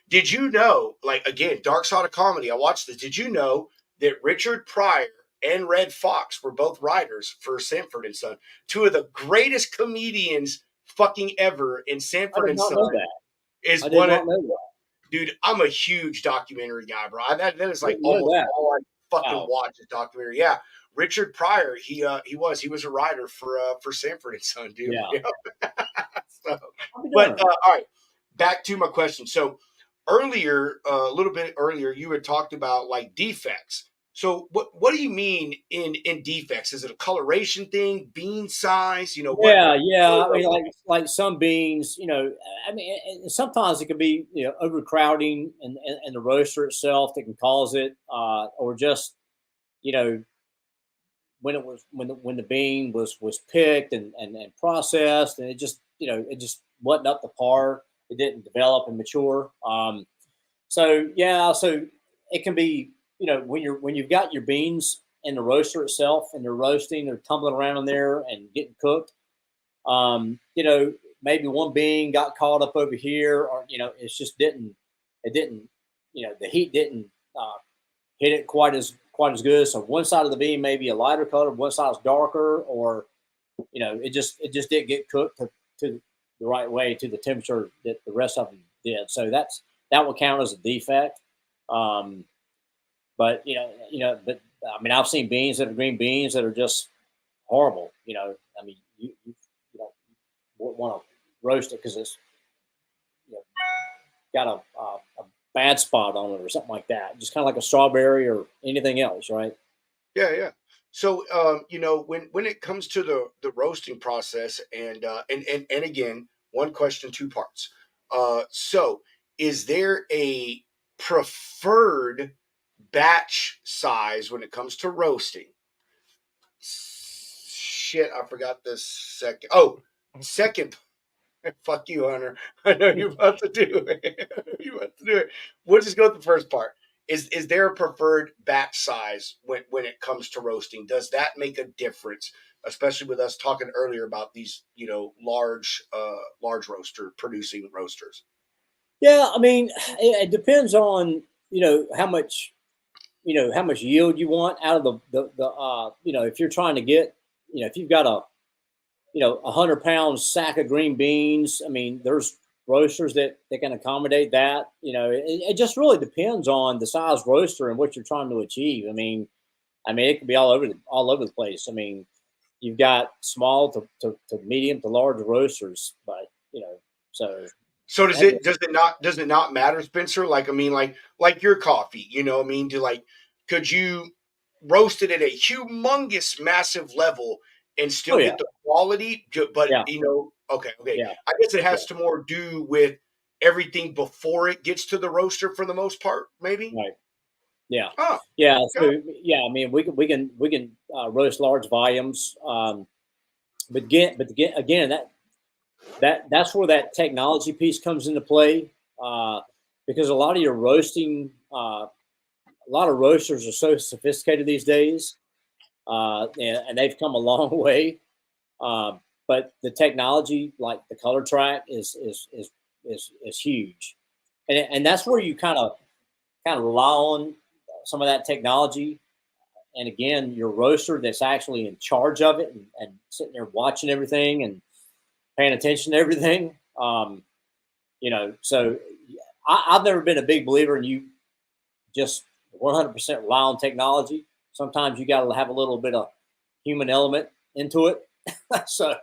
Did you know, like, again, Dark Side of Comedy, I watched this. Did you know that Richard Pryor and Red Fox were both writers for Sanford and Son? Two of the greatest comedians fucking ever. In Sanford and Son is one of, dude. I'm a huge documentary guy, bro. That is like almost all I fucking watch is documentary. Yeah, Richard Pryor, he was a writer for Sanford and Son, dude. Yeah. But all right, back to my question. So earlier, a little bit earlier, you had talked about like defects. So what do you mean in defects? Is it a coloration thing, bean size? Yeah. Like some beans, sometimes it can be overcrowding and the roaster itself that can cause it, or just when the bean was picked and processed, and it just wasn't up to par. It didn't develop and mature. So it can be. When you've got your beans in the roaster itself and they're roasting, they're tumbling around in there and getting cooked. Maybe one bean got caught up over here, or it didn't. The heat didn't hit it quite as good. So one side of the bean may be a lighter color, one side is darker, or it just didn't get cooked to the right way to the temperature that the rest of them did. So that's that would count as a defect. But but I mean, I've seen beans that are green beans that are just horrible. I mean, you don't want to roast it because it's got a bad spot on it or something like that. Just kind of like a strawberry or anything else, right? Yeah, yeah. So, when it comes to the roasting process, and again, one question, two parts. So, is there a preferred batch size when it comes to roasting? Shit, I forgot the second. Oh, second. Fuck you, Hunter. I know you're about to do it. I know you're about to do it. We'll just go with the first part. Is there a preferred batch size when it comes to roasting? Does that make a difference? Especially with us talking earlier about these, large roaster producing roasters. Yeah, I mean, it depends on how much yield you want out of the if you're trying to get if you've got a 100 pound sack of green beans. I mean, there's roasters that can accommodate that. It just really depends on the size roaster and what you're trying to achieve. I mean, it could be all over the place. I mean, you've got small to medium to large roasters, but so So does that, it not matter, Spencer? Like, I mean, like your coffee, I mean, could you roast it at a humongous massive level and oh still yeah, get the quality? But yeah, okay, okay. yeah, I guess it yeah, has to more do with everything before it gets to the roaster for the most part, maybe. right. Yeah, Oh, yeah. God. So yeah, I mean, we can roast large volumes, but again, that's where that technology piece comes into play, because a lot of roasters are so sophisticated these days, and they've come a long way. Uh, but the technology, like the color track, is huge, and that's where you kind of rely on some of that technology. And again, your roaster that's actually in charge of it and sitting there watching everything and paying attention to everything. So I've never been a big believer in you just 100% rely on technology. Sometimes you got to have a little bit of human element into it. So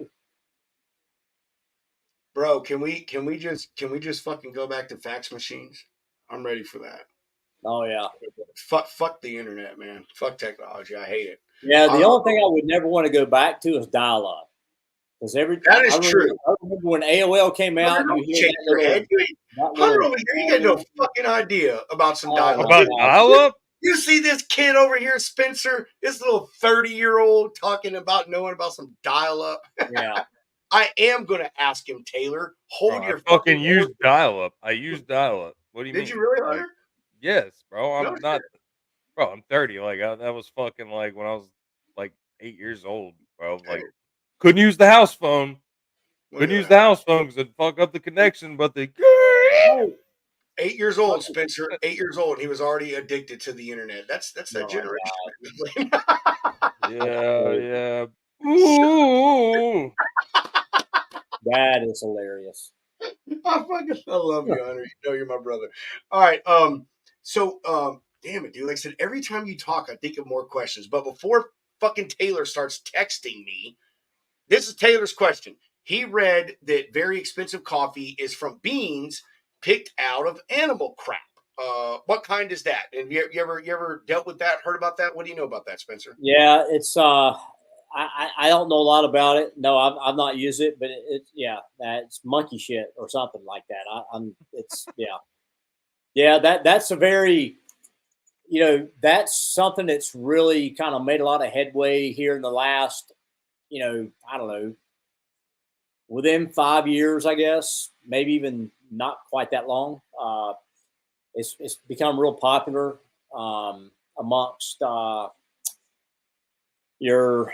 Bro, can we just fucking go back to fax machines? I'm ready for that. oh yeah, Fuck the internet, man. Fuck technology. I hate it. yeah. The Uh, only thing I would never want to go back to is dial up, because that is true. I remember when AOL came Hunter, out and you don't hear shake your head. that Hunter little over here, you got no fucking idea about some oh dial-up. my About god, dial up? You see this kid over here, Spencer, this little 30-year-old talking about knowing about some dial-up. yeah. I am going to ask him, Taylor. Bro, Hold I your fucking fucking horse. used dial up. I used dial up. What do you Did you mean? really, Like, Hunter? yes, bro. No I'm not, shit. bro. I'm 30. Like, that was fucking like when I was like 8 years old, bro. Hey, Like, couldn't use the house phone. look Couldn't at use the that. house phone because it'd fuck up the connection. But the 8 years old, Spencer. 8 years old. And he was already addicted to the internet. That's that Oh my generation. yeah, god, yeah. Ooh. that is hilarious. I love you, Hunter. You know you're my brother. All right. So damn it, dude. Like I said, every time you talk, I think of more questions. But before fucking Taylor starts texting me, this is Taylor's question. He read that very expensive coffee is from beans picked out of animal crap. What kind is that? And you ever dealt with that? Heard about that? What do you know about that, Spencer? Yeah, it's I don't know a lot about it. No, I've not used it, but yeah, that's monkey shit or something like that. I'm it's yeah, that's a very that's something that's really kind of made a lot of headway here in the last I don't know, within 5 years, I guess, maybe even not quite that long. It's become real popular amongst your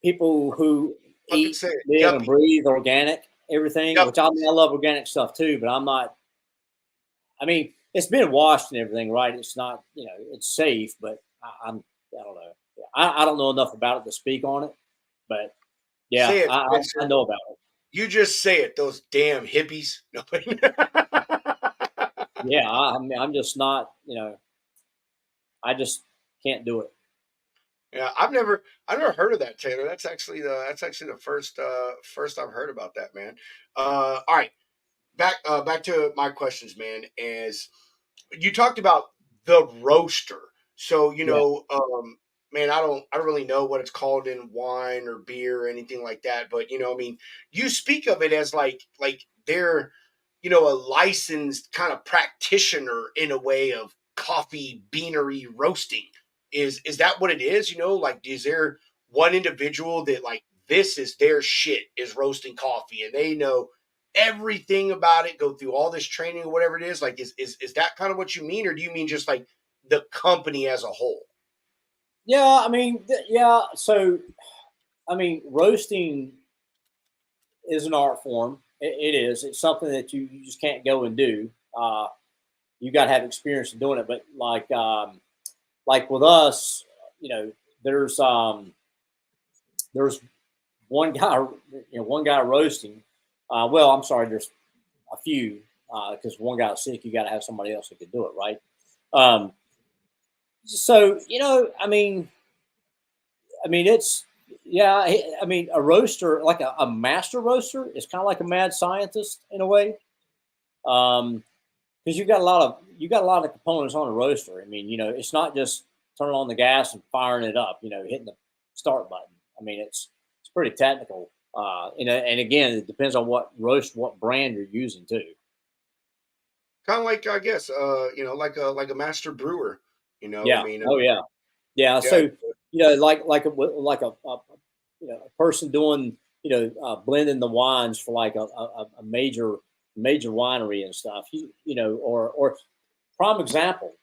people who Fucking eat, say it. live, and Yuppie. breathe organic, everything. Which Yuppie. I love organic stuff too, but I'm not. I mean, it's been washed and everything, right? It's not, it's safe, but I don't know. I don't know enough about it to speak on it, but yeah, Say it, I Spencer. know about it. You just say it. Those damn hippies. No. Yeah, I mean, I'm just not, I just can't do it. Yeah, I've never heard of that, Taylor. That's actually the first I've heard about that, man. All right, back to my questions, man. Is you talked about the roaster. So, Yeah. man, I don't really know what it's called in wine or beer or anything like that, but I mean, you speak of it as like they're, a licensed kind of practitioner in a way of coffee beanery roasting. Is that what it is? Like, is there one individual that, like, this is their shit, is roasting coffee, and they know everything about it, go through all this training or whatever it is? Like, is that kind of what you mean, or do you mean just like the company as a whole? Yeah, I mean, yeah. So, I mean, roasting is an art form. It is. It's something that you just can't go and do. You got to have experience in doing it. But like with us, you know, there's um, there's one guy, one guy roasting. Well, I'm sorry, there's a few because one guy's sick. You got to have somebody else who can do it, right? Um, so it's yeah. I mean, a roaster, like a master roaster, is kind of like a mad scientist in a way, because you got a lot of components on a roaster. I mean, it's not just turning on the gas and firing it up. Hitting the start button. I mean, it's pretty technical. And again, it depends on what brand you're using too. Kind of like, I guess, like a master brewer. I Yeah. mean, Oh yeah. Yeah. yeah, So like a person doing blending the wines for like a major winery and stuff. Or prime example,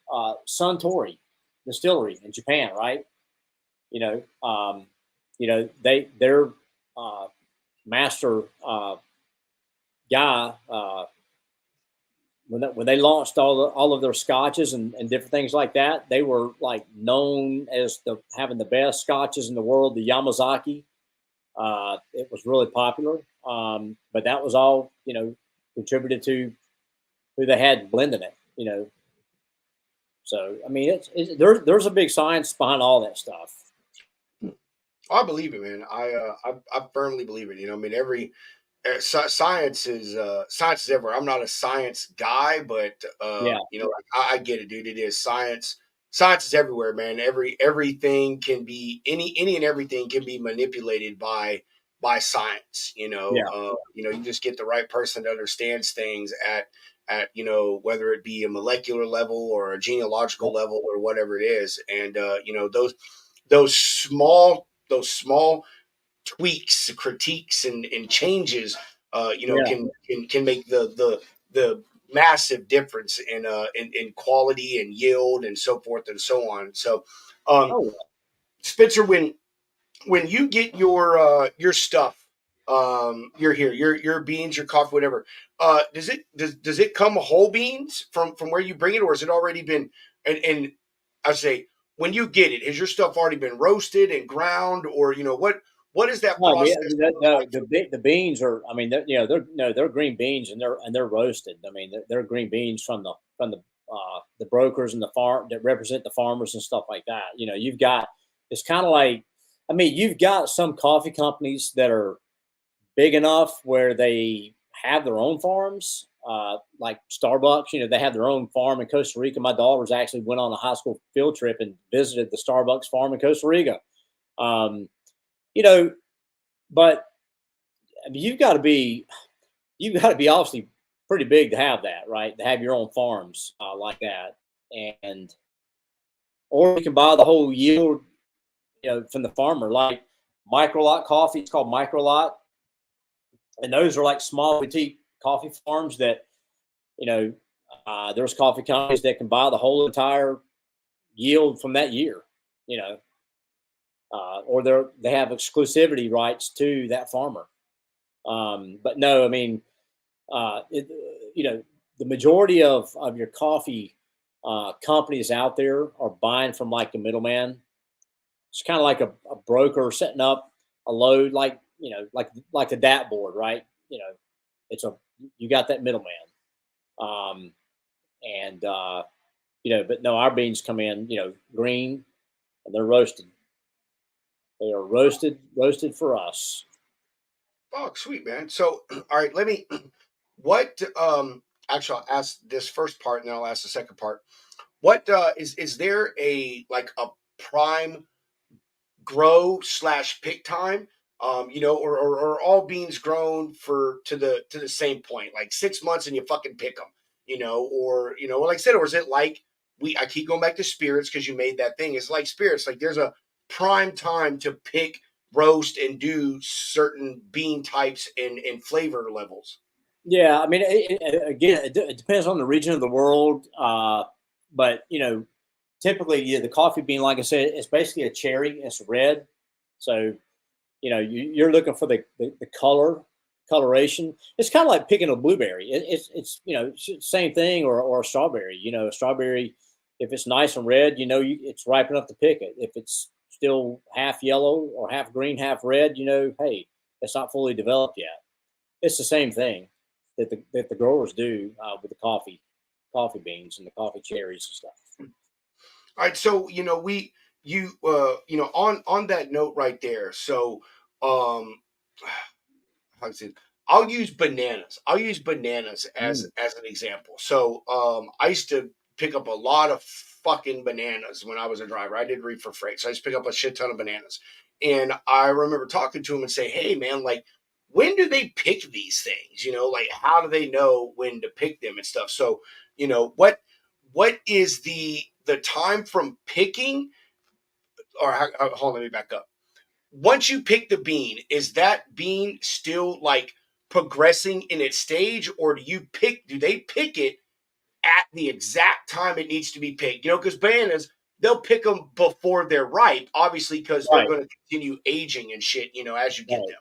Suntory Distillery in Japan, right? You know, their uh, master guy. When they launched all of their scotches and different things like that, they were like known as having the best scotches in the world. The Yamazaki, it was really popular, but that was all contributed to who they had blending it. So I mean, there's a big science behind all that stuff. I believe it, man. I firmly believe it. I mean, science is everywhere. I'm not a science guy, but Yeah. like, I get it, dude. It is science. Science is everywhere, man. Everything can be, any and everything can be manipulated by science. Yeah. You just get the right person that understands things at whether it be a molecular level or a genealogical level or whatever it is, and those small tweaks, critiques, and changes, Yeah. can make the massive difference in quality and yield and so forth and so on. So, um, Oh, Spencer, when you get your stuff, your beans, your coffee, whatever, does it come whole beans from where you bring it, or has it already been? And I say, when you get it, has your stuff already been roasted and ground, or what is that no, process no, like? the beans are. I mean, they're no, they're green beans and they're roasted. I mean, they're green beans from the brokers and the farm that represent the farmers and stuff like that. You've got it's kind of like, I mean, you've got some coffee companies that are big enough where they have their own farms. Like Starbucks, they have their own farm in Costa Rica. My daughters actually went on a high school field trip and visited the Starbucks farm in Costa Rica. Um, you know, but I mean, you've got to be obviously pretty big to have that, right? To have your own farms like that, and or you can buy the whole yield, from the farmer, like micro lot coffee. It's called micro lot, and those are like small boutique coffee farms that you know. There's coffee companies that can buy the whole entire yield from that year, you know, or they have exclusivity rights to that farmer. But no, I mean, it, the majority of your coffee companies out there are buying from like the middleman. It's kind of like a broker setting up a load, like like the DAT board, right? It's a you got that middleman, um, and but no, our beans come in, green, and they're roasted. They are roasted for us. Oh, sweet, man. So, all right, let me. What? Actually, I'll ask this first part, and then I'll ask the second part. What is there a like a prime grow slash pick time? Or all beans grown for to the same point, like 6 months, and you fucking pick them, or like I said, or is it like I keep going back to spirits because you made that thing. It's like spirits, like there's a prime time to pick, roast, and do certain bean types and flavor levels. Yeah, I mean, again, it depends on the region of the world, but typically, yeah, the coffee bean, like I said, it's basically a cherry. It's red, so you're looking for the coloration. It's kind of like picking a blueberry. It's same thing, or a strawberry. A strawberry, if it's nice and red, it's ripe enough to pick it. If it's still half yellow or half green, half red, hey, it's not fully developed yet. It's the same thing that the growers do with the coffee beans and the coffee cherries and stuff. All right, so on that note right there. So, how to say it? I'll use bananas. I'll use bananas Mm. as an example. So, I used to pick up a lot of fucking bananas when I was a driver. I did reefer freight, so I used to pick up a shit ton of bananas. And I remember talking to him and say, "Hey, man, like, when do they pick these things? Like, how do they know when to pick them and stuff?" So, what is the time from picking? Or hold on, let me back up. Once you pick the bean, is that bean still like progressing in its stage, or do they pick it at the exact time it needs to be picked? Because bananas, they'll pick them before they're ripe, obviously, because they're Right, going to continue aging and shit, as you get right. them.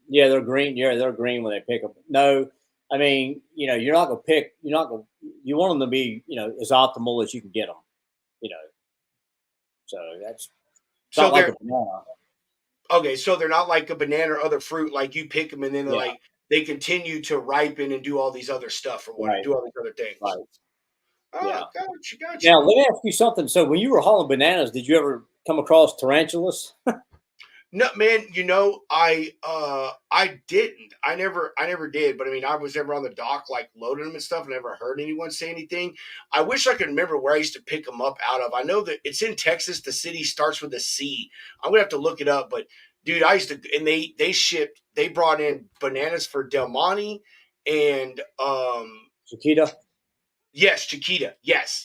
Yeah, they're green. Yeah, they're green when they pick them. No, I mean, you're not gonna pick. You're not gonna. You want them to be, as optimal as you can get them. You know, so it's So not like a they're banana. okay. So they're not like a banana or other fruit, like you pick them and then Yeah, they continue to ripen and do all these other stuff or what, right, do all these other things. right. Oh, Yeah. gotcha. Now let me ask you something. So when you were hauling bananas, did you ever come across tarantulas? No, man, I didn't. I never did. But I mean, I was never on the dock like loading them and stuff. I never heard anyone say anything. I wish I could remember where I used to pick them up out of. I know that it's in Texas. The city starts with a C. I'm gonna have to look it up. But dude, I used to, and they brought in bananas for Del Monte and Chiquita? yes, Chiquita. Yes.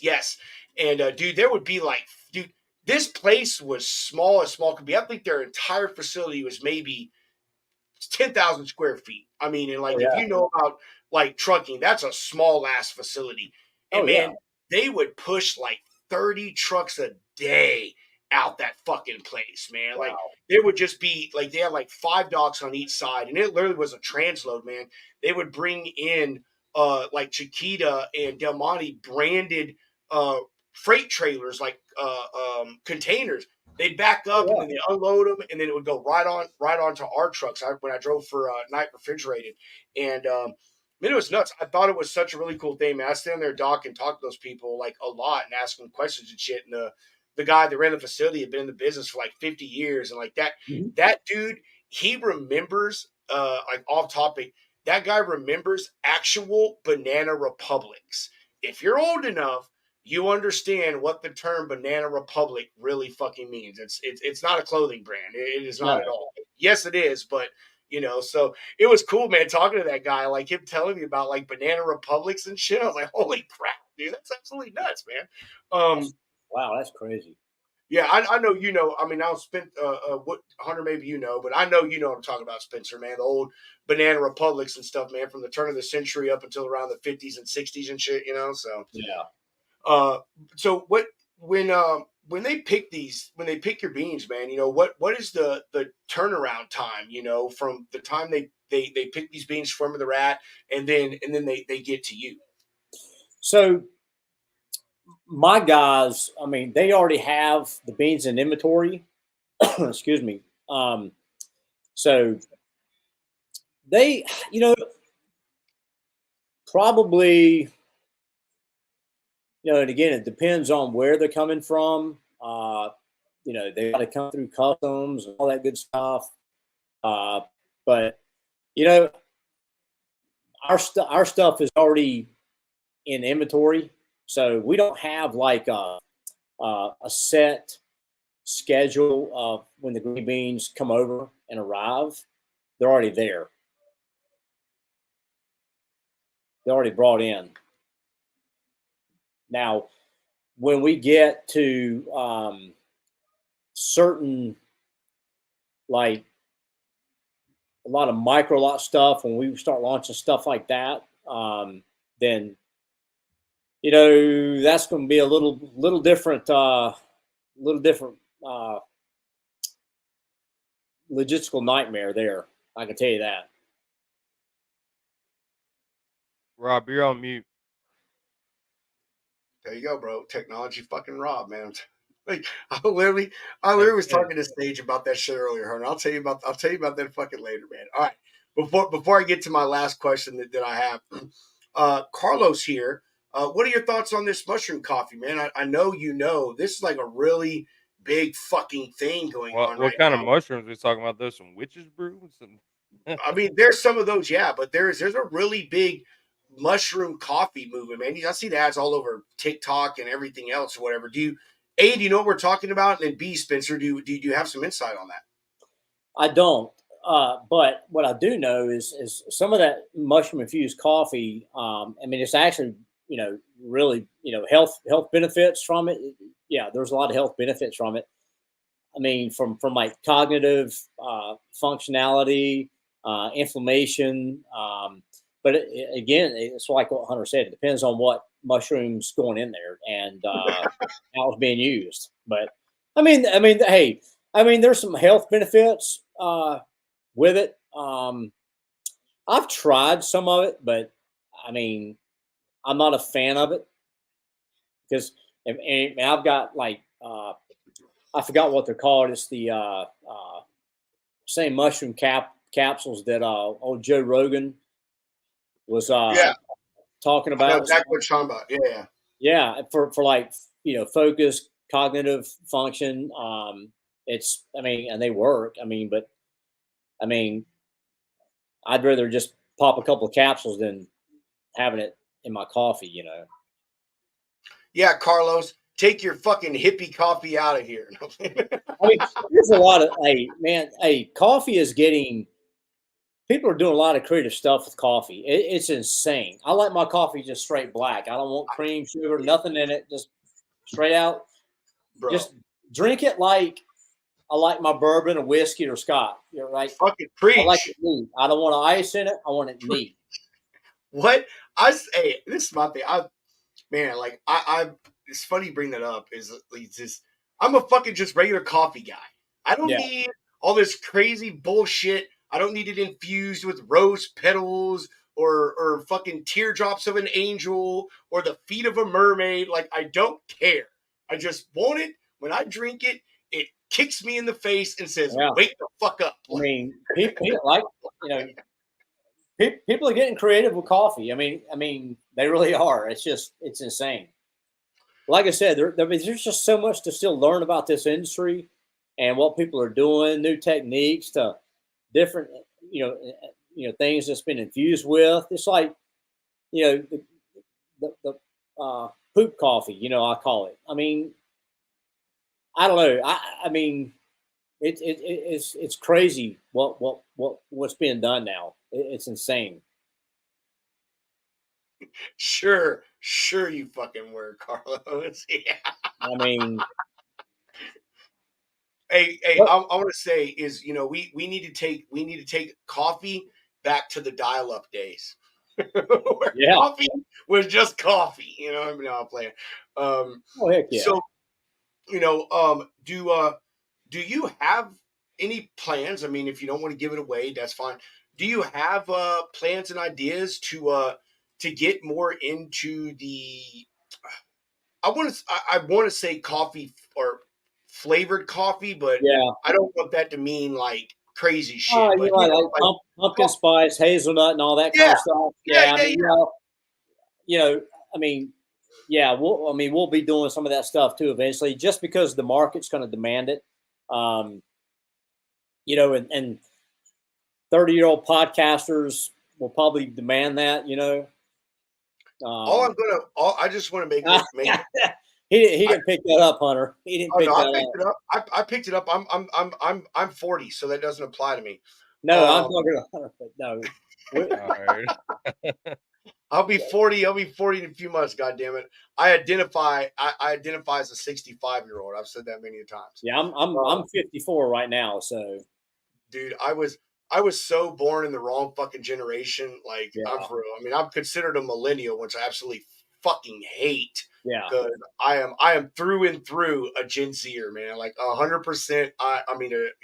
And dude, there would be like, dude, this place was small as small could be. I think their entire facility was maybe 10,000 square feet. I mean, and Oh like if yeah. you know about like trucking, that's a small ass facility. And Oh yeah. man, they would push like 30 trucks a day out that fucking place, man. Like Wow. there would just be like they had like 5 docks on each side, and it literally was a transload, man. They would bring in like Chiquita and Del Monte branded freight trailers, like containers. They'd back Oh up and yeah. then they unload them, and then it would go right onto our trucks. When I drove for Night Refrigerated, and man, it was nuts. I thought it was such a really cool thing, man. I stand on their dock and talk to those people like a lot and ask them questions and shit. And the guy that ran the facility had been in the business for like 50 years, and like Mhm. that dude, he remembers like off topic. That guy remembers actual banana republics. If you're old enough, you understand what the term Banana Republic really fucking means. It's not a clothing brand. It is not No. at all. Yes, it is, but so it was cool, man, talking to that guy, like him telling me about like Banana Republics and shit. I was like, holy crap, dude, that's absolutely nuts, man. That's wow. That's crazy. Yeah, I know you know. I mean, I was spent what Hunter maybe but I know what I'm talking about, Spencer, man. The old Banana Republics and stuff, man, from the turn of the century up until around the 50s and 60s and shit. So Yeah. Uh, so when they pick when they pick your beans, man, what is the turnaround time, from the time they pick these beans from where they're at, and then they get to you. So my guys, I mean, they already have the beans in inventory. Excuse me. So they, probably And again, it depends on where they're coming from. They got to come through customs and all that good stuff. But you know, our stuff is already in inventory, so we don't have like a set schedule of when the green beans come over and arrive. They're already there. They're already brought in. Now, when we get to certain, like a lot of micro lot stuff, when we start launching stuff like that, then that's going to be a little different, logistical nightmare there. I can tell you that. Rob, you're on mute. There you go, bro. Technology fucking Rob, man. Like I literally was talking to Sage about that shit earlier, and I'll tell you about that fucking later, man. All right. Before I get to my last question that I have, Carlos here. What are your thoughts on this mushroom coffee, man? I know this is like a really big fucking thing going on What right kind now. of mushrooms are we talking about? There's some witches brews and I mean, there's some of those, yeah, but there's a really big mushroom coffee movement, man. I see the ads all over TikTok and everything else or whatever. Do you know what we're talking about? And then B, Spencer, do you have some insight on that? I don't. But what I do know is some of that mushroom infused coffee. I mean, it's actually really health benefits from it. Yeah, there's a lot of health benefits from it. I mean, from like cognitive functionality, inflammation. But again, it's like what Hunter said. It depends on what mushrooms going in there and how it's being used. But hey, there's some health benefits with it. I've tried some of it, but I mean, I'm not a fan of it because and I've got like I forgot what they're called. It's the same mushroom capsules that old Joe Rogan was Yeah, talking I know about. exactly what you're talking about. Yeah. Yeah, for like focus, cognitive function. And they work. But I mean, I'd rather just pop a couple of capsules than having it in my coffee. Yeah, Carlos, take your fucking hippie coffee out of here. There's a lot of coffee is getting. People are doing a lot of creative stuff with coffee. It's insane. I like my coffee just straight black. I don't want cream, sugar, nothing in it. Just straight out. Bro, Just drink it like I like my bourbon or whiskey or scotch. You're right. fucking I like preach. it neat. I don't want ice in it. I want it neat. What hey, this is my thing. I it's funny you bring that up. I'm a fucking just regular coffee guy. I don't need all this crazy bullshit. I don't need it infused with rose petals or fucking teardrops of an angel or the feet of a mermaid. Like, I don't care. I just want it. When I drink it, it kicks me in the face and says, wake the fuck up. I mean, people are getting creative with coffee. I mean, they really are. It's insane. Like I said, there's just so much to still learn about this industry and what people are doing, new techniques to different, things that's been infused with. It's like, the poop coffee, I call it. I mean, I don't know. I mean, it's crazy what's being done now. It's insane. Sure, you fucking were, Carlos. Yeah. I mean, hey, I want to say is we need to take coffee back to the dial-up days. Where coffee was just coffee. I'm playing. Oh heck yeah. So do you have any plans? I mean, if you don't want to give it away, that's fine. Do you have plans and ideas to get more into the I want to say coffee or flavored coffee, but I don't want that to mean like crazy shit. But pumpkin spice, hazelnut, and all that kind of stuff. I mean, yeah, we'll be doing some of that stuff too eventually, just because the market's going to demand it. Um, and 30-year-old podcasters will probably demand that. Um, I just want to make. he didn't pick that up, Hunter. He didn't Oh pick no, I that picked up. it up. I picked it up. I'm 40, so that doesn't apply to me. No, I'm talking to Hunter, but no. All right. I'll be 40. I'll be 40 in a few months. God damn it! I identify as a 65-year-old. I've said that many times. Yeah, I'm 54 right now, so Dude, I was so born in the wrong fucking generation. Like, I'm yeah, for real. I mean, I'm considered a millennial, which I absolutely fucking hate. yeah. Because I am through and through a Gen Zer, man. Like 100%.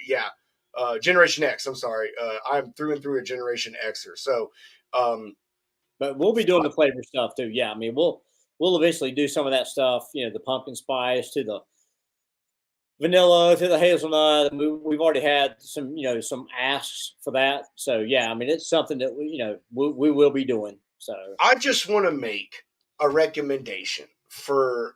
Yeah. Generation X. I'm sorry. I'm through and through a Generation Xer. So, um, But we'll be doing the flavor stuff too. Yeah, I mean we'll eventually do some of that stuff. The pumpkin spice to the vanilla to the hazelnut. We've already had some asks for that. So yeah, I mean it's something that we will be doing. So I just want to make a recommendation for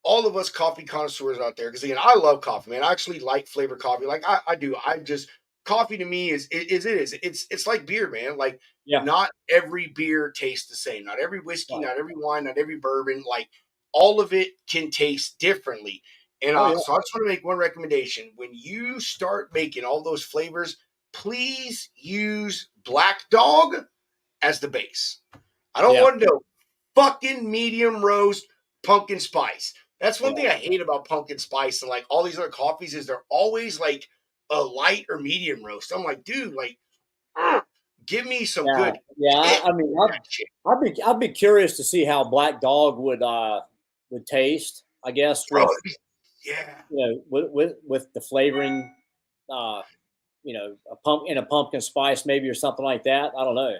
all of us coffee connoisseurs out there, because again, I love coffee, man. I actually like flavored coffee. Like I do. I just coffee to me is it's like beer, man. Like yeah, not every beer tastes the same. Not every whiskey, right. not every wine, not every bourbon. Like all of it can taste differently. And Oh yeah, so I just want to make one recommendation. When you start making all those flavors, please use Black Dog as the base. I don't yeah, want no fucking medium roast pumpkin spice. That's one yeah, thing I hate about pumpkin spice and like all these other coffees is they're always like a light or medium roast. I'm like, dude, like, give me some yeah, good yeah. kick I mean, in that shit. I'd be curious to see how Black Dog would taste. I guess Bro, with yeah. with the flavoring, uh, a pumpkin spice maybe or something like that. I don't know.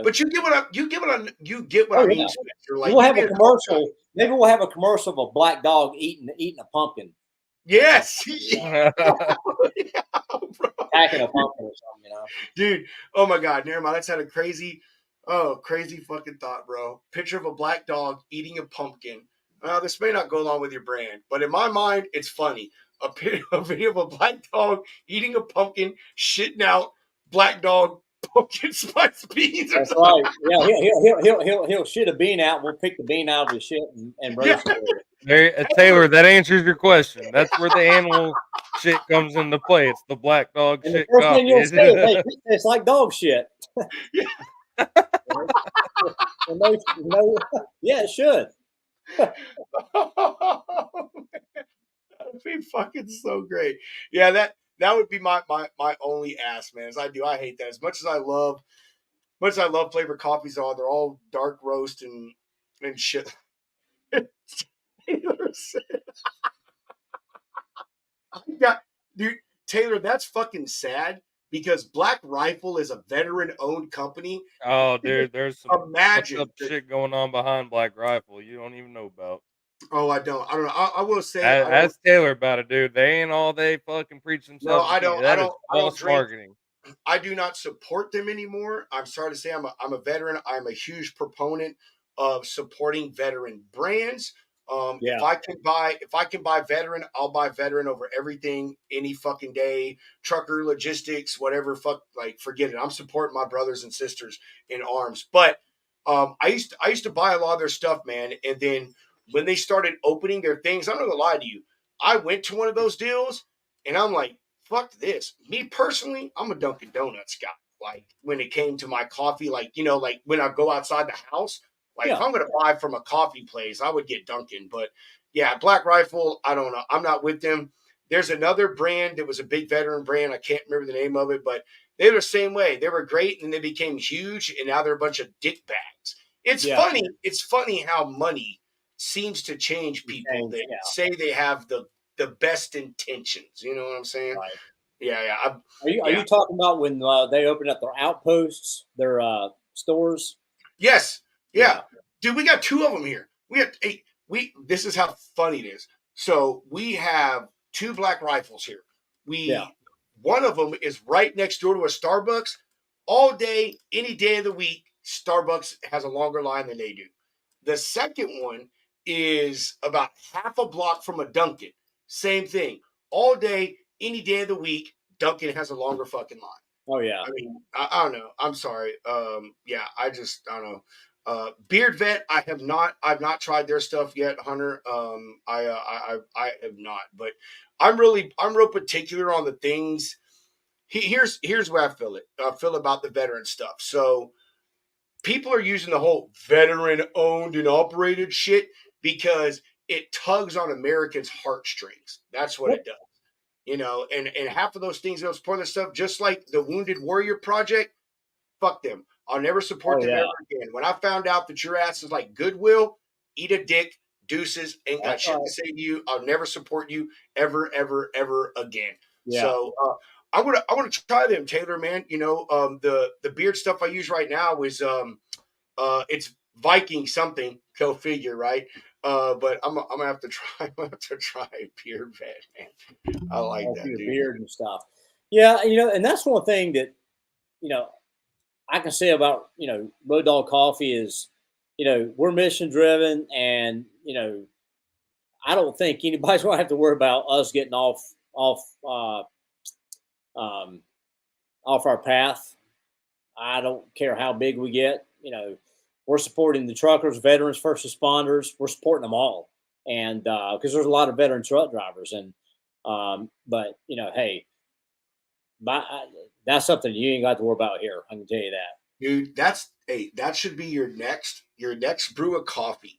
But you get what I Oh mean, yeah. Spencer. Maybe Like we'll you have a being a coffee guy. commercial. Maybe we'll have a commercial of a black dog eating a pumpkin or something. Yes. Yeah, bro. Attacking a pumpkin or something. Dude, oh my god, never mind. That's had a crazy fucking thought, bro. Picture of a black dog eating a pumpkin. This may not go along with your brand, but in my mind, it's funny. A video of a black dog eating a pumpkin, shitting out black dog pumpkin spice beans or That's something. right. Yeah, he'll shit a bean out. We'll pick the bean out of his shit and Yeah, roast it. There, Taylor, that answers your question. That's where the animal shit comes into play. It's the black dog And the shit first thing you'll coffee. say is, "Hey, this tastes like dog shit." yeah. And yeah, it should. That'd be fucking so great. Yeah, that would be my only ask, man. I hate that as much as I love flavored coffees. They're all dark roast and shit. Taylor said, I got dude Taylor. That's fucking sad because Black Rifle is a veteran owned company. Oh, dude, there's some fucked Imagine up shit going on behind Black Rifle you don't even know about. Oh, I don't know. I will say I don't. Ask Taylor about it, dude. They ain't all they fucking preach No, themselves to I be. don't. I That is don't. I don't false drink. marketing. I do not support them anymore. I'm sorry to say I'm a veteran. I'm a huge proponent of supporting veteran brands. Yeah, If I can buy veteran, I'll buy veteran over everything any fucking day. Trucker logistics, whatever. Fuck, like forget it. I'm supporting my brothers and sisters in arms. But I used to buy a lot of their stuff, man. And then when they started opening their things, I'm not gonna lie to you. I went to one of those deals, and I'm like, fuck this. Me personally, I'm a Dunkin' Donuts guy. Like when it came to my coffee, like like when I go outside the house, like if yeah, I'm gonna buy from a coffee place, I would get Dunkin'. But yeah, Black Rifle, I don't know. I'm not with them. There's another brand that was a big veteran brand. I can't remember the name of it, but they were the same way. They were great and they became huge, and now they're a bunch of dick bags. It's yeah. funny. It's funny how money seems to change people And, that yeah, say they have the best intentions. You know what I'm saying? right. Yeah, yeah, Are yeah. you talking about when they opened up their outposts, their stores? Yes, yeah, Yeah, dude. We got two of them here. We have eight. This is how funny it is. So we have two Black Rifles here. yeah, One of them is right next door to a Starbucks. All day, any day of the week, Starbucks has a longer line than they do. The second one is about half a block from a Dunkin'. Same thing. All day, any day of the week, Dunkin' has a longer fucking line. Oh yeah. I mean, I don't know. I'm sorry. Yeah, I don't know. Beard Vet, I've not tried their stuff yet, Hunter. I have not, but I'm real particular on the things. Here's where I feel about the veteran stuff. So people are using the whole veteran owned and operated shit because it tugs on Americans' heartstrings. That's what Yep. it does. And half of those things, those pointless stuff, just like the Wounded Warrior Project, fuck them. I'll never support Oh them yeah. ever again. When I found out that your ass is like Goodwill, eat a dick, deuces, ain't got That's shit right. to say to you. I'll never support you ever, ever, ever again. Yeah. So I want to try them, Taylor, man. The beard stuff I use right now is it's Viking something. Go figure, right? But I'm gonna have to try. I'm gonna have to try Beard Vet, man. I like All that, for your dude. beard and stuff. Yeah, and that's one thing that you know I can say about Road Dog Coffee is we're mission driven, and I don't think anybody's going to have to worry about us getting um, off our path. I don't care how big we get. We're supporting the truckers, veterans, first responders. We're supporting them all, and because there's a lot of veteran truck drivers, and but hey, that's something you ain't got to worry about here. I can tell you that. Dude, that should be your next brew of coffee.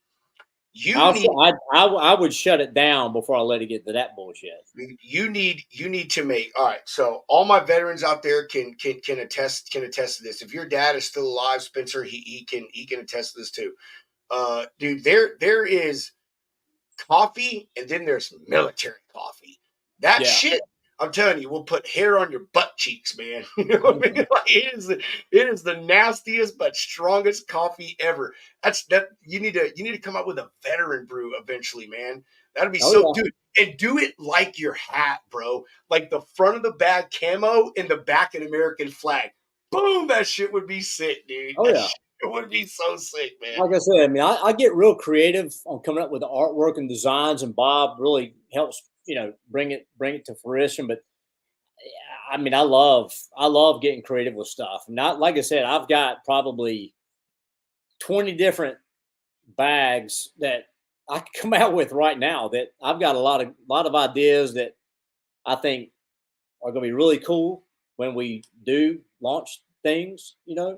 I would shut it down before I let it get to that bullshit. You need to make all right. So all my veterans out there can attest to this. If your dad is still alive, Spencer, he can attest to this too. Dude, there is coffee, and then there's military coffee. That shit, I'm telling you, will put hair on your butt cheeks, man. You know what I mean? Like, it is the nastiest but strongest coffee ever. You need to come up with a veteran brew eventually, man. That'd be dude. And do it like your hat, bro. Like the front of the bag camo and the back an American flag. Boom, that shit would be sick, dude. Oh yeah. It would be so sick, man. Like I said, I mean, I get real creative on coming up with the artwork and designs, and Bob really helps, bring it to fruition. But I mean, I love getting creative with stuff. Not like I said, I've got probably 20 different bags that I can come out with right now. That I've got a lot of ideas that I think are going to be really cool when we do launch things. Yeah,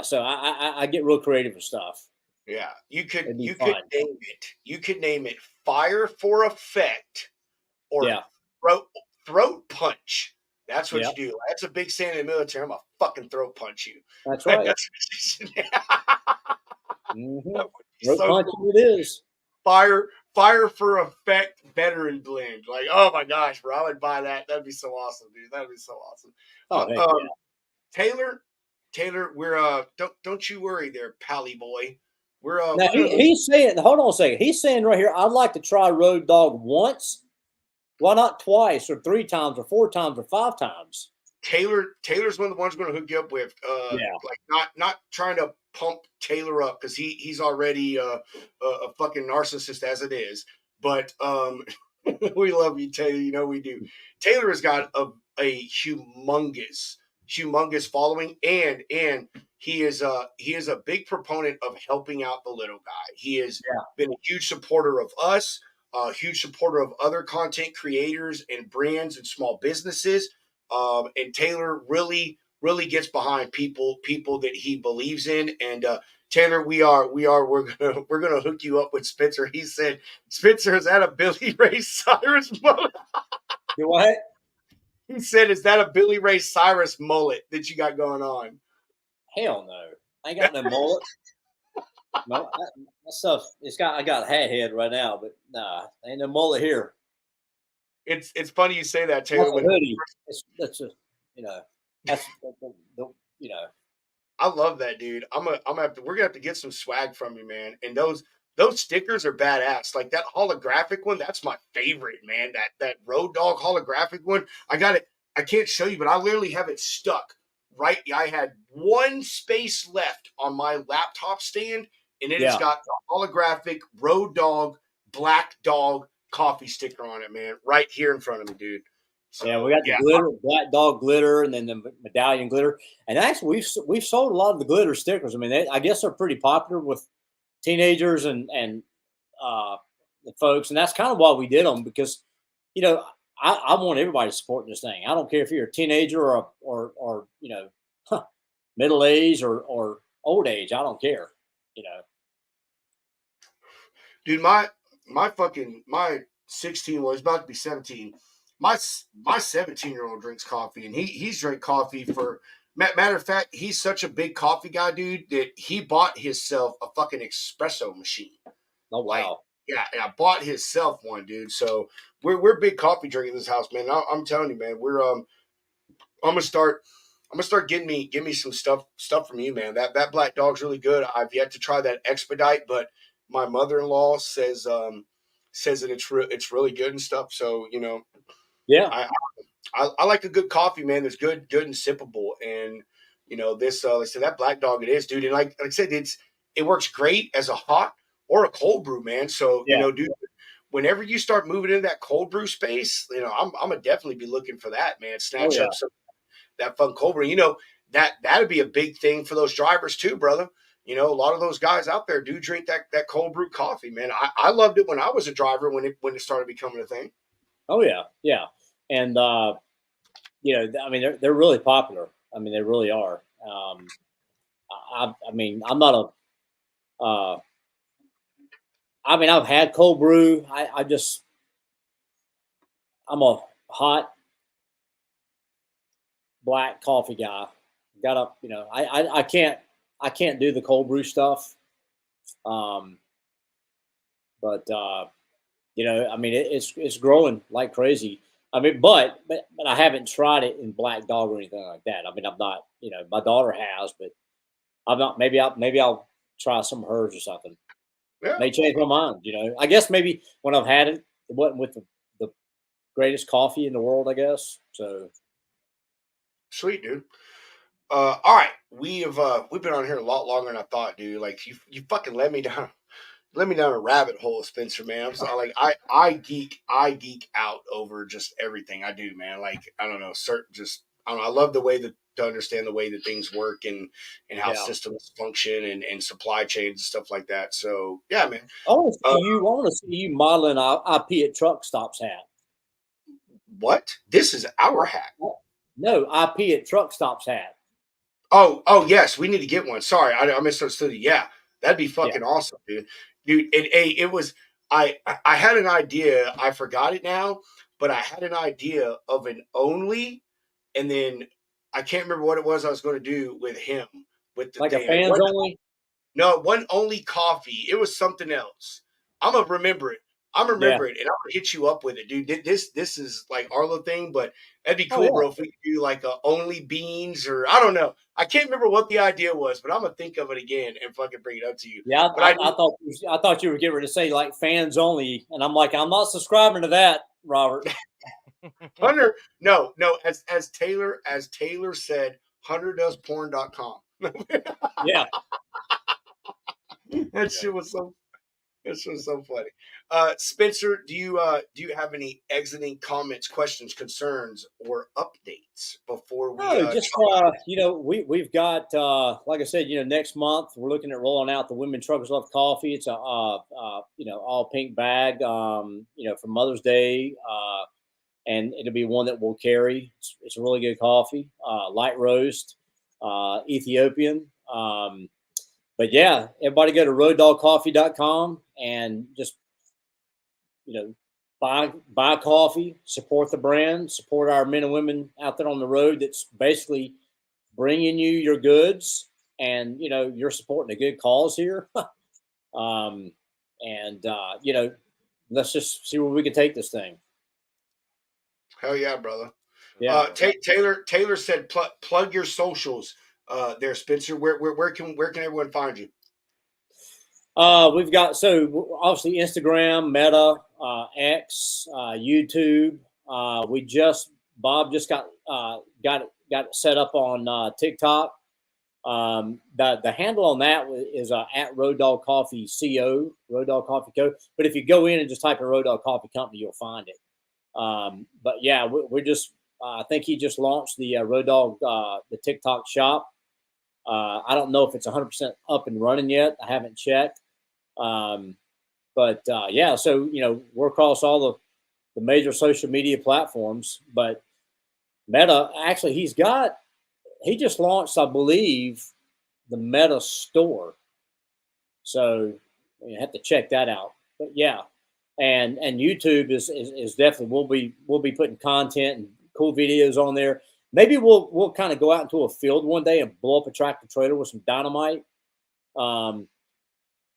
so I get real creative with stuff. Yeah, you could It'd be you fun. could name it. You could name it Fire for Effect or Yeah. throat punch. That's what Yeah. you do. That's a big saying in the military. I'm gonna fucking throat punch you. That's right. That's what you Mm-hmm. That would be Rope so punch cool. it is. Fire for Effect veteran blend. Like, oh my gosh, bro, I would buy that. That'd be so awesome, dude. That'd be so awesome. Oh, heck yeah. Taylor, we're don't you worry there, Pally boy. We're Now he's saying, hold on a second. He's saying right here, I'd like to try Road Dog once. Why not twice or 3 times or 4 times or 5 times? Taylor's one of the ones we're going to hook you up with. Like not trying to pump Taylor up because he's already a fucking narcissist as it is. But we love you, Taylor. You know we do. Taylor has got a humongous following, and he is a big proponent of helping out the little guy. He has been a huge supporter of us, a huge supporter of other content creators and brands and small businesses. And Taylor really gets behind people that he believes in. And Taylor, we're gonna hook you up with Spencer. He said, Spencer, is that a Billy Ray Cyrus mullet? You what? He said, is that a Billy Ray Cyrus mullet that you got going on? Hell no. I ain't got no mullet. No, that stuff. I got a hat head right now, but nah, ain't no mullet here. It's funny you say that, Taylor. That's a hoodie. That's a that's I love that, dude. We're gonna have to get some swag from you, man. And those stickers are badass. Like that holographic one, that's my favorite, man. That Road Dog holographic one. I got it. I can't show you, but I literally have it stuck right. I had one space left on my laptop stand, and it has Yeah. got the holographic Road Dog Black Dog coffee sticker on it, man, right here in front of me, dude. So Yeah, we got the yeah, glitter, Black Dog glitter, and then the medallion glitter. And actually, we've sold a lot of the glitter stickers. I mean, I guess they're pretty popular with teenagers and uh, the folks, and that's kind of why we did them because, you know, I want everybody to support this thing. I don't care if you're a teenager or you know, middle age or old age. I don't care. You know. dude, my 16 was about to be 17. My 17-year-old drinks coffee, and he's drank coffee for matter of fact, he's such a big coffee guy, dude, that he bought himself a fucking espresso machine. Oh Like, wow. yeah, and I bought himself one, dude. So we're big coffee drinkers in this house, man. I'm telling you, man, I'm gonna start getting me some stuff from you, man. That Black Dog's really good. I've yet to try that Expedite, but my mother-in-law says that it's really good and stuff. So Yeah. I, I like a good coffee, man. That's good and sippable. And this like I said, that Black Dog it is, dude. And like I said, it works great as a hot or a cold brew, man. So Yeah. dude, whenever you start moving into that cold brew space, I'm gonna definitely be looking for that, man. Oh Snatch yeah. up some that fun cold brew. That'd be a big thing for those drivers too, brother. A lot of those guys out there do drink that cold brew coffee, man. I loved it when I was a driver when it started becoming a thing. Oh yeah. Yeah. And you know, I mean, they're really popular. I mean, they really are. I mean, I'm not a. I mean, I've had cold brew. I'm a hot black coffee guy. Got up, you know. I can't do the cold brew stuff. Um, but you know, I mean, it's growing like crazy. I mean, but I haven't tried it in Black Dog or anything like that. I mean, I'm not, you know, my daughter has, but I'm not. Maybe I'll try some of hers or something. Yeah, May change my mind. You know, I guess maybe when I've had it, it wasn't with the greatest coffee in the world. I guess so. sweet, dude. All right, we've been on here a lot longer than I thought, dude. Like you fucking let me down a rabbit hole, Spencer, man. I'm so, like I geek out over just everything I do, man. Like I don't know, I don't know. I love the way that to understand the way that things work and how Yeah. systems function and supply chains and stuff like that. So yeah, man. I want to Uh, see you. I want to see you modeling IP at truck stops hat. what? This is our hat. No, IP at truck stops hat. Oh yes, we need to get one. Sorry, I misunderstood you. Yeah, that'd be Yeah. fucking awesome, dude. Dude, it was. I had an idea. I forgot it now, but I had an idea of an only, and then I can't remember what it was I was going to do with him with the Like a thing. fans only. No, it wasn't only coffee. It was something else. I'm gonna remember it. I'm gonna Yeah. remember it, and I'm gonna hit you up with it, dude. This is like our little thing, but that'd be Oh cool, yeah. bro. If we could do like a only beans or I don't know. I can't remember what the idea was, but I'm gonna think of it again and fucking bring it up to you. Yeah. But I do, I thought you were getting ready to say like fans only, and I'm like, I'm not subscribing to that, Robert. Hunter. No. As Taylor said, HunterDoesPorn.com. Yeah. That Yeah. shit was so This was so funny. Spencer, do you have any exiting comments, questions, concerns, or updates before we? No, just you know, we've got like I said, you know, next month we're looking at rolling out the Women Truckers Love Coffee. It's a you know, all pink bag, you know, for Mother's Day, and it'll be one that we'll carry. It's a really good coffee, light roast, Ethiopian. But yeah, everybody go to roaddogcoffee.com and just, you know, buy coffee, support the brand, support our men and women out there on the road that's basically bringing you your goods, and you know you're supporting a good cause here. um, and you know, let's just see where we can take this thing. Hell yeah, brother. Yeah. Taylor said plug your socials. There, Spencer. Where can everyone find you? We've got, so obviously Instagram, Meta, X, YouTube. Bob just got got it set up on TikTok. The handle on that is at Road Dog Coffee Co. Road Dog Coffee Co. But if you go in and just type in Road Dog Coffee Company, you'll find it. But yeah, we're just. I think he just launched the Road Dog the TikTok shop. I don't know if it's 100% up and running yet. I haven't checked. But yeah, so we're across all the major social media platforms. But Meta, actually, he just launched, I believe, the Meta store. So you have to check that out. But yeah, and YouTube is definitely we'll be putting content and cool videos on there. Maybe we'll kind of go out into a field one day and blow up a tractor trailer with some dynamite.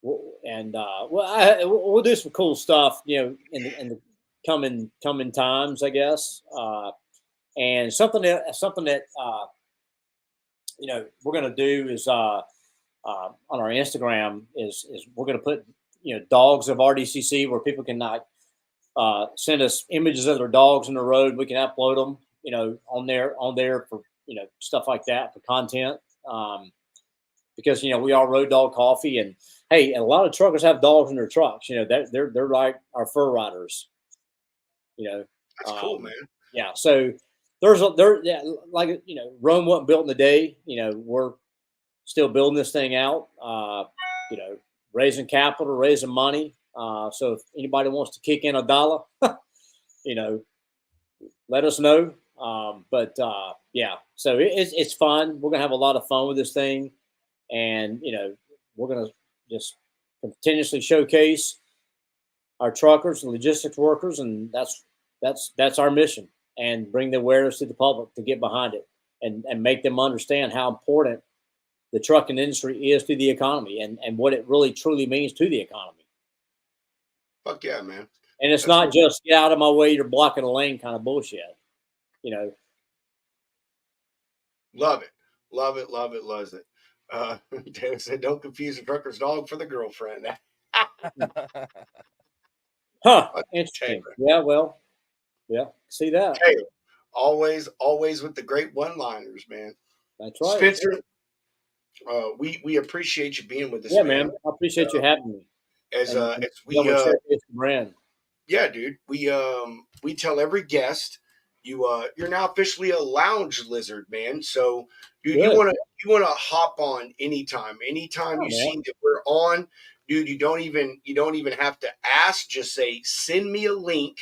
We'll do some cool stuff, in the coming times, I guess. And something that we're gonna do is on our Instagram is we're gonna put dogs of RDCC where people can send us images of their dogs on the road. We can upload them, on there for stuff like that for content. Because we are Road Dog Coffee, and hey, a lot of truckers have dogs in their trucks. They're like our fur riders. That's cool, man. Yeah, so like Rome wasn't built in a day. We're still building this thing out. Raising capital, raising money. So if anybody wants to kick in $1, let us know. Yeah, so it's fun. We're gonna have a lot of fun with this thing. And we're going to just continuously showcase our truckers and logistics workers, and that's our mission. And bring the awareness to the public to get behind it, and make them understand how important the trucking industry is to the economy, and what it really truly means to the economy. Fuck yeah, man! And it's not just get out of my way, you're blocking a lane kind of bullshit. Love it, love it, love it, loves it. Taylor said, "Don't confuse a trucker's dog for the girlfriend." Huh? Interesting. Yeah. Well. Yeah. See that. Taylor, always with the great one-liners, man. That's right, Spencer. We appreciate you being with us, yeah, man. I appreciate you having me. As we brand. Yeah, dude. We tell every guest you're now officially a lounge lizard, man. So, dude, Good. you wanna hop on anytime. Anytime you see that we're on, dude, you don't even have to ask. Just say, send me a link,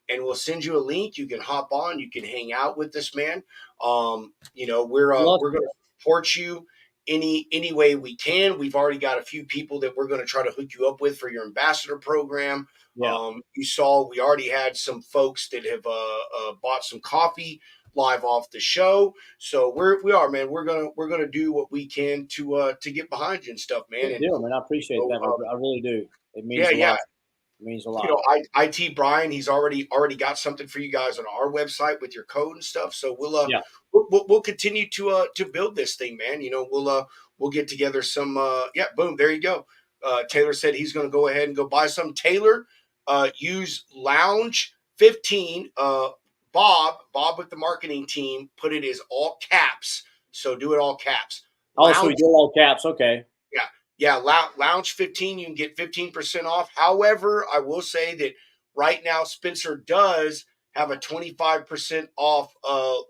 and we'll send you a link. You can hop on, you can hang out with this man. We're gonna support you any way we can. We've already got a few people that we're going to try to hook you up with for your ambassador program. Yeah. You saw we already had some folks that have bought some coffee live off the show. So we are, man. We're gonna do what we can to get behind you and stuff, man. Good deal, man. I appreciate that. I really do. It means a lot. It means a lot. IT Brian, he's already got something for you guys on our website with your code and stuff. So we'll continue to build this thing, man. We'll get together some. Boom, there you go. Taylor said he's going to go ahead and go buy some. Taylor, use Lounge 15. Bob with the marketing team put it as all caps. So do it all caps. Also, we do all caps. Okay. Yeah, Lounge 15, you can get 15% off. However, I will say that right now Spencer does have a 25% off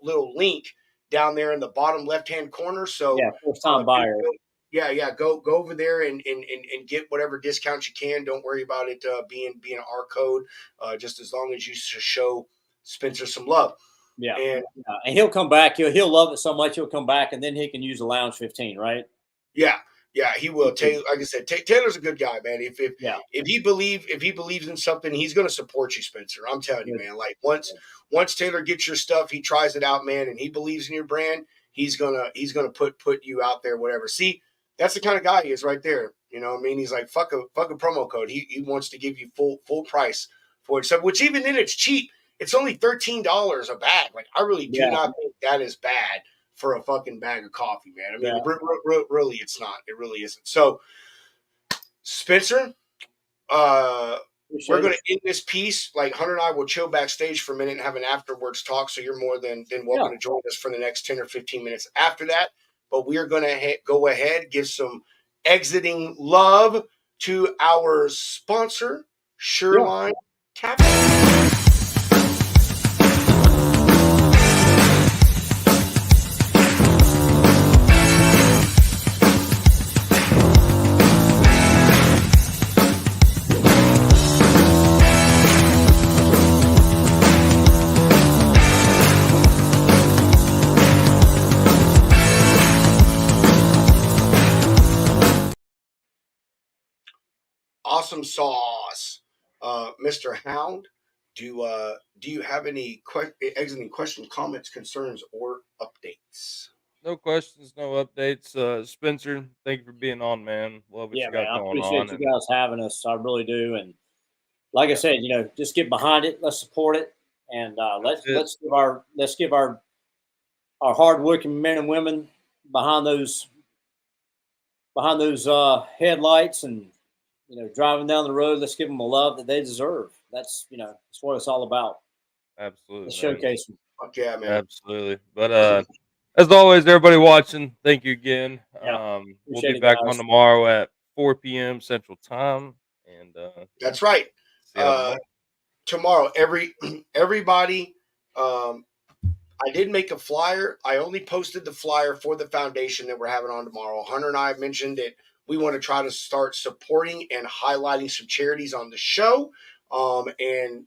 little link down there in the bottom left-hand corner. So first time buyer. Go over there and get whatever discounts you can. Don't worry about it being our code, just as long as you show Spencer some love. Yeah, and he'll come back. He'll love it so much he'll come back, and then he can use the Lounge 15, right? Yeah, he will. Taylor, like I said, Taylor's a good guy, man. If he believes in something, he's going to support you, Spencer. I'm telling you, man. Like once Taylor gets your stuff, he tries it out, man, and he believes in your brand. He's gonna put you out there, whatever. See, that's the kind of guy he is, right there. You know what I mean? He's like fuck a promo code. He wants to give you full price for it. So, which even then it's cheap. It's only $13 a bag. Like I really do not think that is bad for a fucking bag of coffee, man. I mean, really, it's not. It really isn't. So, Spencer, we're Appreciate going it. to end this piece. Like Hunter and I will chill backstage for a minute and have an afterwards talk. So you're more than welcome to join us for the next 10 or 15 minutes after that. But we are going to go ahead, give some exiting love to our sponsor, Shoreline Caffeine. Awesome sauce. Mr. Hound, do you have any exiting questions, comments, concerns, or updates? No questions, no updates. Spencer, thank you for being on, man. Love what Yeah, you man. got I going appreciate on. you And guys having us. I really do. And like I said, just get behind it. Let's support it, and let's give our hardworking men and women behind those headlights and driving down the road. Let's give them a love that they deserve. That's that's what it's all about. absolutely, Let's man. showcase them. Fuck yeah, man. Absolutely. But as always, everybody watching, thank you again. Yeah, We'll appreciate be it, back on guys. tomorrow at 4 p.m. Central Time. And That's right. see y'all tomorrow. Tomorrow, everybody. I did make a flyer. I only posted the flyer for the foundation that we're having on tomorrow. Hunter and I mentioned that we want to try to start supporting and highlighting some charities on the show. And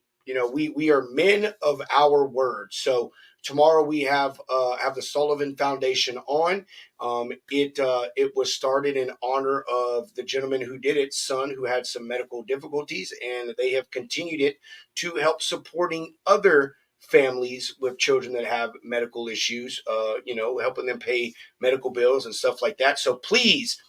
we are men of our word. So tomorrow we have the Sullivan Foundation on. It was started in honor of the gentleman who did it, son, who had some medical difficulties, and they have continued it to help supporting other families with children that have medical issues, helping them pay medical bills and stuff like that. So please,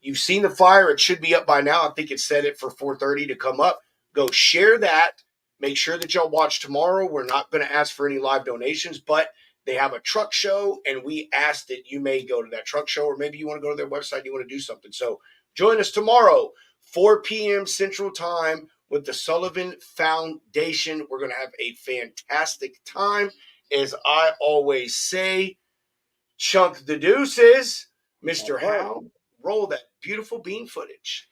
you've seen the flyer. It should be up by now. I think it set it for 4:30 to come up. Go share that. Make sure that y'all watch tomorrow. We're not going to ask for any live donations, but they have a truck show, and we ask that you may go to that truck show, or maybe you want to go to their website and you want to do something. So join us tomorrow, 4 p.m. Central Time, with the Sullivan Foundation. We're going to have a fantastic time. As I always say, chunk the deuces, Mr. Hound. Roll that beautiful bean footage.